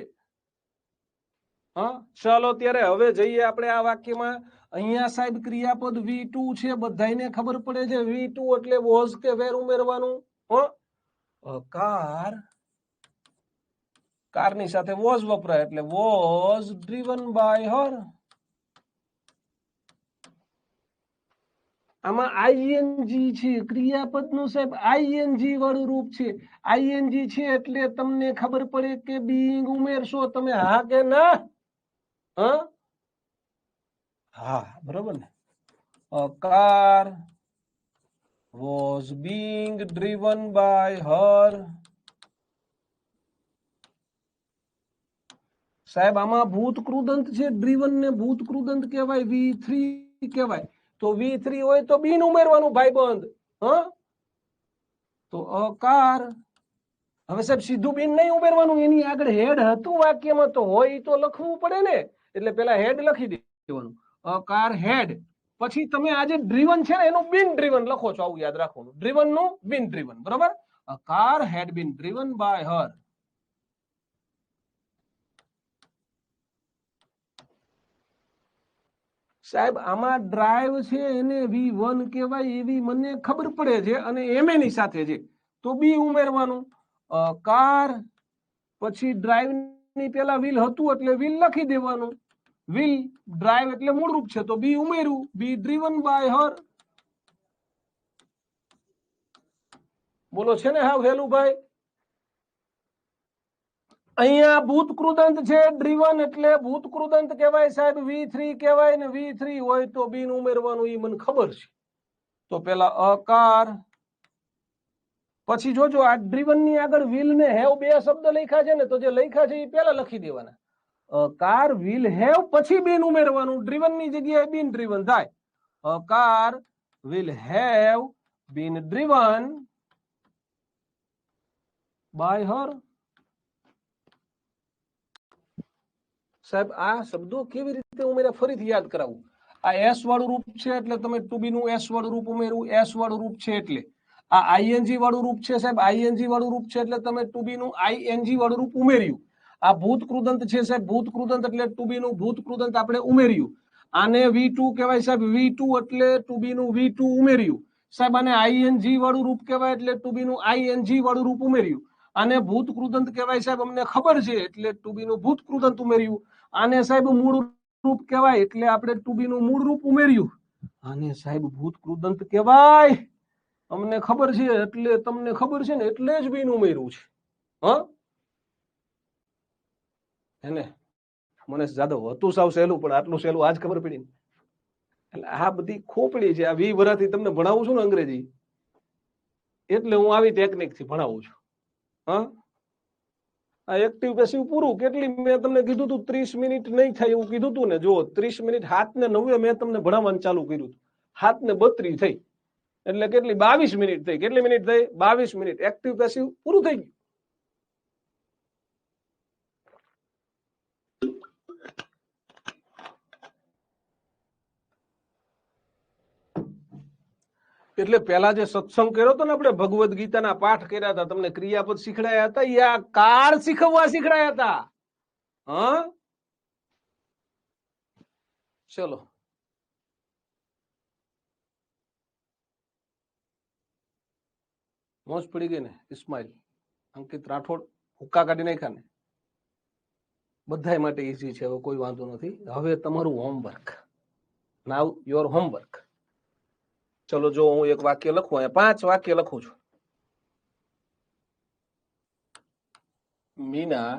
હા ચાલો ત્યારે હવે જઈએ આપણે આ વાક્યમાં અહીંયા સાહેબ ક્રિયાપદ V2 છે બધાને ખબર પડે છે V2 એટલે વોઝ કે વેર ઉમેરવાનું હો કાર ની સાથે વોઝ વપરાય એટલે વોઝ ડ્રીવન બાય હર આમાં આઈએનજી છે ક્રિયાપદ નું સાહેબ આઈએનજી વાળું રૂપ છે આઈએનજી છે એટલે તમને ખબર પડે કે બીઇંગ ઉમેરશો તમે હા કે ના હા બરોબર ને a car was being driven by her સાહેબ આમાં ભૂતકૃદંત છે ડ્રીવન ને ભૂતકૃદંત કહેવાય V3 કહેવાય તો V3 હોય તો બીન ઉમેરવાનું ભાઈબંધ હ તો a car હવે સાહેબ સીધું બીન નહીં ઉમેરવાનું, એની આગળ હેડ હતું વાક્યમાં તો હોય તો લખવું પડે ને, એટલે પેલા હેડ લખી દેવાનું, અ કાર હેડ, પછી તમે આજે ડ્રીવન છે ને એનું બીન ડ્રીવન લખો છો, આવું યાદ રાખવાનું, ડ્રીવન નું બીન ડ્રીવન, બરાબર. A car had been driven by her. સાહેબ આમાં ડ્રાઈવ છે એને V1 કહેવાય એવી મને ખબર પડે છે, અને એમ ની સાથે છે તો બી ઉમેરવાનું. કાર પછી ડ્રાઈવ ની પેલા વ્હીલ હતું એટલે વ્હીલ લખી દેવાનું, વ્હીલ ડ્રાઈવ એટલે મૂળરૂપ છે તો બી ઉમેર્યું, બી ડ્રીવન બાય હર. બોલો છે ને હા વેલુભાઈ? અહીંયા ભૂત કૃદંત છે, ડ્રીવન એટલે ભૂત કૃદંત કહેવાય સાહેબ, V3 કહેવાય ને, V3 હોય તો બીન ઉમેરવાનું, એ મને ખબર છે. તો પેલા અકાર, પછી જોજો આ ડ્રીવન ની આગળ વ્હીલ ને હેવ બે શબ્દ લખ્યા છે ને, તો જે લખ્યા છે એ પેલા લખી દેવાના. કાર વ્હીલ હેવ પછી બીન ઉમેરવાનું, ડ્રીવન ની જગ્યાએ બીન ડ્રીવન થાય. Car will have been driven by her. સાહેબ આ શબ્દો કેવી રીતે ઉમેર્યા ફરીથી યાદ કરાવું. આ એસ વાળું રૂપ છે એટલે તમે ટુ બી નું એસ વાળું રૂપ ઉમેરવું, એસ વાળું રૂપ છે એટલે. આ આઈએનજી વાળું રૂપ છે સાહેબ, આઈએનજી વાળું રૂપ છે એટલે તમે ટુ બી નું આઈએનજી વાળું રૂપ ઉમેર્યું. આ ભૂત કૃદંત છે સાહેબ, ભૂત કૃદંત એટલે ટુ બી નું ભૂત કૃદંત આપણે ઉમેર્યું. આને V2 કહેવાય સાહેબ, V2 એટલે ટુ બી નું V2 ઉમેર્યું સાહેબ. આને આઈએનજી વાળું રૂપ કહેવાય એટલે ટુ બી નું આઈએનજી વાળું રૂપ ઉમેર્યું. આને ભૂત કૃદંત કહેવાય સાહેબ, અમને ખબર છે એટલે ટુ બી નું ભૂત કૃદંત ઉમેર્યું. આને સાહેબ મૂળ રૂપ કહેવાય એટલે આપણે ટુ બી નું મૂળ રૂપ ઉમેર્યું. આને સાહેબ ભૂત કૃદંત કહેવાય, અમને ખબર છે એટલે તમને ખબર છે ને એટલે જ બીન ઉમેર્યું છે. હા એને મને જાદવ હતું સાવ સહેલું, પણ આટલું સહેલું આજ ખબર પડી. એટલે આ બધી ખોપડી છે, આ 20 વર્ષથી તમને ભણાવું છું ને અંગ્રેજી, એટલે હું આવી ટેકનિક થી ભણાવું છું. હા આ એક્ટિવ પેસિવ પૂરું, કેટલી મેં તમને કીધું હતું 30 મિનિટ નહીં થાય એવું કીધું હતું ને, જો 30 મિનિટ 7:09 મેં તમને ભણાવવાનું ચાલુ કર્યું, 7:32 થઈ, એટલે કેટલી 22 મિનિટ થઈ. કેટલી મિનિટ થઈ? 22 મિનિટ. એક્ટિવ પેસિવ પૂરું થઈ ગયું. એટલે પેલા જે સત્સંગ કર્યો હતો ને આપણે, ભગવદ ગીતાના પાઠ કર્યા હતા, તમને ક્રિયાપદ શીખડાયા હતા, એ આ કાળ શીખવવા શીખડાયા હતા. હા ચલો મોજ પડી ગઈ ને? ઇસ્માઇલ, અંકિત રાઠોડ, હુક્કા કાઢી નાખ્યા ને? બધા માટે ઈઝી છે, હવે કોઈ વાંધો નથી. હવે તમારું હોમવર્ક, નાવ યોર હોમવર્ક. ચલો જો હું એક વાક્ય લખું, અહીંયા 5 વાક્ય લખું છું. Meena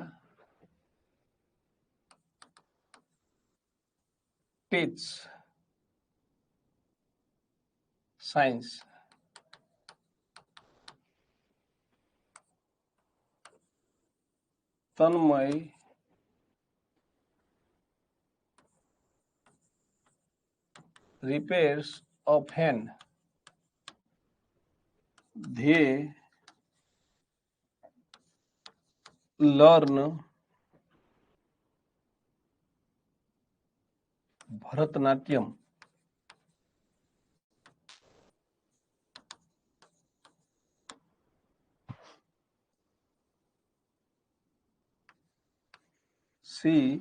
teach science. Tanmay repairs a fan. They learn Bharatanatyam. She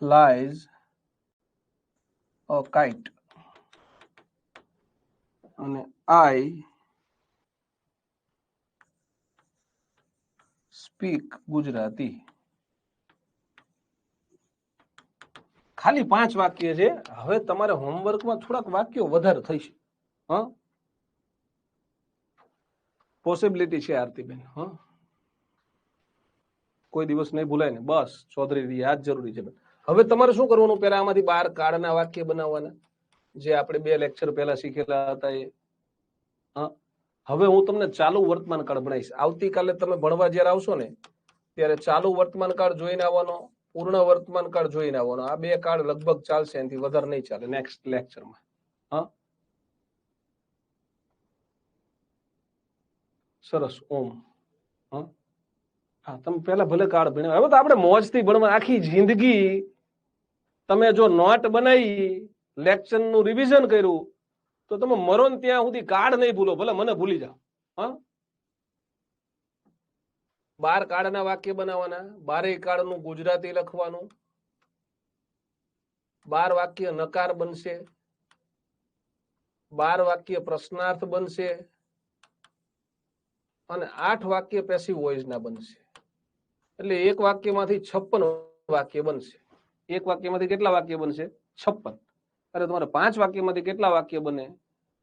flies a kite. અને I speak ગુજરાતી. ખાલી 5 વાક્ય છે. હવે તમારે હોમવર્કમાં થોડાક વાક્યો વધારે થશે. હા પોસિબિલિટી છે આરતીબેન. હા કોઈ દિવસ નહીં ભૂલાય ને, બસ ચૌધરી યાદ જરૂરી છે. હવે તમારે શું કરવાનું, પેલા આમાંથી 12 કાળના વાક્ય બનાવવાના, જે આપણે 2 લેક્ચર પહેલા શીખેલા હતા એ. હા હવે હું તમને ચાલુ વર્તમાન કાળ ભણાવીશ. આવતીકાલે તમે ભણવા જ્યારે આવશો ને ત્યારે ચાલુ વર્તમાન કાળ જોઈને આવવાનો, પૂર્ણ વર્તમાન કાળ જોઈને આવવાનો. આ બે કાળ લગભગ ચાલશે, એનાથી વધારે નહીં ચાલે નેક્સ્ટ લેક્ચરમાં. હા, સરસ. ઓમ. હા હા, તમે પેલા ભલે કાળ ભણ્યા, હવે તો આપણે મોજથી ભણવા. આખી જિંદગી તમે જો નોટ બનાવી, લેક્ચર નું રિવિઝન કર્યું, તો તમે મરો ને ત્યાં સુધી કાળ નહીં ભૂલો, ભલે મને ભૂલી જાઓ. હા, 12 કાળના વાક્ય બનાવવાના, 12 કાળનું ગુજરાતી લખવાનું, 12 વાક્ય નકાર બનશે, 12 વાક્ય પ્રશ્નાર્થ બનશે અને 8 વાક્ય પેસિવ વોઇસ ના બનશે. એટલે એક વાક્યમાંથી 56 વાક્ય બનશે. એક વાક્યમાંથી કેટલા વાક્ય બનશે? 56. અરે તમારે 5 વાક્યમાંથી કેટલા વાક્ય બને?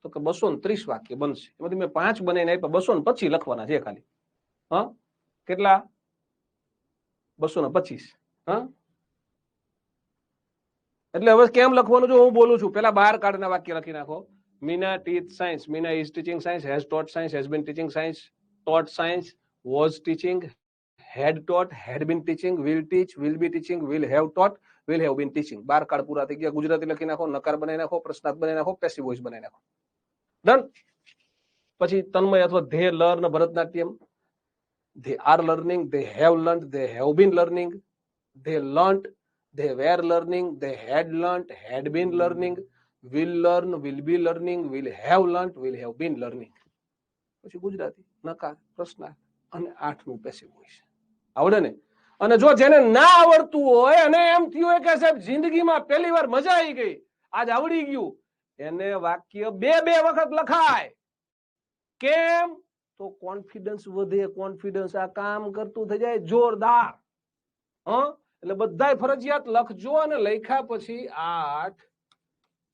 તો કે 230 વાક્ય બનશે. એમાંથી મેં 5 બનાવીને આપ્યા, 225 લખવાના છે ખાલી. હા, કેટલા? 225. હા, એટલે હવે કેમ લખવાનું? જો હું બોલું છું, પેલા 12 કાળના વાક્ય લખી નાખો. Meena teach science. Meena is teaching science, has taught science, has been teaching science, taught science, was teaching, had taught, had been teaching, will teach, will be teaching, will have taught, will have been teaching. 12 કાળ પૂરા થઈ ગયા. ગુજરાતી લખી નાખો, નકાર બનાવી નાખો, પ્રશ્નાર્થ બનાવી નાખો, પેસિવ વોઇસ બનાવી નાખો. ડન. પછી તન્મય અથવા they learn Bharatanatyam. They are learning, they have learned, they have been learning, they learnt, they were learning, they had learnt, had been learning, will learn, will be learning, will have learnt, will have been learning. પછી ગુજરાતી નકાર, પ્રશ્નાર્થ અને 8નું passive voice. આવડે ને? અને જો જેને ના આવડતું હોય અને એમ થયું હોય કે સાહેબ જિંદગીમાં પહેલી વાર મજા આવી ગઈ, આજ આવડી ગયું, એને વાક્ય 2 વખત લખાય. કેમ? તો કોન્ફિડન્સ વધે. કોન્ફિડન્સ આ કામ કરતું થઈ જાય જોરદાર. એટલે બધાય ફરજિયાત લખજો. અને લખ્યા પછી 8,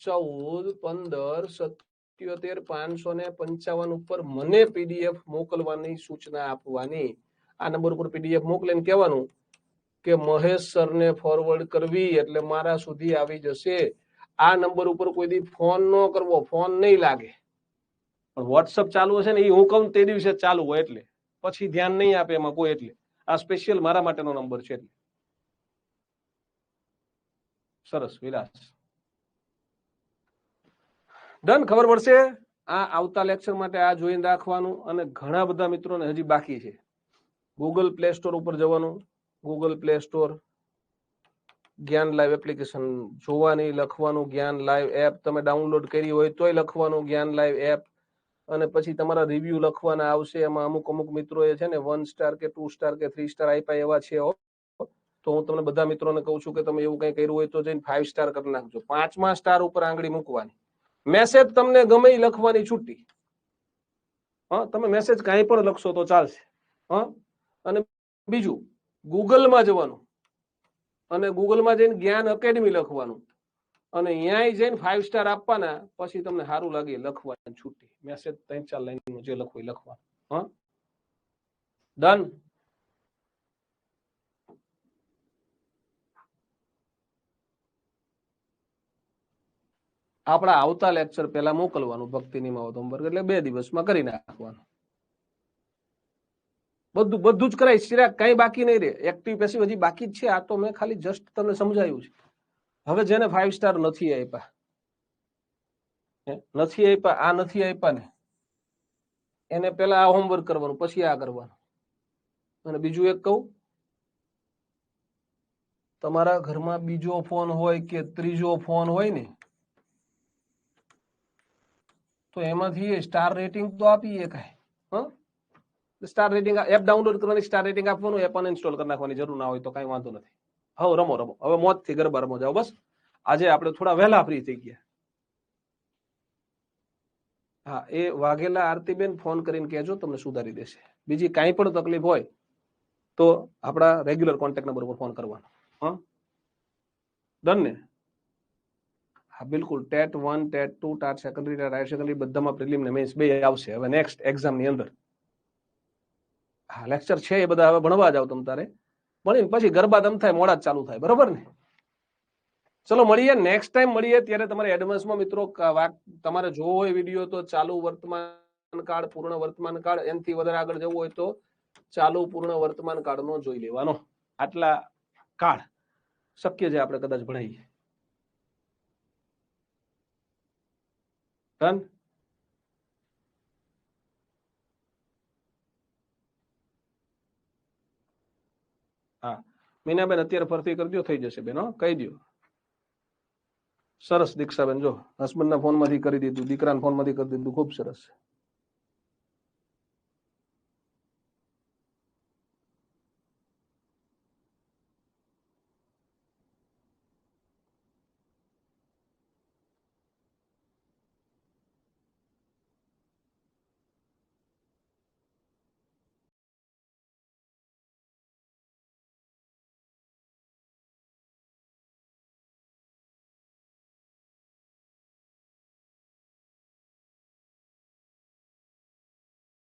14, 15, 77, 555 ઉપર મને પીડીએફ મોકલવાની સૂચના આપવાની. આ નંબર ઉપર પીડીએફ મોકલીને કહેવાનું કે મહેશ સરને ફોરવર્ડ કરવી, એટલે મારા સુધી આવી જશે. આ નંબર ઉપર કોઈ દી ફોન ન કરવો, ફોન નહીં લાગે. પણ વોટ્સઅપ ચાલુ હશે ને એ હું કહું તે દિવસે ચાલુ હોય, એટલે પછી ધ્યાન નહીં આપે એમાં કોઈ. એટલે આ સ્પેશિયલ મારા માટેનો નંબર છે. એટલે સરસ વિલાસ. ડન. ખબર પડશે. આ આવતા લેક્ચર માટે આ જોઈને રાખવાનું. અને ઘણા બધા મિત્રોને હજી બાકી છે. ગૂગલ પ્લે સ્ટોર ઉપર જવાનું. ગૂગલ પ્લે સ્ટોર, જ્ઞાન લાઈવ એપ્લિકેશન જોવાની, લખવાનું જ્ઞાન લાઈવ એપ. તમે ડાઉનલોડ કરી હોય તોય લખવાનું જ્ઞાન લાઈવ એપ. અને પછી તમારા રિવ્યુ લખવાના આવશે. એમાં અમુક મિત્રો એ છે ને 1 સ્ટાર કે 2 સ્ટાર કે 3 સ્ટાર આપ્યા એવા છે. તો હું તમને બધા મિત્રોને કહું છું કે તમે એવું કઈ કર્યું હોય તો જઈને 5 સ્ટાર કરી નાખજો. 5મા સ્ટાર ઉપર આંગળી મૂકવાની. મેસેજ તમને ગમે એ લખવાની છૂટી. હા, તમે મેસેજ કાંઈ પણ લખશો તો ચાલશે. હા, અને બીજું ગૂગલમાં જવાનું અને ગૂગલમાં જઈને જ્ઞાન એકેડમી લખવાનું અને અહીંયા જઈને 5 સ્ટાર આપવાના. પછી તમને સારું લાગે લખવાની છૂટી. મેસેજ 3-4 લાઈનનું જે લખવું એ લખવાનું. હા, ડન. આપણા આવતા લેક્ચર પહેલા મોકલવાનું ભક્તિની માવત હોમવર્ક, એટલે 2 દિવસમાં કરી નાખવાનું. બધું જ કરાય. સિરાગ કઈ બાકી નહીં રહે. એક્ટિવ પેસિવ હજી બાકી જ છે. આ તો મેં ખાલી જસ્ટ તમને સમજાયું છે. હવે જેને 5 સ્ટાર નથી આપ્યા, આ નથી આપ્યા ને, એને પેલા આ હોમવર્ક કરવાનું, પછી આ કરવાનું. અને બીજું એક કહું, તમારા ઘરમાં બીજો ફોન હોય કે ત્રીજો ફોન હોય ને, તો એમાંથી સ્ટાર રેટિંગ તો આપી શકાય. હા, સ્ટાર રેટિંગ એપ ડાઉનલોડ કરવાની, સ્ટાર રેટિંગ આપવાનું, એપ અનઇન્સ્ટોલ કરી નાખવાની. જરૂર ના હોય તો કઈ વાંધો નથી. હવે રમો. હવે મોજથી ગરબા રમો જાઓ. બસ આજે આપણે થોડા વહેલા ફ્રી થઈ ગયા. હા, એ વાઘેલા આરતીબેન ફોન કરીને કહેજો, તમને સુધારી દેશે. બીજી કાંઈ પણ તકલીફ હોય તો આપણા રેગ્યુલર કોન્ટેક્ટ નંબર પર ફોન કરવાનો. હા, ડન ને? હા, બિલકુલ. TET 1, TET 2, TAT secondary, TAT higher secondary બધામાં પ્રિલિમ ને મેન્સ 2 આવશે હવે નેક્સ્ટ એક્ઝામ ની અંદર. હા, લેક્ચર છે એ બધા હવે ભણવા જાવ તમ તારે. ભણીને પછી ગરબા દમ થાય, મોડા જ ચાલુ થાય. બરોબર ને? ચલો મળીએ નેક્સ્ટ ટાઈમ મળીએ. ત્યારે તમારે એડવાન્સમાં મિત્રો તમારે જોવો હોય વિડીયો તો ચાલુ વર્તમાન કાળ, પૂર્ણ વર્તમાન કાળ, એનાથી વધારે આગળ જવું હોય તો ચાલુ પૂર્ણ વર્તમાન કાળનો જોઈ લેવાનો. આટલા કાળ શક્ય છે આપણે કદાચ ભણાવીએ. ડન. હા મીનાબેન અત્યારે ફરતી કરી દો, થઈ જશે બેન. કહી દો. સરસ દીક્ષાબેન, જો હસબન્ડના ફોનમાંથી કરી દીધું, દીકરાના ફોનમાંથી કરી દીધું, ખૂબ સરસ.